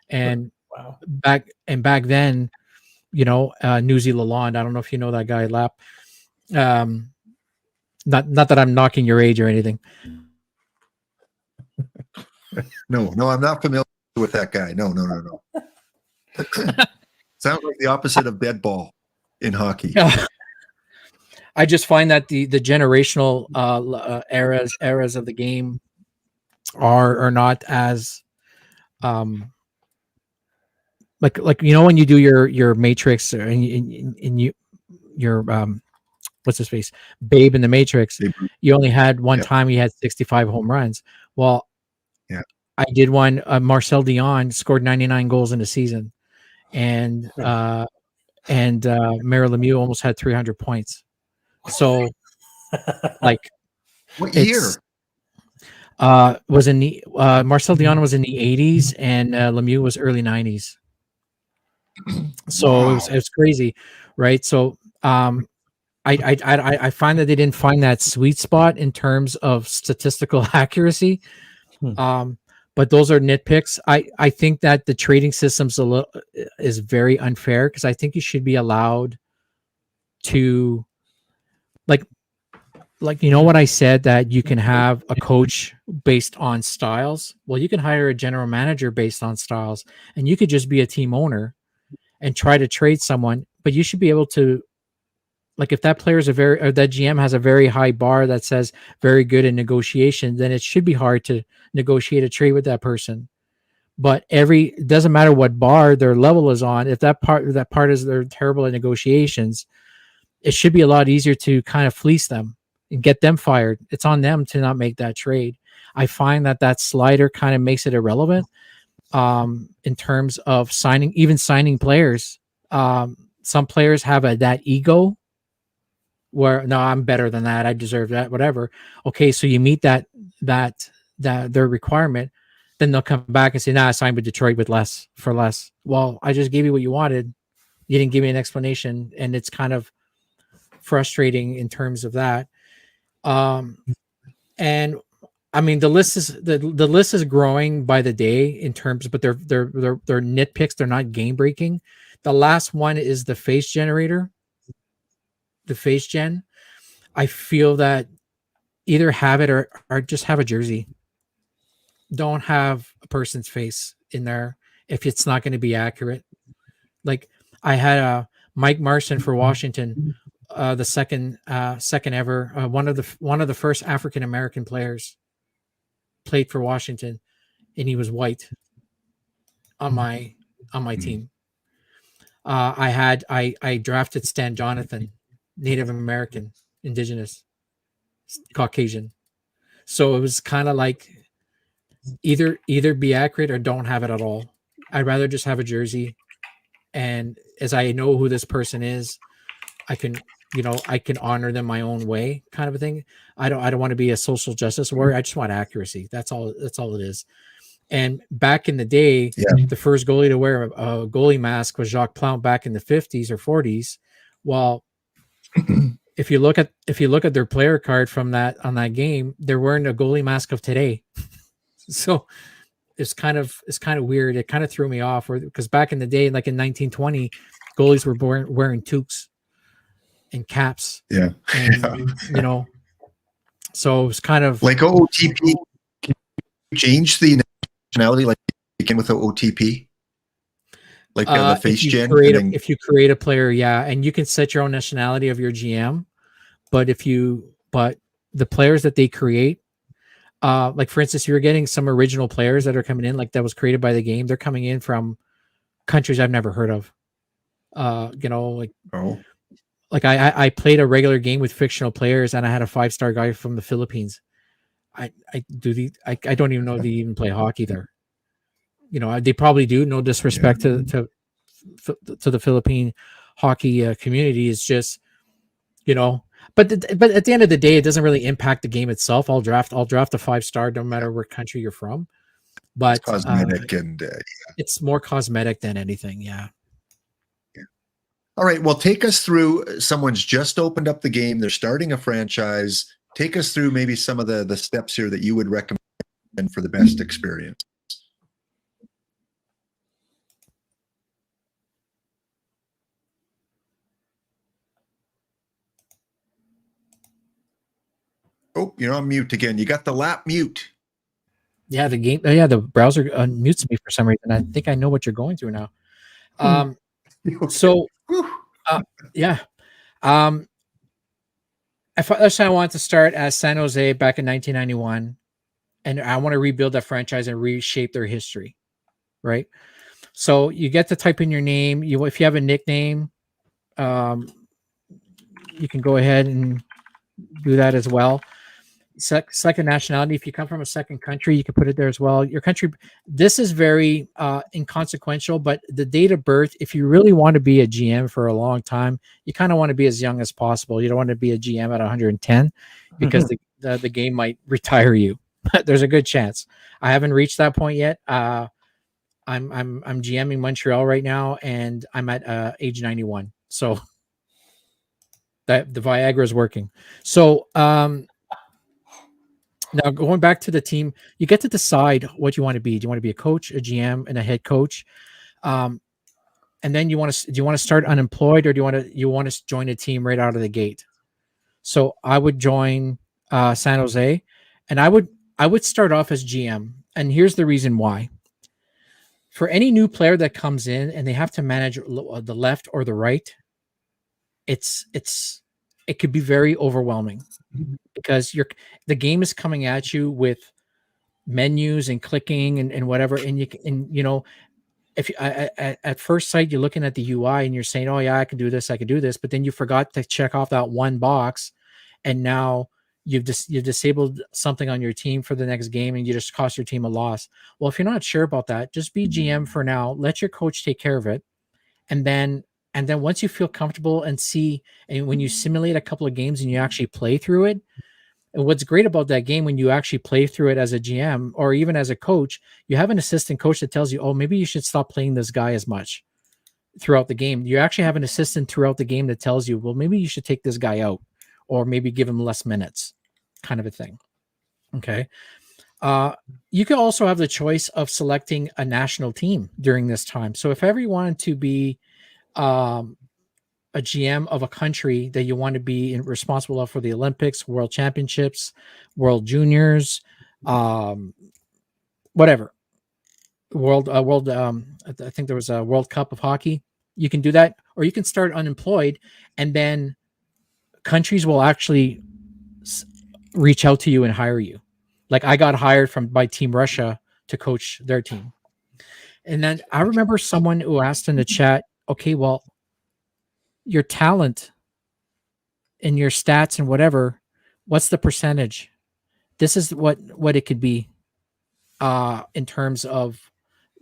And Wow. back then, Newsy Lalonde, I don't know if you know that guy, Lap. Not that I'm knocking your age or anything. No, I'm not familiar with that guy. No. Sounds like the opposite of dead ball in hockey. I just find that the generational eras of the game are not as like when you do your Matrix and your what's his face, Babe in the Matrix, you only had one time he had 65 home runs. Well, yeah, I did one. Marcel Dion scored 99 goals in a season, and Mario Lemieux almost had 300 points. So, like, what year? Was in the Marcel Dion was in the 80s, and Lemieux was early 90s. So it was crazy, right? So I find that they didn't find that sweet spot in terms of statistical accuracy. But those are nitpicks. I think that the trading system's is very unfair, because I think you should be allowed to, like what I said, that you can have a coach based on styles. Well, you can hire a general manager based on styles, and you could just be a team owner and try to trade someone. But you should be able to, like, if that player is that GM has a very high bar that says very good in negotiation, then it should be hard to negotiate a trade with that person. But it doesn't matter what bar their level is on. If that part is they're terrible at negotiations, it should be a lot easier to kind of fleece them and get them fired. It's on them to not make that trade. I find that slider kind of makes it irrelevant in terms of signing players. Some players have that ego where, no, I'm better than that, I deserve that, whatever. Okay, so you meet that their requirement, then they'll come back and say, nah, I signed with Detroit for less. Well, I just gave you what you wanted. You didn't give me an explanation, and it's kind of frustrating in terms of that. And I mean, the list is growing by the day in terms, but they're nitpicks. They're not game breaking. The last one is the face generator. The face gen. I feel that either have it or just have a jersey. Don't have a person's face in there if it's not going to be accurate. Like, I had Mike Marson for Washington, the second ever, one of the first African American players played for Washington, and he was white on my team. I drafted Stan Jonathan, Native American, Indigenous, Caucasian. So it was kind of like either be accurate or don't have it at all. I'd rather just have a jersey, and as I know who this person is, I can honor them my own way, kind of a thing. I don't want to be a social justice warrior. I just want accuracy. That's all it is. And back in the day, the first goalie to wear a goalie mask was Jacques Plante back in the 50s or 40s. Well, if you look at their player card from on that game, they're wearing a goalie mask of today. So it's kind of weird. It kind of threw me off, because back in the day, like in 1920, goalies were wearing toques and caps. Yeah. And, so it was kind of like OTP. Can you change the nationality like you can with the OTP? Like the face gen? If you create a player, yeah. And you can set your own nationality of your GM. But the players that they create, like for instance, you're getting some original players that are coming in, like that was created by the game. They're coming in from countries I've never heard of. You know, like I played a regular game with fictional players, and I had a 5-star guy from the Philippines. I don't even know if they even play hockey there. You know, they probably do. No disrespect to the Philippine hockey community. It's just, you know, but at the end of the day, it doesn't really impact the game itself. I'll draft a 5-star no matter where country you're from. But it's cosmetic and it's more cosmetic than anything. Yeah. All right. Well, take us through. Someone's just opened up the game. They're starting a franchise. Take us through maybe some of the steps here that you would recommend for the best experience. Oh, you're on mute again. You got the lap mute. Yeah, the game. Yeah, the browser unmutes me for some reason. I think I know what you're going through now. So, yeah. I want to start as San Jose back in 1991, and I want to rebuild that franchise and reshape their history, right? So you get to type in your name. If you have a nickname, you can go ahead and do that as well. Second nationality. If you come from a second country, you can put it there as well. Your country. This is very inconsequential, but the date of birth. If you really want to be a GM for a long time, you kind of want to be as young as possible. You don't want to be a GM at 110 because the game might retire you. There's a good chance. I haven't reached that point yet. I'm GMing Montreal right now, and I'm at age 91. So that the Viagra is working. So now going back to the team, you get to decide what you want to be. Do you want to be a coach, a GM, and a head coach? And then do you want to start unemployed, or do you want to join a team right out of the gate? So I would join San Jose, and I would start off as GM. And here's the reason why. For any new player that comes in and they have to manage the left or the right, it could be very overwhelming because the game is coming at you with menus and clicking and whatever, and you know, if you, at first sight you're looking at the UI and you're saying, oh yeah, I can do this, but then you forgot to check off that one box, and now you've disabled something on your team for the next game, and you just cost your team a loss. Well, if you're not sure about that, just be GM for now. Let your coach take care of it, and then once you feel comfortable and when you simulate a couple of games and you actually play through it, and what's great about that game, when you actually play through it as a GM or even as a coach, you have an assistant coach that tells you, oh, maybe you should stop playing this guy as much throughout the game. You actually have an assistant throughout the game that tells you, well, maybe you should take this guy out, or maybe give him less minutes, kind of a thing. Okay. You could also have the choice of selecting a national team during this time. So if ever you wanted to be a GM of a country that you want to be responsible for the Olympics, World Championships, World Juniors, whatever, I think there was a World Cup of hockey. You can do that, or you can start unemployed, and then countries will actually reach out to you and hire you. Like I got hired by Team Russia to coach their team. And then I remember someone who asked in the chat, okay, well, your talent and your stats and whatever, what's the percentage? This is what it could be in terms of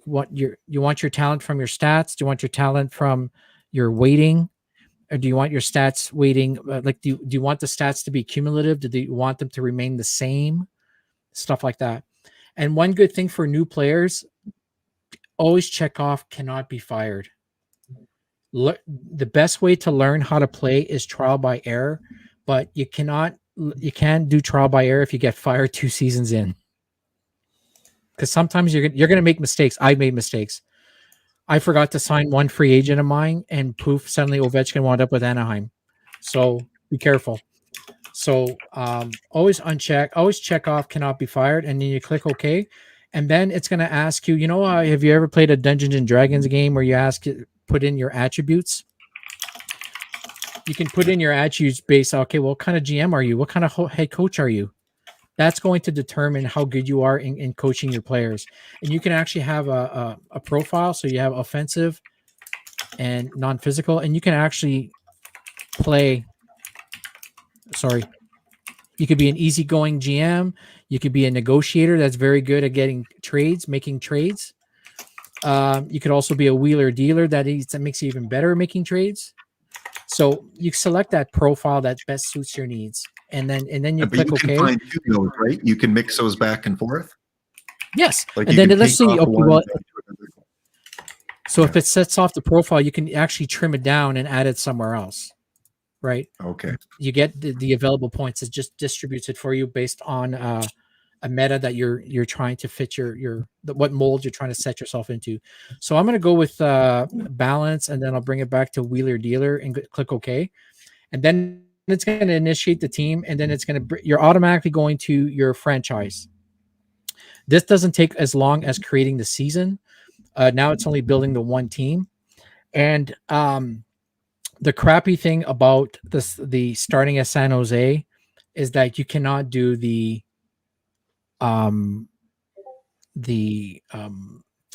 what you want your talent from your stats. Do you want your talent from your weighting? Or do you want your stats weighting? Do you want the stats to be cumulative? Do you want them to remain the same? Stuff like that. And one good thing for new players, always check off cannot be fired. The best way to learn how to play is trial by error, but you can't do trial by error if you get fired 2 seasons in. Because sometimes you're going to make mistakes. I made mistakes. I forgot to sign one free agent of mine, and poof, suddenly Ovechkin wound up with Anaheim. So be careful. So always check off cannot be fired, and then you click OK, and then it's going to ask you, have you ever played a Dungeons and Dragons game where you put in your attributes? You can put in your attributes based on, okay, well, what kind of GM are you? What kind of head coach are you? That's going to determine how good you are in coaching your players. And you can actually have a profile. So you have offensive and non-physical, and you can actually play. Sorry. You could be an easygoing GM. You could be a negotiator that's very good at getting trades, making trades. You could also be a wheeler dealer that makes you even better at making trades. So you select that profile that best suits your needs, and then you But click you can OK. fine tune those, right? You can mix those back and forth. Yes, Like and you then can let's take see. off Okay, one. well, and put another. so if it sets off the profile, you can actually trim it down and add it somewhere else, right? Okay. You get the available points. It just distributes it for you based on a meta that you're trying to fit what mold you're trying to set yourself into. So I'm going to go with balance, and then I'll bring it back to wheeler dealer and click OK, and then it's going to initiate the team, and then it's going to you're automatically going to your franchise. This doesn't take as long as creating the season. Now it's only building the one team, and the crappy thing about the starting at San Jose is that you cannot do the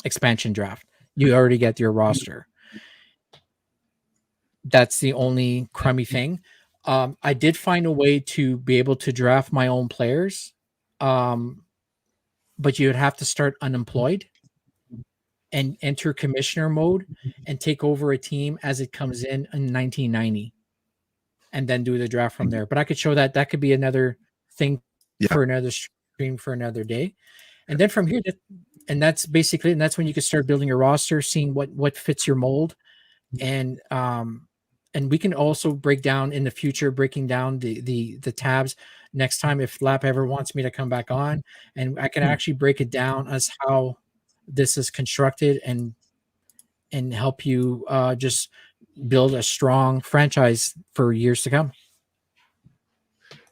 expansion draft. You already get your roster. That's the only crummy thing. I did find a way to be able to draft my own players, but you would have to start unemployed and enter commissioner mode and take over a team as it comes in 1990, and then do the draft from there. But I could show that could be another thing for another stream for another day. And then from here, that's basically, and that's when you can start building your roster, seeing what fits your mold. And we can also break down in the future, breaking down the tabs next time if Lap ever wants me to come back on, and I can actually break it down as how this is constructed and help you just build a strong franchise for years to come.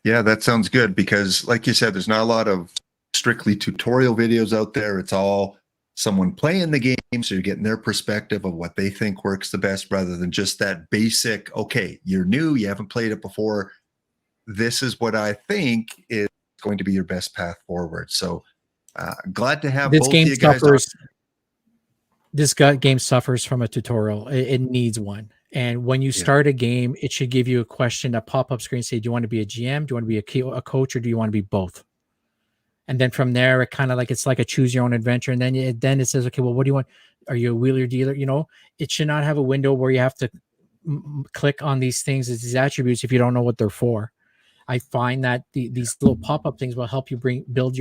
Yeah, that sounds good because, like you said, there's not a lot of strictly tutorial videos out there. It's all someone playing the game, so you're getting their perspective of what they think works the best rather than just that basic, okay, you're new, you haven't played it before. This is what I think is going to be your best path forward. So glad to have both of you guys. This game suffers from a tutorial. It needs one. And when you start a game, it should give you a question, a pop-up screen, say, do you want to be a GM? Do you want to be a coach, or do you want to be both? And then from there, it kind of like, it's like a choose your own adventure. And then it says, okay, well, what do you want? Are you a wheeler dealer? It should not have a window where you have to click on these things, these attributes, if you don't know what they're for. I find that these little pop-up things will help you build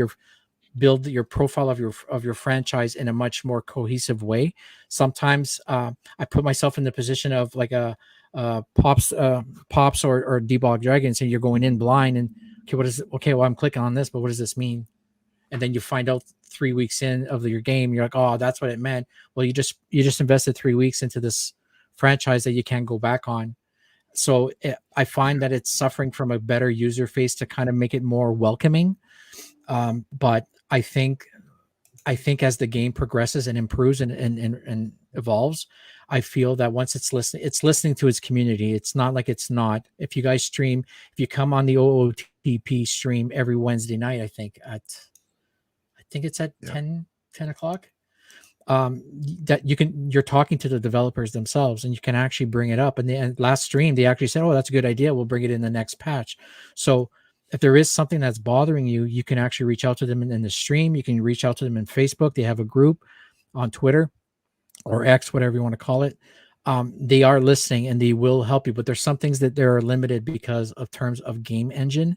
your profile of your franchise in a much more cohesive way. Sometimes I put myself in the position of like a Pops or Debog Dragons, and you're going in blind, and well, I'm clicking on this, but what does this mean? And then you find out 3 weeks in of your game, you're like, oh, that's what it meant. Well, you just invested 3 weeks into this franchise that you can't go back on. So I find that it's suffering from a better user face to kind of make it more welcoming. But I think as the game progresses and improves and evolves, I feel that once it's listening to its community. It's not like it's not. If you guys stream, if you come on the OOTP stream every Wednesday night, I think it's at 10 o'clock. That you're talking to the developers themselves, and you can actually bring it up. And the last stream, they actually said, "Oh, that's a good idea. We'll bring it in the next patch." So if there is something that's bothering you, you can actually reach out to them in the stream. You can reach out to them in Facebook. They have a group on Twitter or X, whatever you want to call it. They are listening and they will help you, but there's some things that they're limited because of terms of game engine.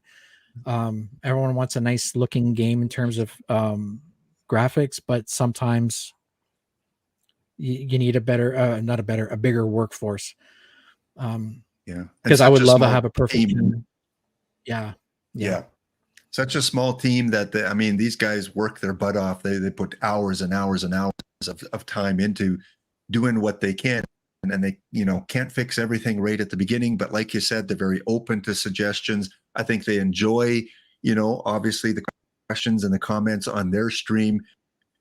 Everyone wants a nice looking game in terms of graphics, but sometimes you need a bigger workforce. Because I would love to have a perfect team. Yeah. Such a small team that these guys work their butt off. They put hours and hours and hours of time into doing what they can, and they can't fix everything right at the beginning. But like you said, they're very open to suggestions. I think they enjoy obviously the questions and the comments on their stream,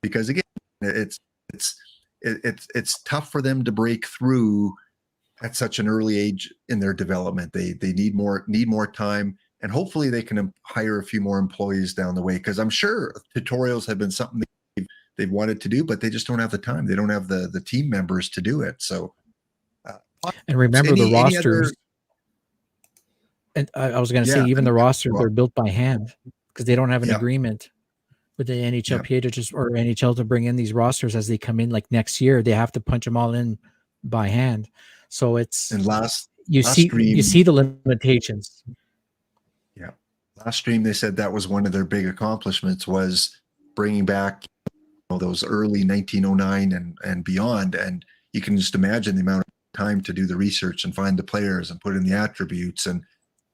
because again, it's tough for them to break through at such an early age in their development. They need more time. and hopefully they can hire a few more employees down the way, because I'm sure tutorials have been something they've wanted to do, but they just don't have the time. They don't have the team members to do it. So, And remember the any rosters. other, And I was going to yeah, say, even the and- rosters are built by hand because they don't have an Yeah. agreement with the Yeah. NHLPA to just or NHL to bring in these rosters as they come in. Like next year, they have to punch them all in by hand. So it's and last you see stream- the limitations. last stream they said that was one of their big accomplishments, was bringing back those early 1909 and beyond, and you can just imagine the amount of time to do the research and find the players and put in the attributes, and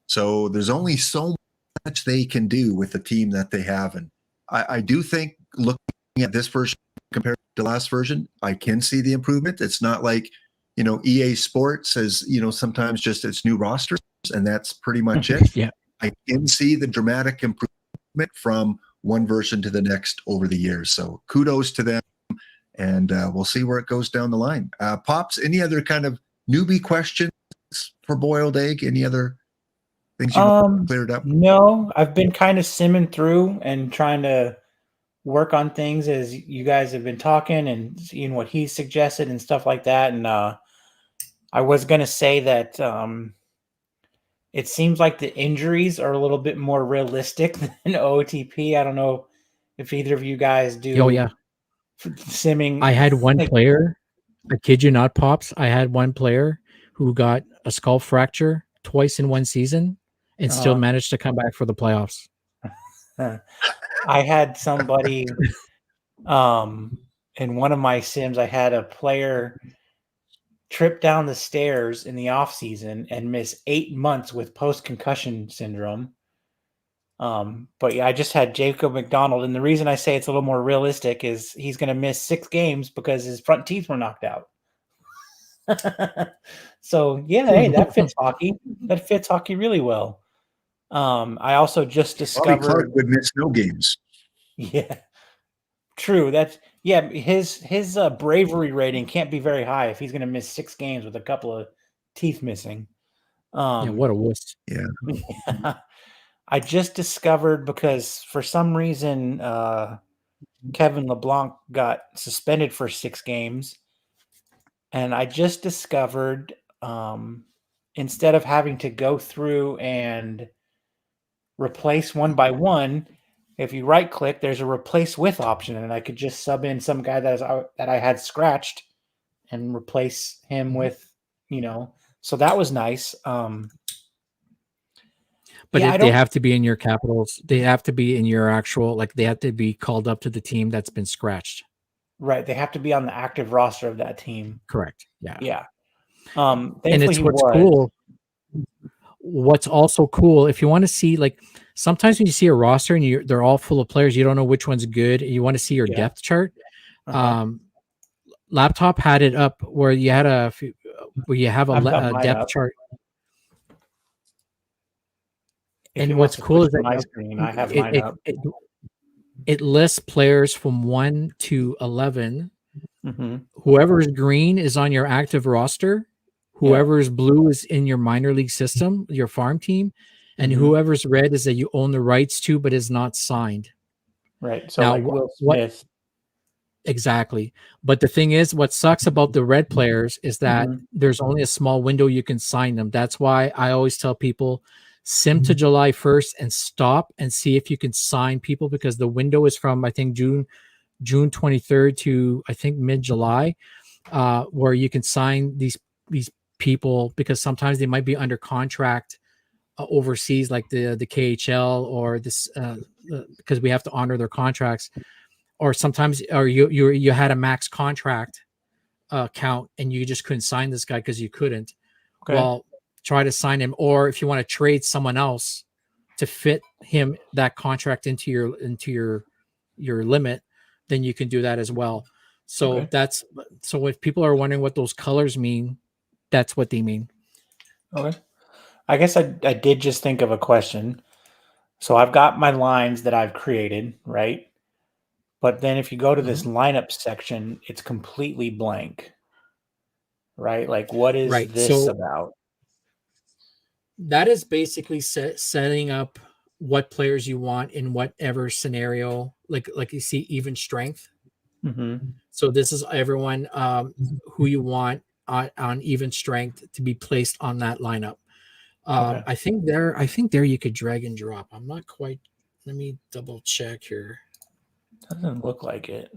so there's only so much they can do with the team that they have. And I do think, looking at this version compared to the last version, I can see the improvement. It's not like EA Sports says sometimes just it's new rosters and that's pretty much it. Yeah. I can see the dramatic improvement from one version to the next over the years. So kudos to them, and we'll see where it goes down the line. Pops, any other kind of newbie questions for Boiled Egg? Any other things you cleared up? No, I've been kind of simming through and trying to work on things as you guys have been talking and seeing what he suggested and stuff like that. And I was going to say that it seems like the injuries are a little bit more realistic than OTP. I don't know if either of you guys do. Oh yeah. Simming. I had one player, I kid you not, Pops. I had one player who got a skull fracture twice in one season and still managed to come back for the playoffs. I had somebody in one of my sims, I had a player trip down the stairs in the off season and miss 8 months with post-concussion syndrome. But yeah, I just had Jacob McDonald, and the reason I say it's a little more realistic is he's going to miss 6 games because his front teeth were knocked out. So yeah, hey, that fits hockey. That fits hockey really well. I also just discovered Bobby Clark would miss no games. Yeah, true. That's his bravery rating can't be very high if he's going to miss 6 games with a couple of teeth missing. Yeah, what a wuss. Yeah. I just discovered, because for some reason Kevin LeBlanc got suspended for 6 games, and I just discovered instead of having to go through and replace one by one, if you right click, there's a replace with option, and I could just sub in some guy that I had scratched and replace him with, so that was nice. But if they have to be in your Capitals, they have to be in your actual, like they have to be called up to the team that's been scratched. Right. They have to be on the active roster of that team. Correct. Yeah. Yeah. And it's what's cool. What's also cool, if you want to see, like sometimes when you see a roster and they're all full of players, you don't know which one's good. You want to see your depth chart. Laptop had it up where you had a depth chart. And what's cool is that my screen, I have mine up. It lists players from 1 to 11. Mm-hmm. Whoever is green is on your active roster. Whoever is blue is in your minor league system, your farm team, and whoever's red is that you own the rights to, but is not signed. Right. So now, like Will Smith. Exactly. But the thing is, what sucks about the red players is that there's only a small window you can sign them. That's why I always tell people, sim to July 1st and stop and see if you can sign people, because the window is from, I think, June 23rd to I think mid-July, where you can sign these people, because sometimes they might be under contract overseas, like the KHL or this, because we have to honor their contracts, or sometimes you had a max contract count and you just couldn't sign this guy because you couldn't. Okay. Well, try to sign him, or if you want to trade someone else to fit him that contract into your limit, then you can do that as well. So so if people are wondering what those colors mean, that's what they mean. Okay. I guess I did just think of a question. So I've got my lines that I've created, right? But then if you go to this lineup section, it's completely blank, right? Like, what is this about? That is basically setting up what players you want in whatever scenario, like you see even strength. Mm-hmm. So this is everyone who you want on even strength to be placed on that lineup. Okay. I think there you could drag and drop. I'm not quite. Let me double check here. Doesn't look like it.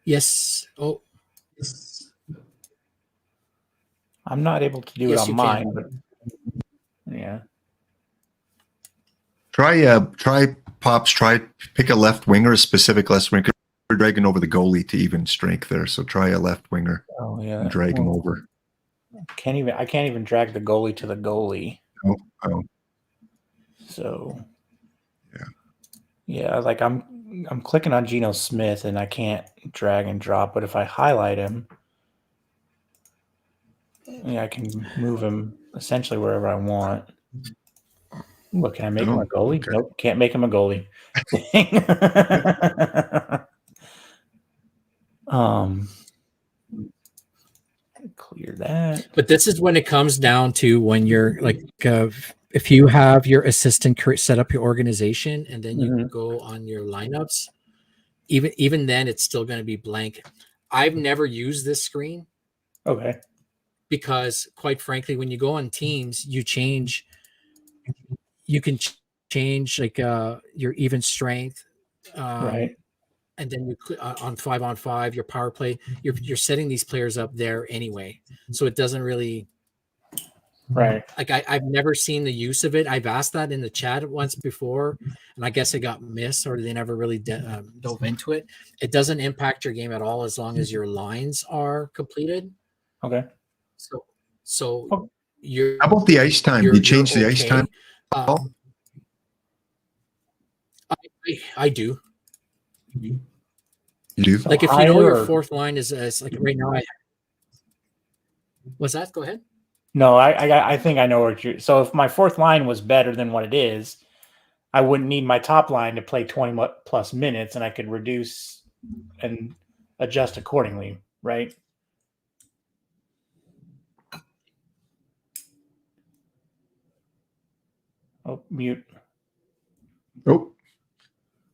Yes. Oh, I'm not able to do it yes, on you mine, can. but yeah. Try Pops. Try pick a left winger, a specific left winger. We're dragging over the goalie to even strength there. So try a left winger Oh yeah. and drag him Well, over. I can't even drag the goalie to the goalie. Oh, So Yeah. yeah, like I'm clicking on Geno Smith and I can't drag and drop, but if I highlight him, yeah, I can move him essentially wherever I want. Look, can I make him a goalie? okay. Nope, can't make him a goalie. Clear that. But this is when it comes down to when you're like, if you have your assistant set up your organization and then you go on your lineups, even then it's still going to be blank. I've never used this screen. Okay. Because quite frankly, when you go on teams, you can change like your even strength, Right. and then you on 5-on-5 your power play. You're setting these players up there anyway, so it doesn't really. Right. Like I've never seen the use of it. I've asked that in the chat once before, and I guess it got missed or they never really dove into it. It doesn't impact your game at all as long as your lines are completed. Okay. So you're. How about the ice time? You change the ice time? I do. You do? Like if you know your fourth line is like right now. What's that? Go ahead. No, I think I know what you. So if my fourth line was better than what it is, I wouldn't need my top line to play 20 plus minutes, and I could reduce and adjust accordingly, right? Oh, mute. Oh,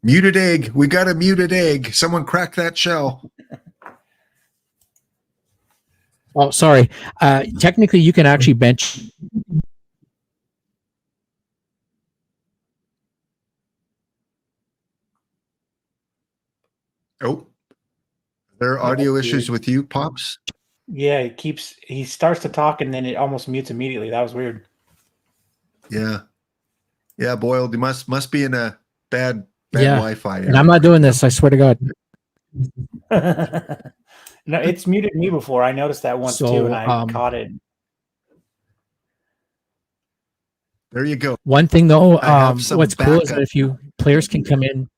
muted egg. We got a muted egg. Someone crack that shell. Oh, sorry. Technically, you can actually bench. Oh, there are audio issues with you, Pops? Yeah, he starts to talk and then it almost mutes immediately. That was weird. Yeah. Yeah, Boyle, you must be in a bad Wi-Fi area. And I'm not doing this, I swear to God. No, it's muted me before. I noticed that once too, and I caught it. There you go. One thing though, what's cool is that if you players can come in.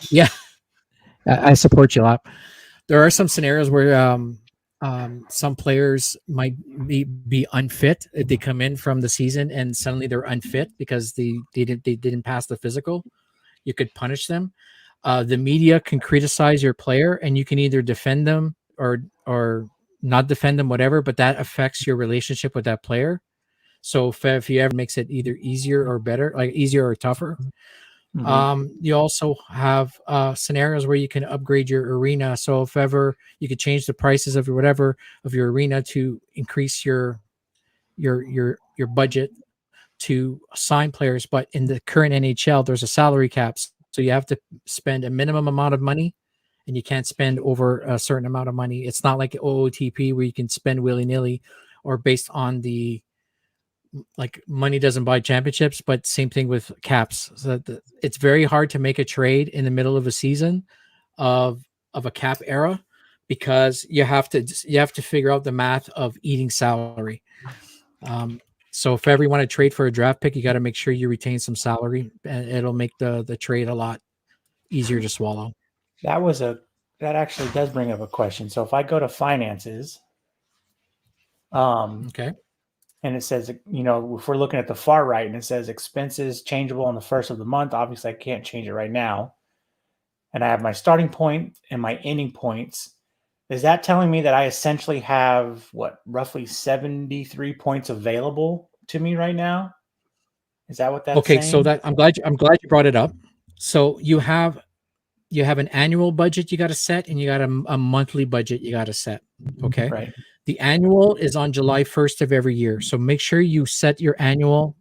Yeah, I support you a lot. There are some scenarios where some players might be unfit if they come in from the season and suddenly they're unfit because they didn't pass the physical. You could punish them. The media can criticize your player, and you can either defend them or not defend them, whatever. But that affects your relationship with that player. So if you ever makes it either easier or better, like easier or tougher. You also have scenarios where you can upgrade your arena. So if ever you could change the prices of whatever of your arena to increase your budget to sign players. But in the current NHL, there's a salary caps. So you have to spend a minimum amount of money and you can't spend over a certain amount of money. It's not like OOTP where you can spend willy-nilly or based on the like money doesn't buy championships, but same thing with caps. So it's very hard to make a trade in the middle of a season of a cap era because you have to figure out the math of eating salary. So if ever you want to trade for a draft pick, you got to make sure you retain some salary, and it'll make the trade a lot easier to swallow. That actually does bring up a question. So if I go to finances, okay, and it says, if we're looking at the far right and it says expenses changeable on the first of the month, obviously I can't change it right now. and I have my starting point and my ending points, is that telling me that I essentially have what, roughly 73 points available to me right now? Is that what that's Okay, so saying? that I'm glad you brought it up. So you have an annual budget you got to set, and you got a monthly budget you got to set. Okay. Right. The annual is on July 1st of every year. So make sure you set your annual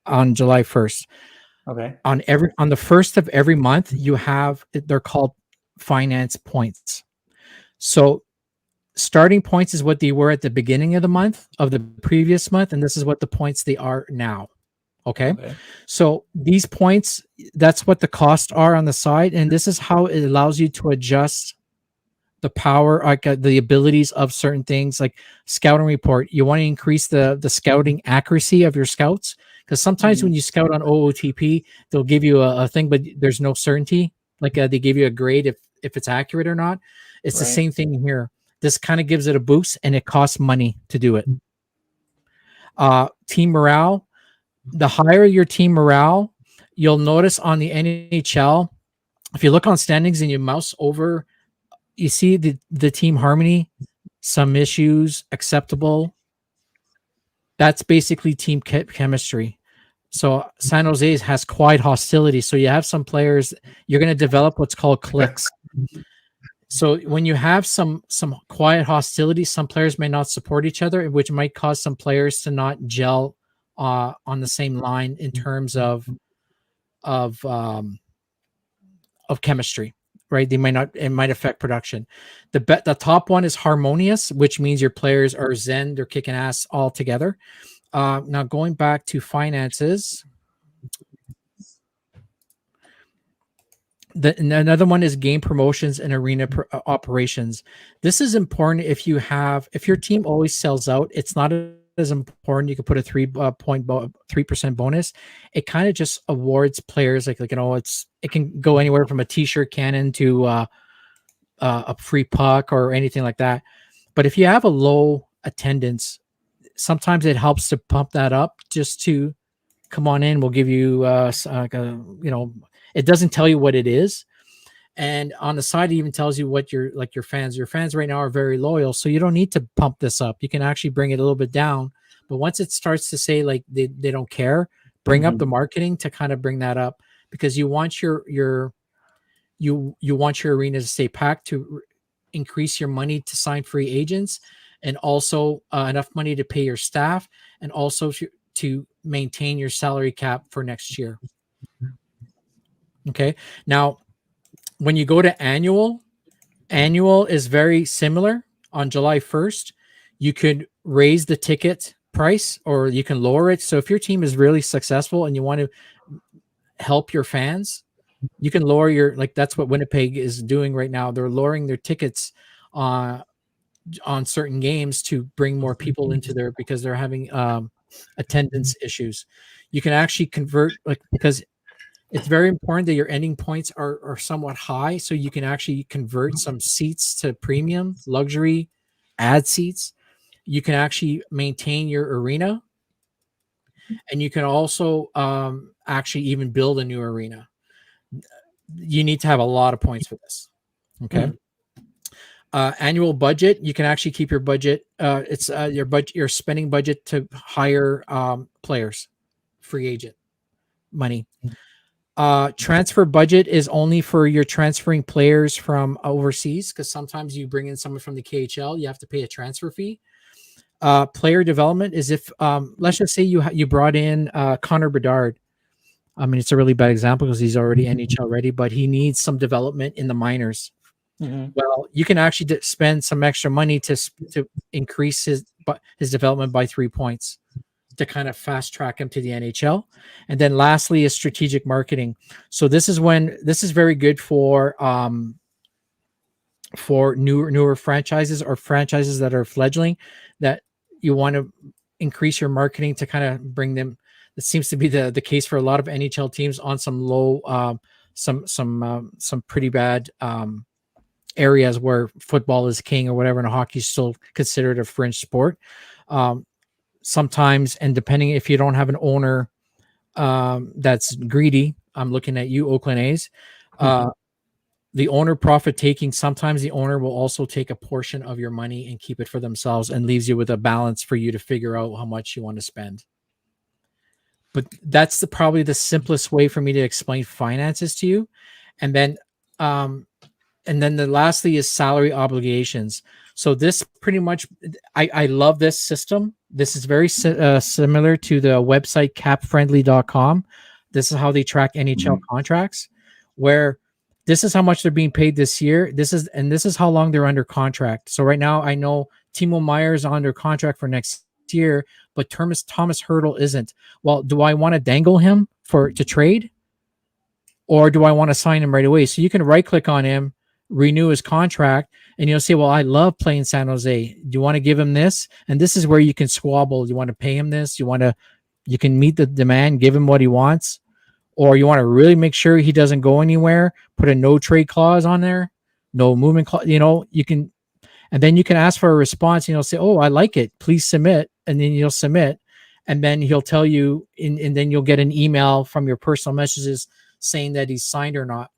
on July 1st. Okay. On the first of every month, you have, they're called finance points. So starting points is what they were at the beginning of the month of the previous month, and this is what the points they are now. Okay. So these points, that's what the costs are on the side. And this is how it allows you to adjust the power, like the abilities of certain things, like scouting report. You want to increase the scouting accuracy of your scouts, because sometimes when you scout on OOTP, they'll give you a thing, but there's no certainty. Like they give you a grade if it's accurate or not. It's the same thing here. This kind of gives it a boost, and it costs money to do it. Team morale. The higher your team morale, you'll notice on the NHL, if you look on standings and you mouse over, you see the team harmony, some issues, acceptable. That's basically team chemistry. So San Jose has quiet hostility. So you have some players, you're going to develop what's called cliques. So when you have some quiet hostility, some players may not support each other, which might cause some players to not gel on the same line in terms of chemistry, right? They might not, it might affect production. The top one is harmonious, which means your players are zen, they're kicking ass all together. Now going back to finances, another one is game promotions and arena operations. This is important if your team always sells out. It's not as important. You could put a 3% bonus. It kind of just awards players like it can go anywhere from a t-shirt cannon to a free puck or anything like that. But if you have a low attendance, sometimes it helps to pump that up just to come on in. We'll give you it doesn't tell you what it is. And on the side, it even tells you what your fans right now are very loyal. So you don't need to pump this up. You can actually bring it a little bit down. But once it starts to say like they don't care, bring up the marketing to kind of bring that up, because you want your arena to stay packed, to increase your money to sign free agents, and also enough money to pay your staff, and also to maintain your salary cap for next year. Okay. Now, when you go to annual is very similar. On July 1st, you could raise the ticket price or you can lower it. So if your team is really successful and you want to help your fans, you can lower that's what Winnipeg is doing right now. They're lowering their tickets on certain games to bring more people into there because they're having attendance issues. You can actually convert, because it's very important that your ending points are somewhat high, so you can actually convert some seats to premium, luxury, add seats. You can actually maintain your arena, and you can also actually even build a new arena. You need to have a lot of points for this. Okay. Annual budget, you can actually keep your budget. It's your spending budget to hire players, free agent money. Transfer budget is only for your transferring players from overseas, because sometimes you bring in someone from the KHL, you have to pay a transfer fee. Player development is if let's just say you brought in Connor Bedard. I mean, it's a really bad example because he's already NHL ready, but he needs some development in the minors. Well, you can actually spend some extra money to increase his development by 3 points to kind of fast track him to the NHL. And then lastly is strategic marketing. So this is very good for newer franchises or franchises that are fledgling, that you want to increase your marketing to kind of bring them. It seems to be the case for a lot of NHL teams on some low, some pretty bad areas where football is king or whatever, and hockey is still considered a fringe sport. Sometimes, and depending if you don't have an owner that's greedy, I'm looking at you, Oakland A's. the owner profit taking, sometimes the owner will also take a portion of your money and keep it for themselves and leaves you with a balance for you to figure out how much you want to spend. But that's probably the simplest way for me to explain finances to you. And then the lastly is salary obligations. So this pretty much, I love this system. This is very similar to the website capfriendly.com. This is how they track NHL contracts, where this is how much they're being paid this year. This is how long they're under contract. So right now, I know Timo Meier is under contract for next year, but Thomas Hertl isn't. Well, do I want to dangle him to trade, or do I want to sign him right away? So you can right click on him, renew his contract, and you'll say, well, I love playing San Jose. Do you want to give him this? And this is where you can squabble. You want to pay him this? You can meet the demand, give him what he wants. Or you want to really make sure he doesn't go anywhere, put a no trade clause on there, no movement clause, you can, and then you can ask for a response, say, oh, I like it, please submit. And then you'll submit, and then he'll tell you, and then you'll get an email from your personal messages saying that he's signed or not.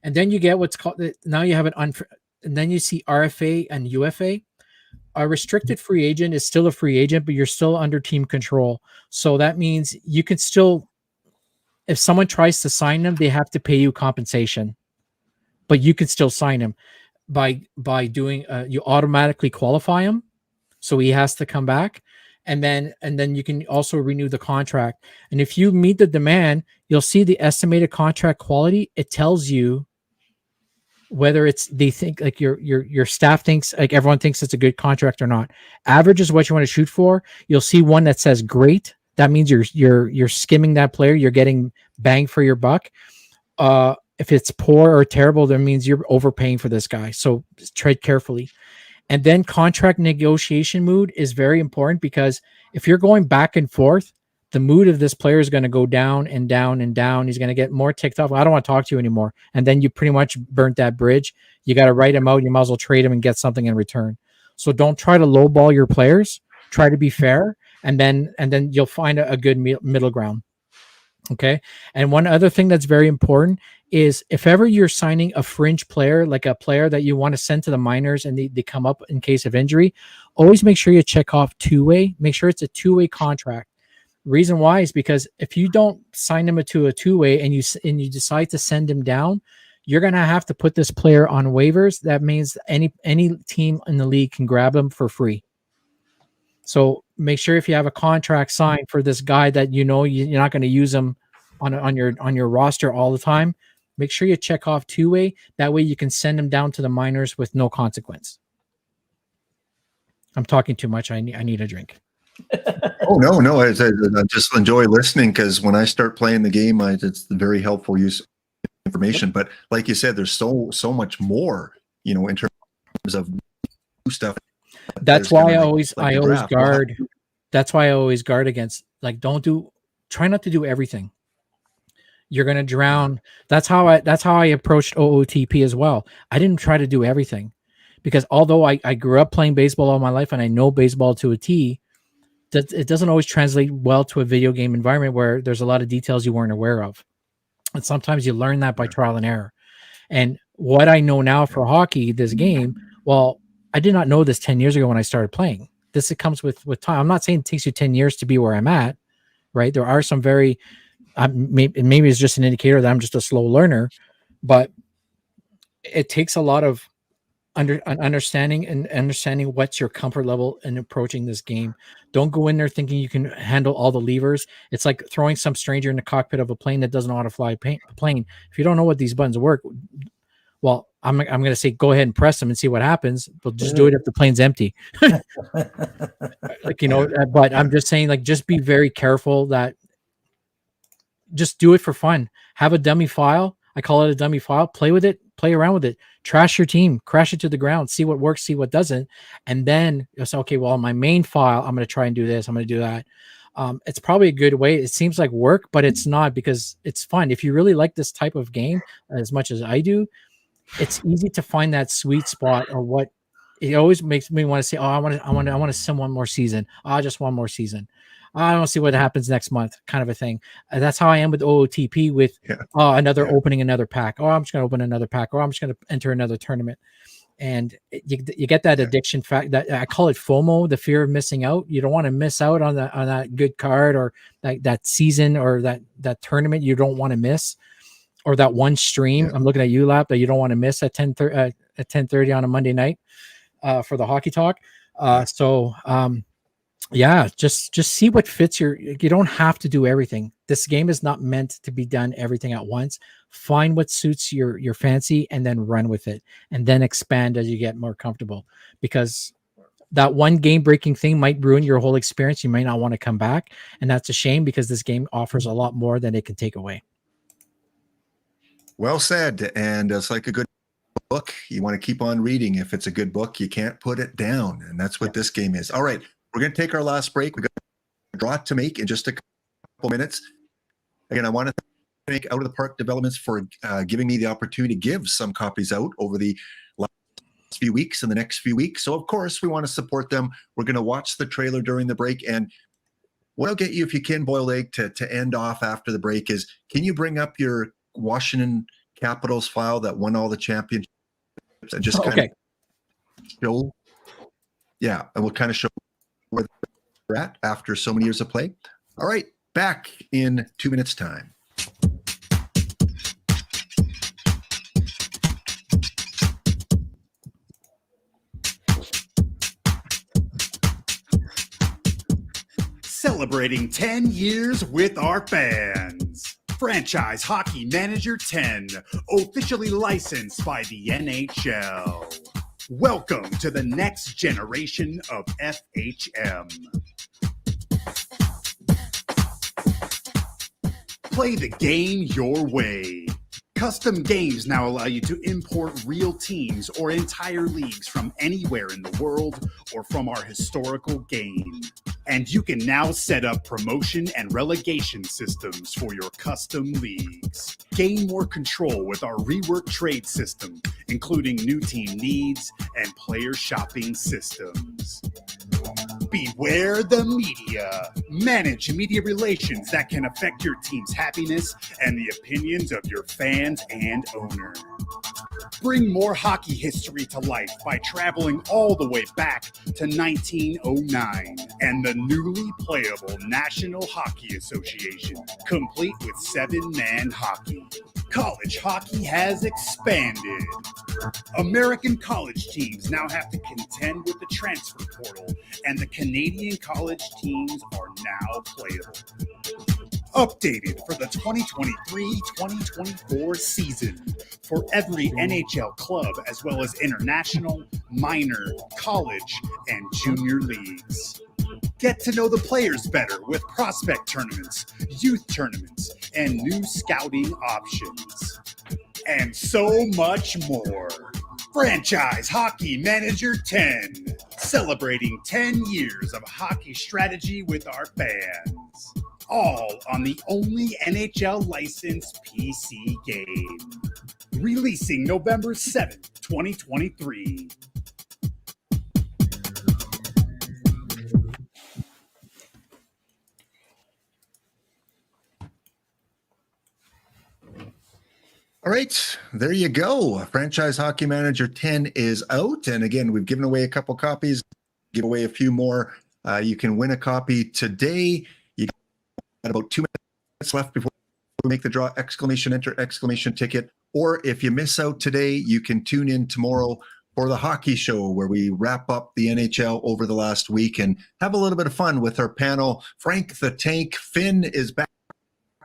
And then you get what's called, now you have and then you see RFA and UFA. A restricted free agent is still a free agent, but you're still under team control. So that means you can still, if someone tries to sign them, they have to pay you compensation, but you can still sign him by doing, you automatically qualify him. So he has to come back, and then you can also renew the contract. And if you meet the demand, you'll see the estimated contract quality. It tells you whether they think like your staff thinks, like everyone thinks it's a good contract or not. Average is what you want to shoot for. You'll see one that says great. That means you're skimming that player. You're getting bang for your buck. If it's poor or terrible, that means you're overpaying for this guy. So tread carefully. And then contract negotiation mood is very important, because if you're going back and forth, the mood of this player is going to go down and down and down. He's going to get more ticked off. I don't want to talk to you anymore. And then you pretty much burnt that bridge. You got to write him out. You might as well trade him and get something in return. So don't try to lowball your players. Try to be fair. And then you'll find a good middle ground. Okay. And one other thing that's very important is if ever you're signing a fringe player, like a player that you want to send to the minors and they come up in case of injury, always make sure you check off two-way. Make sure it's a two-way contract. Reason why is because if you don't sign him to a two-way and you decide to send him down, you're going to have to put this player on waivers. That means any team in the league can grab him for free. So make sure if you have a contract signed for this guy that you're not going to use him on your roster all the time, make sure you check off two-way. That way you can send him down to the minors with no consequence. I'm talking too much. I need a drink. Oh, no. I just enjoy listening, because when I start playing the game, it's very helpful use of information. But like you said, there's so much more, in terms of stuff. That's why I always guard. That's why I always guard against, like, try not to do everything. You're going to drown. That's how I approached OOTP as well. I didn't try to do everything, because although I grew up playing baseball all my life and I know baseball to a T, that it doesn't always translate well to a video game environment where there's a lot of details you weren't aware of. And sometimes you learn that by trial and error. And what I know now for hockey, this game, well, I did not know this 10 years ago when I started playing. It comes with time. I'm not saying it takes you 10 years to be where I'm at, right? There are some very, maybe it's just an indicator that I'm just a slow learner, but it takes a lot of understanding what's your comfort level in approaching this game. Don't go in there thinking you can handle all the levers. It's like throwing some stranger in the cockpit of a plane that doesn't know how to fly a plane. If you don't know what these buttons work, well, I'm going to say go ahead and press them and see what happens, but just do it if the plane's empty. But I'm just saying, like, just be very careful that just do it for fun. Have a dummy file. I call it a dummy file. Play with it. Play around with it. Trash your team. Crash it to the ground. See what works. See what doesn't. And then you'll say, okay, well, on my main file, I'm going to try and do this. I'm going to do that. It's probably a good way. It seems like work, but it's not, because it's fun. If you really like this type of game as much as I do, it's easy to find that sweet spot, or what it always makes me want to say, oh, I want to sim one more season. Just one more season. I don't see what happens next month, kind of a thing. That's how I am with OOTP with Yeah. another Yeah. opening another pack. Oh, I'm just going to open another pack. Or I'm just going to enter another tournament. And you get that addiction fact that I call it FOMO, the fear of missing out. You don't want to miss out on that good card or that season or that tournament you don't want to miss, or that one stream. I'm looking at you, Lap, that you don't want to miss at 10:30 on a Monday night for the hockey talk. Just see what fits you don't have to do everything. This game is not meant to be done everything at once. Find what suits your fancy and then run with it, and then expand as you get more comfortable, because that one game breaking thing might ruin your whole experience. You might not want to come back, and that's a shame, because this game offers a lot more than it can take away. Well said. And it's like a good book. You want to keep on reading. If it's a good book, you can't put it down. And that's what this game is. All right. We're going to take our last break. We've got a draw to make in just a couple minutes. Again, I want to thank Out of the Park Developments for giving me the opportunity to give some copies out over the last few weeks and the next few weeks. So, of course, we want to support them. We're going to watch the trailer during the break. And what I'll get you, if you can, Boiled Egg, to end off after the break is, can you bring up your Washington Capitals file that won all the championships and just kind of show? Yeah, and we'll kind of show where they're at after so many years of play. All right, back in 2 minutes time. Celebrating 10 years with our fans. Franchise Hockey Manager 10, officially licensed by the NHL. Welcome to the next generation of FHM. Play the game your way. Custom games now allow you to import real teams or entire leagues from anywhere in the world or from our historical game. And you can now set up promotion and relegation systems for your custom leagues. Gain more control with our reworked trade system, including new team needs and player shopping systems. Beware the media. Manage media relations that can affect your team's happiness and the opinions of your fans and owner. Bring more hockey history to life by traveling all the way back to 1909 and the newly playable National Hockey Association, complete with 7-man hockey. College hockey has expanded. American college teams now have to contend with the transfer portal, and the Canadian college teams are now playable. Updated for the 2023-2024 season for every NHL club, as well as international, minor, college, and junior leagues. Get to know the players better with prospect tournaments, youth tournaments, and new scouting options. And so much more. Franchise Hockey Manager 10, celebrating 10 years of hockey strategy with our fans. All on the only NHL licensed PC game. Releasing November 7th, 2023. All right, there you go. Franchise Hockey Manager 10 is out. And again, we've given away a couple copies, give away a few more. You can win a copy today. You got about 2 minutes left before we make the draw. Exclamation enter, exclamation ticket. Or if you miss out today, you can tune in tomorrow for the hockey show where we wrap up the NHL over the last week and have a little bit of fun with our panel. Frank the Tank Finn is back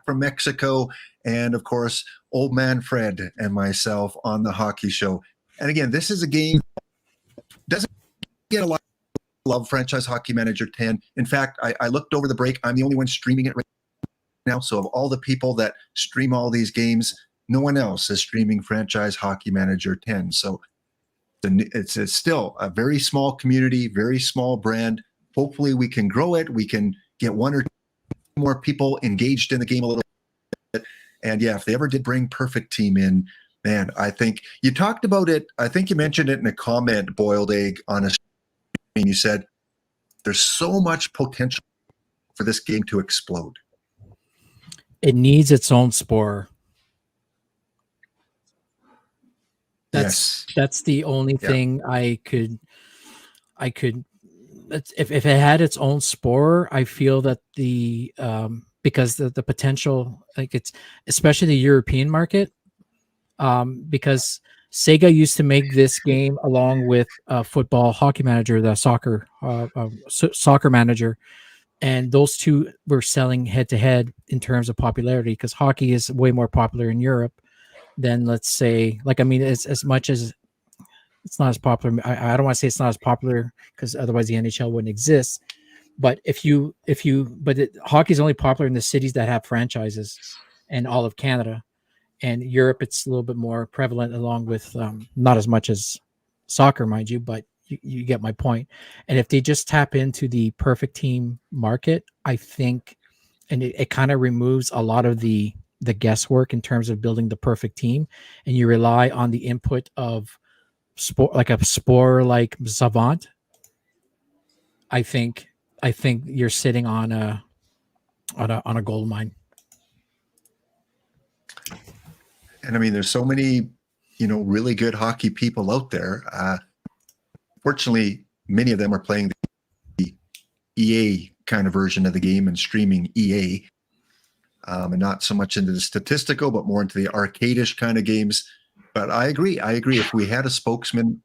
from Mexico, and of course, Old Man Fred and myself on the hockey show. And again, this is a game that doesn't get a lot of love, Franchise Hockey Manager 10. In fact, I looked over the break. I'm the only one streaming it right now. So of all the people that stream all these games, no one else is streaming Franchise Hockey Manager 10. So it's still a very small community, very small brand. Hopefully we can grow it. We can get one or two more people engaged in the game a little bit. And yeah, if they ever did bring Perfect Team in, man, I think you talked about it. I think you mentioned it in a comment, Boiled Egg, on a stream. You said there's so much potential for this game to explode? It needs its own spore. That's the only thing I could if it had its own spore, I feel that because the potential, like, it's especially the European market, because Sega used to make this game along with Football Hockey Manager, the soccer manager, and those two were selling head to head in terms of popularity, because hockey is way more popular in Europe than, let's say, like, I mean, it's as much as it's not as popular. I don't want to say it's not as popular, because otherwise the NHL wouldn't exist. But hockey is only popular in the cities that have franchises and all of Canada. And Europe, it's a little bit more prevalent, along with not as much as soccer, mind you, but you get my point. And if they just tap into the perfect team market, I think, and it kind of removes a lot of the guesswork in terms of building the perfect team, and you rely on the input of sport, like a spore like Savant. I think you're sitting on a gold mine. And I mean, there's so many, really good hockey people out there. Fortunately, many of them are playing the EA kind of version of the game and streaming EA, and not so much into the statistical, but more into the arcadish kind of games. But I agree. If we had a spokesman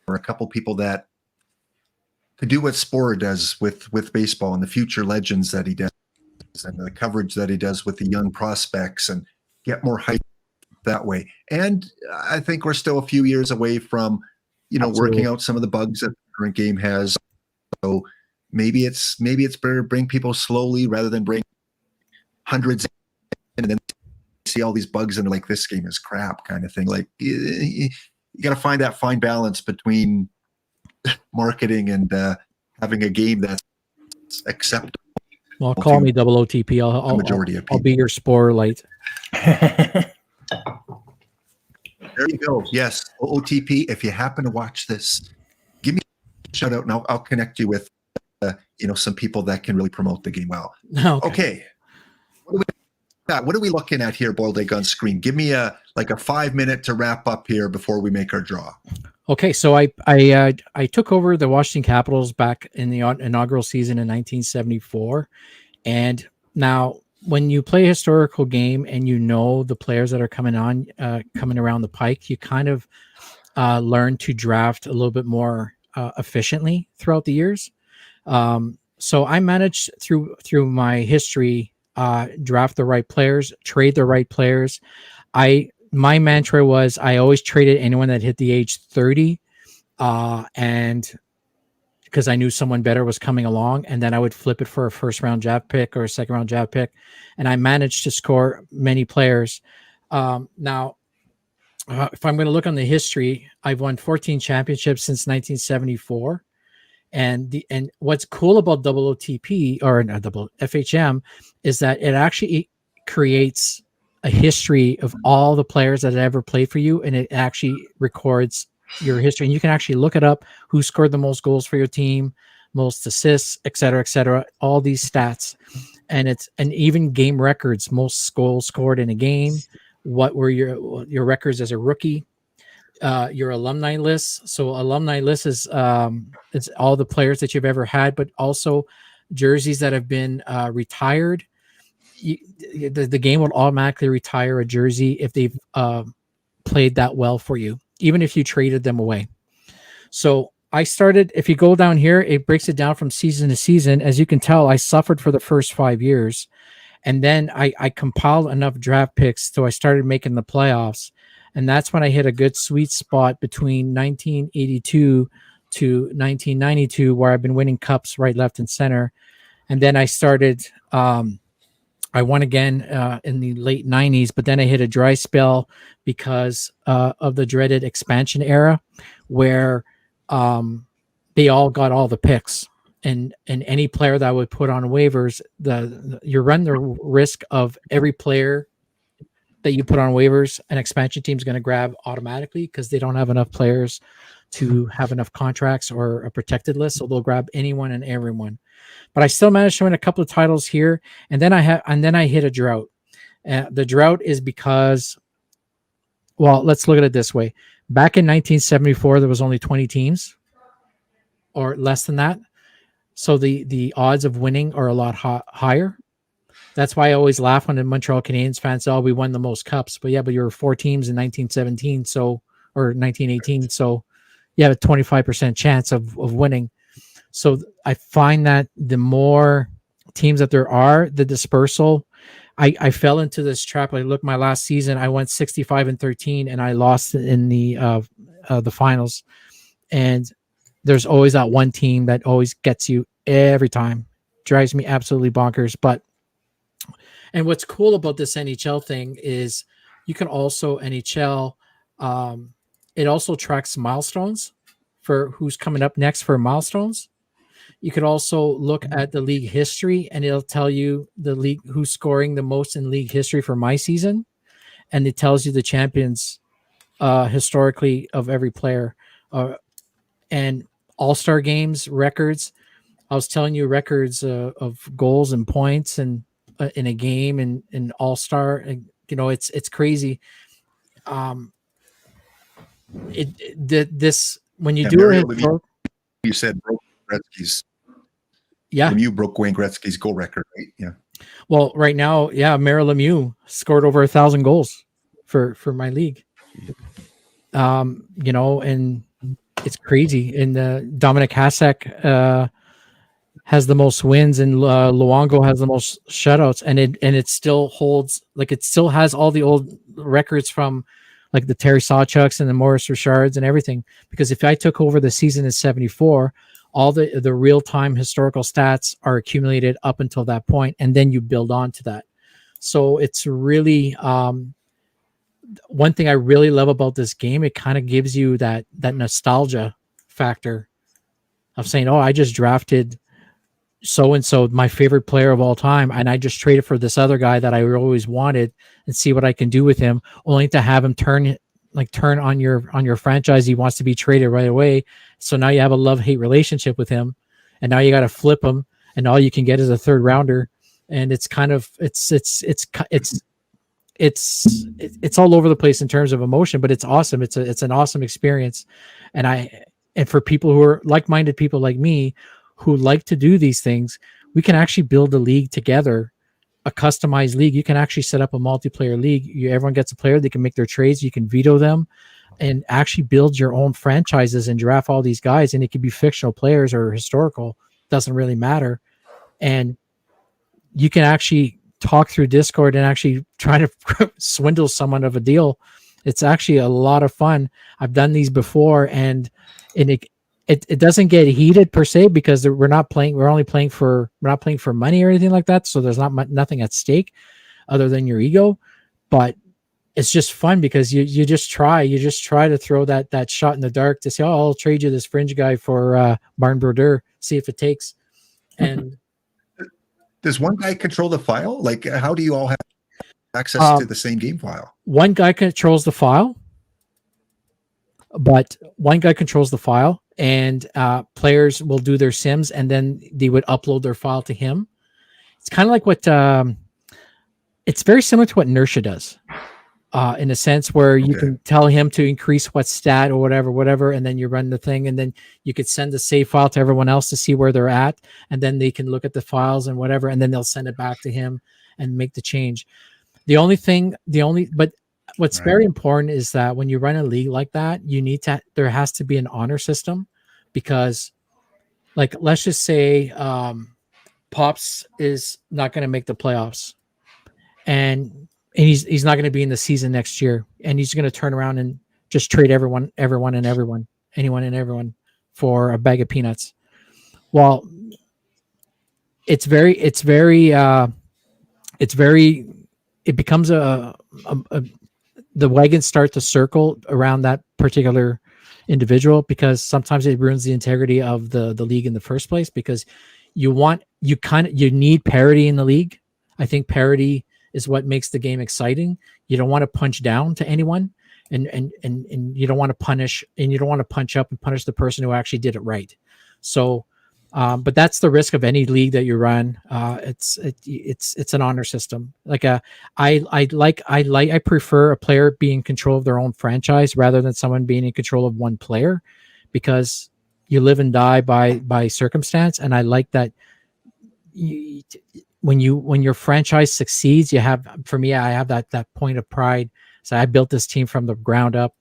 or a couple people that could do what Spore does with baseball and the future legends that he does, and the coverage that he does with the young prospects, and get more hype that way. And I think we're still a few years away from, Absolutely. Working out some of the bugs that the current game has. So maybe it's better to bring people slowly rather than bring hundreds in and then see all these bugs and they're like, this game is crap kind of thing. Like, you got to find that fine balance between marketing and having a game that's acceptable. Well, call me double OTP. I'll be your Spore light. There you go. Yes, OTP. If you happen to watch this, give me a shout out, and I'll connect you with some people that can really promote the game well. Okay. What are we looking at here, Boiled Egg on screen? Give me a 5-minute to wrap up here before we make our draw. Okay, so I took over the Washington Capitals back in the inaugural season in 1974, and now when you play a historical game and the players that are coming around the pike, you kind of learn to draft a little bit more efficiently throughout the years. So I managed through my history, draft the right players, trade the right players. My mantra was I always traded anyone that hit the age 30, and because I knew someone better was coming along, and then I would flip it for a first round draft pick or a second round draft pick. And I managed to score many players. Now, if I'm going to look on the history, I've won 14 championships since 1974. And what's cool about double OTP or not double FHM is that it actually creates a history of all the players that ever played for you, and it actually records your history, and you can actually look it up, who scored the most goals for your team, most assists, et cetera, all these stats. And even game records, most goals scored in a game, what were your records as a rookie, your alumni list. So alumni list is it's all the players that you've ever had, but also jerseys that have been retired. The game will automatically retire a jersey if they've played that well for you, even if you traded them away. So I started, if you go down here, it breaks it down from season to season. As you can tell, I suffered for the first 5 years. And then I compiled enough draft picks, so I started making the playoffs. And that's when I hit a good sweet spot between 1982 to 1992, where I've been winning cups right, left, and center. And then I started, I won again in the late 90s, but then I hit a dry spell because of the dreaded expansion era, where they all got all the picks. And any player that I would put on waivers, you run the risk of every player that you put on waivers, an expansion team is going to grab automatically because they don't have enough players to have enough contracts or a protected list. So they'll grab anyone and everyone. But I still managed to win a couple of titles here, and then I hit a drought. The drought is because, well, let's look at it this way. Back in 1974, there was only 20 teams, or less than that. So the odds of winning are a lot higher. That's why I always laugh when the Montreal Canadiens fans say, "Oh, we won the most cups." But yeah, but you were 4 teams in 1917, or 1918, so you have a 25% chance of winning. So I find that the more teams that there are, the dispersal. I fell into this trap. I look, my last season, I went 65-13, and I lost in the finals. And there's always that one team that always gets you every time. Drives me absolutely bonkers. And what's cool about this NHL thing is you can also NHL. It also tracks milestones for who's coming up next for milestones. You could also look at the league history, and it'll tell you the league who's scoring the most in league history for my season, and it tells you the champions historically of every player, and all-star games records. I was telling you records of goals and points and in a game and all-star. It's crazy. This when you do it. You said broke Gretzky's. Yeah. Lemieux broke Wayne Gretzky's goal record, right? Yeah. Well, right now, yeah, Mario Lemieux scored over 1,000 goals for my league. And it's crazy. And Dominic Hasek has the most wins, and Luongo has the most shutouts, and it still holds, like, it still has all the old records from like the Terry Sawchucks and the Maurice Richards and everything. Because if I took over the season in 74, all the real-time historical stats are accumulated up until that point, and then you build on to that. So it's really one thing I really love about this game. It kind of gives you that nostalgia factor of saying, oh, I just drafted so-and-so, my favorite player of all time, and I just traded for this other guy that I always wanted and see what I can do with him, only to have him turn on your franchise. He wants to be traded right away. So now you have a love-hate relationship with him, and now you got to flip him, and all you can get is a third rounder. And it's kind of it's all over the place in terms of emotion, but it's awesome. It's an awesome experience. And for people who are like-minded people like me who like to do these things, we can actually build a league together, a customized league. You can actually set up a multiplayer league. Everyone gets a player. They can make their trades. You can veto them and actually build your own franchises and draft all these guys. And it could be fictional players or historical. Doesn't really matter. And you can actually talk through Discord and actually try to swindle someone of a deal. It's actually a lot of fun. I've done these before, and it doesn't get heated per se because we're not playing for money or anything like that. So there's nothing at stake other than your ego, but it's just fun because you just try to throw that shot in the dark to say, oh, I'll trade you this fringe guy for Martin Brodeur, see if it takes. And does one guy control the file? Like, how do you all have access to the same game file? One guy controls the file, and players will do their sims, and then they would upload their file to him. It's kind of like what it's very similar to what Inertia does, in a sense where you can tell him to increase what stat or whatever, and then you run the thing, and then you could send the save file to everyone else to see where they're at, and then they can look at the files and whatever, and then they'll send it back to him and make the change. But what's very important is that when you run a league like that, there has to be an honor system, because, like, let's just say Pops is not going to make the playoffs, and he's not going to be in the season next year, and he's going to turn around and just trade anyone and everyone for a bag of peanuts. Well, it becomes the wagons start to circle around that particular individual, because sometimes it ruins the integrity of the league in the first place, because you need parity in the league. I think parity is what makes the game exciting. You don't want to punch down to anyone, and you don't want to punish, and you don't want to punch up and punish the person who actually did it right. So, but that's the risk of any league that you run. It's an honor system. Like I prefer a player being in control of their own franchise rather than someone being in control of one player, because you live and die by circumstance. And I like that when your franchise succeeds, you have, for me, I have that point of pride. So I built this team from the ground up.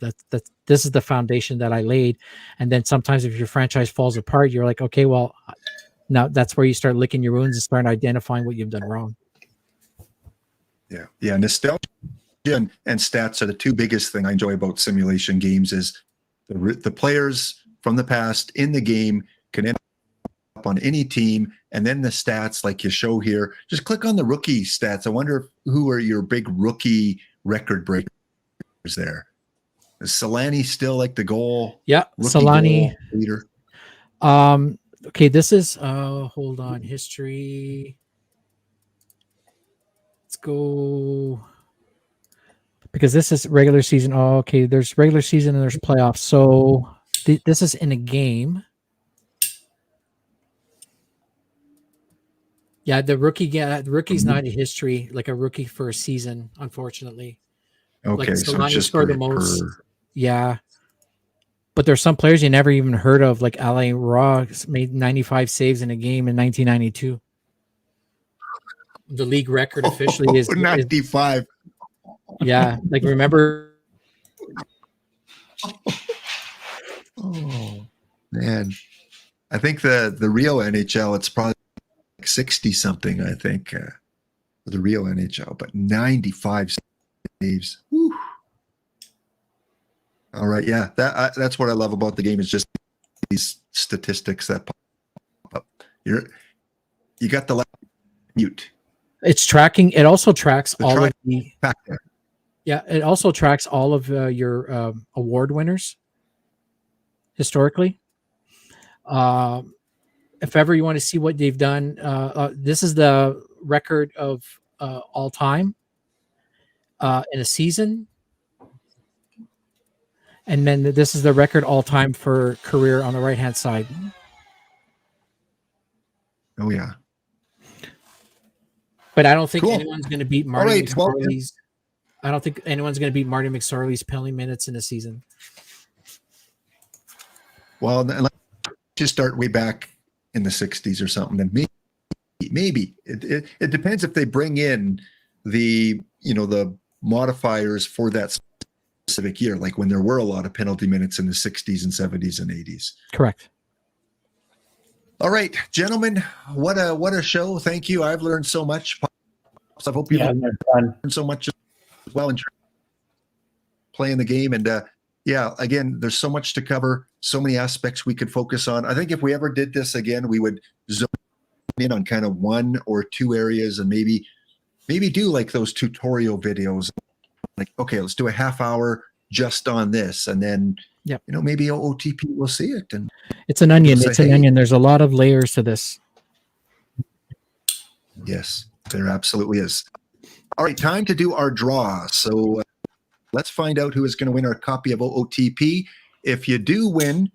This is the foundation that I laid. And then sometimes if your franchise falls apart, you're like, okay, well, now that's where you start licking your wounds and start identifying what you've done wrong. Yeah. Nostalgia and stats are the two biggest thing I enjoy about simulation games. Is the players from the past in the game can end up on any team, and then the stats like you show here. Just click on the rookie stats. I wonder who are your big rookie record breakers there. Is Solani still like the goal? Yeah, Solani leader. Okay, this is hold on, history. Let's go, because this is regular season. Oh, okay, there's regular season and there's playoffs. So this is in a game. Yeah, the rookie's not a history, like a rookie for a season, unfortunately. Okay, like so it's just scored the most. Yeah. But there's some players you never even heard of, like Alain Roy made 95 saves in a game in 1992. The league record officially is 95. Yeah, like remember. Oh man, I think the real NHL, it's probably like 60 something. I think the real NHL, but 95 saves. Whew. All right, yeah, that's what I love about the game, is just these statistics that pop up. You got the mute. It's tracking. It also tracks all of the. Back there. Yeah, it also tracks all of your award winners historically. If ever you want to see what they've done, this is the record of all time in a season. And then this is the record all time for career on the right-hand side. Oh, yeah. But I don't think anyone's going to beat Marty McSorley's. Well, I don't think anyone's going to beat Marty McSorley's penalty minutes in a season. Well, let's just start way back in the 60s or something. And maybe it depends if they bring in the modifiers for that specific year, like when there were a lot of penalty minutes in the 60s and 70s and 80s. Correct. All right, gentlemen, what a show. Thank you. I've learned so much. I hope you learned so much as well in playing the game. And again, there's so much to cover, so many aspects we could focus on. I think if we ever did this again, we would zone in on kind of one or two areas, and maybe do like those tutorial videos. Like, okay, let's do a half hour just on this, and then maybe OTP will see it. And it's an onion. It's an onion. There's a lot of layers to this. Yes, there absolutely is. All right, time to do our draw. So let's find out who is going to win our copy of OOTP. If you do win,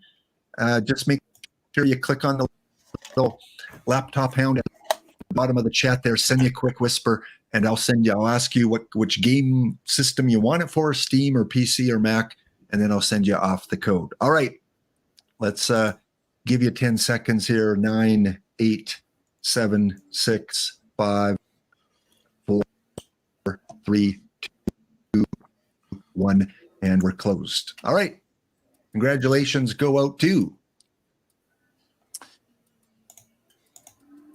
just make sure you click on the little laptop hound at the bottom of the chat there. Send me a quick whisper, and I'll ask you which game system you want it for, Steam or PC or Mac, and then I'll send you off the code. All right, let's give you 10 seconds here. 9, 8, 7, 6, 5, 4, 3, 2, 1, and we're closed. All right. Congratulations go out to,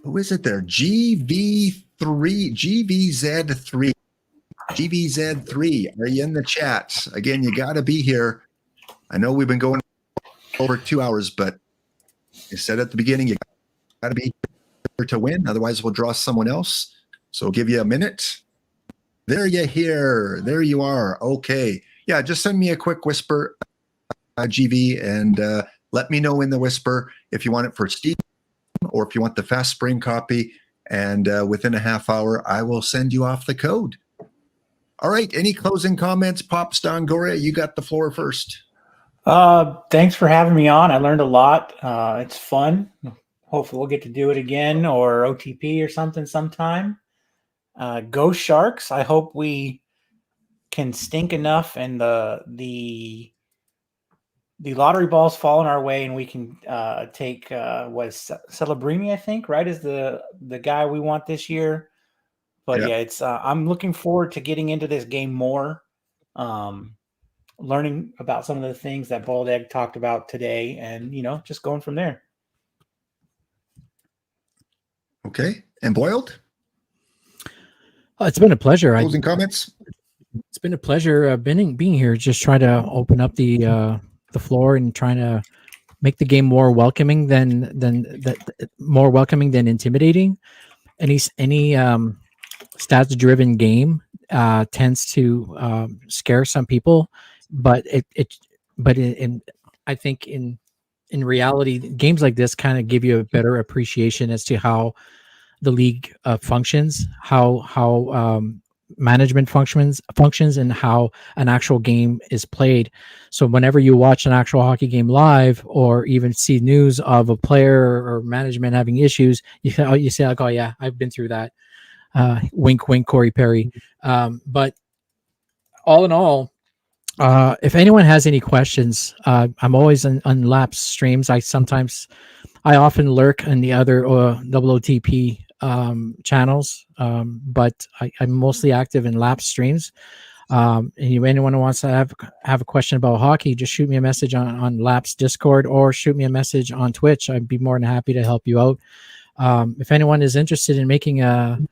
who is it there? GVZ3. GVZ3, are you in the chat? Again, you got to be here. I know we've been going over 2 hours, but you said at the beginning you got to be here to win. Otherwise, we'll draw someone else. So I'll give you a minute. There you are. Okay. Yeah, just send me a quick whisper, GV, and let me know in the whisper if you want it for Steam or if you want the fast spring copy. And within a half hour, I will send you off the code. All right. Any closing comments? Pops Dongoria, you got the floor first. Thanks for having me on. I learned a lot. It's fun. Hopefully we'll get to do it again or OTP or something sometime. Go Sharks. I hope we can stink enough and the lottery balls fall in our way and we can take Celebrini, I think, right, is the guy we want this year. But yeah, it's I'm looking forward to getting into this game more, learning about some of the things that Boiled Egg talked about today, and just going from there. Okay. And Boiled? It's been a pleasure. Closing comments? It's been a pleasure being here. Just try to open up the floor and trying to make the game more welcoming than intimidating. Any stats driven game tends to scare some people, but I think in reality, games like this kind of give you a better appreciation as to how the league functions, how management functions, and how an actual game is played. So whenever you watch an actual hockey game live, or even see news of a player or management having issues, you say like, oh yeah, I've been through that. Wink, wink, Corey Perry. But all in all, if anyone has any questions, I'm always on Laps streams. I often lurk in the other OOTP channels, but I'm mostly active in Laps streams. And if anyone who wants to have a question about hockey, just shoot me a message on Laps Discord or shoot me a message on Twitch. I'd be more than happy to help you out. If anyone is interested in making an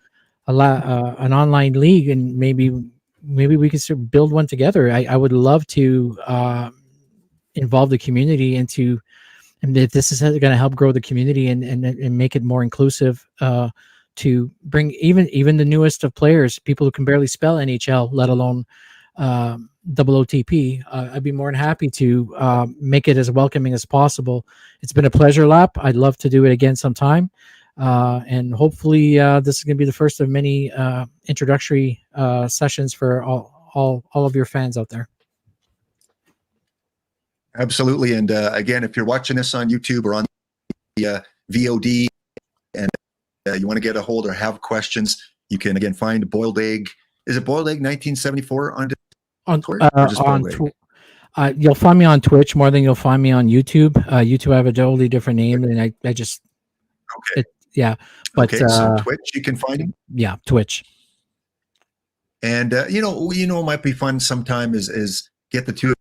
online league, and maybe we can sort of build one together, I would love to involve the community into. And if this is going to help grow the community and make it more inclusive, to bring even the newest of players, people who can barely spell NHL, let alone OOTP, I'd be more than happy to make it as welcoming as possible. It's been a pleasure, Lap. I'd love to do it again sometime. And hopefully this is going to be the first of many introductory sessions for all of your fans out there. Absolutely. And again, if you're watching this on YouTube or on the VOD and you want to get a hold or have questions, you can again find Boiled Egg. Is it Boiled Egg 1974 on Twitter? You'll find me on Twitch more than you'll find me on YouTube. YouTube, I have a totally different name, and I just yeah. But so Twitch, you can find him. Yeah, Twitch. And it might be fun sometime is get the two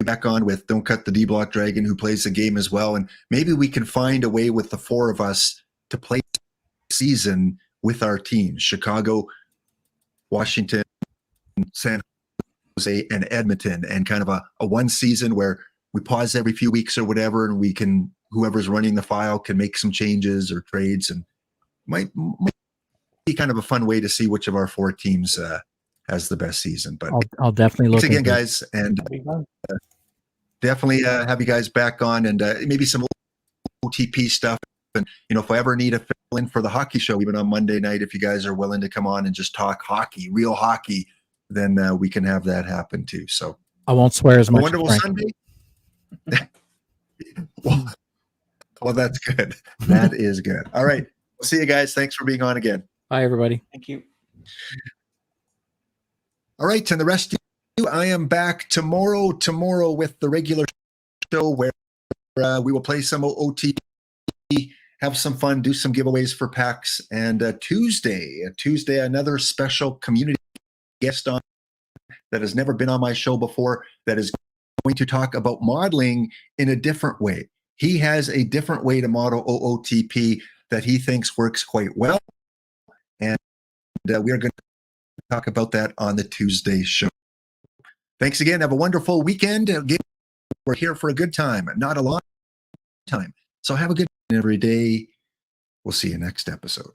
back on with Don't Cut the D Block Dragon, who plays the game as well, and maybe we can find a way with the four of us to play season with our teams: Chicago, Washington, San Jose, and Edmonton, and kind of a one season where we pause every few weeks or whatever, and we can, whoever's running the file can make some changes or trades, and might be kind of a fun way to see which of our four teams has the best season. But I'll definitely look again, guys, and definitely have you guys back on, and maybe some OTP stuff. And if I ever need a fill in for the hockey show, even on Monday night, if you guys are willing to come on and just talk hockey, real hockey, then we can have that happen too. So I won't swear as much. A wonderful Sunday. well, that's good. That is good. All right. We'll see you guys. Thanks for being on again. Bye, everybody. Thank you. All right. And the rest of you, I am back tomorrow with the regular show where we will play some OTP, have some fun, do some giveaways for packs. And Tuesday, another special community guest on that has never been on my show before, that is going to talk about modeling in a different way. He has a different way to model OOTP that he thinks works quite well. And we are going to talk about that on the Tuesday show. Thanks again. Have a wonderful weekend. We're here for a good time, not a long time. So have a good every day. We'll see you next episode.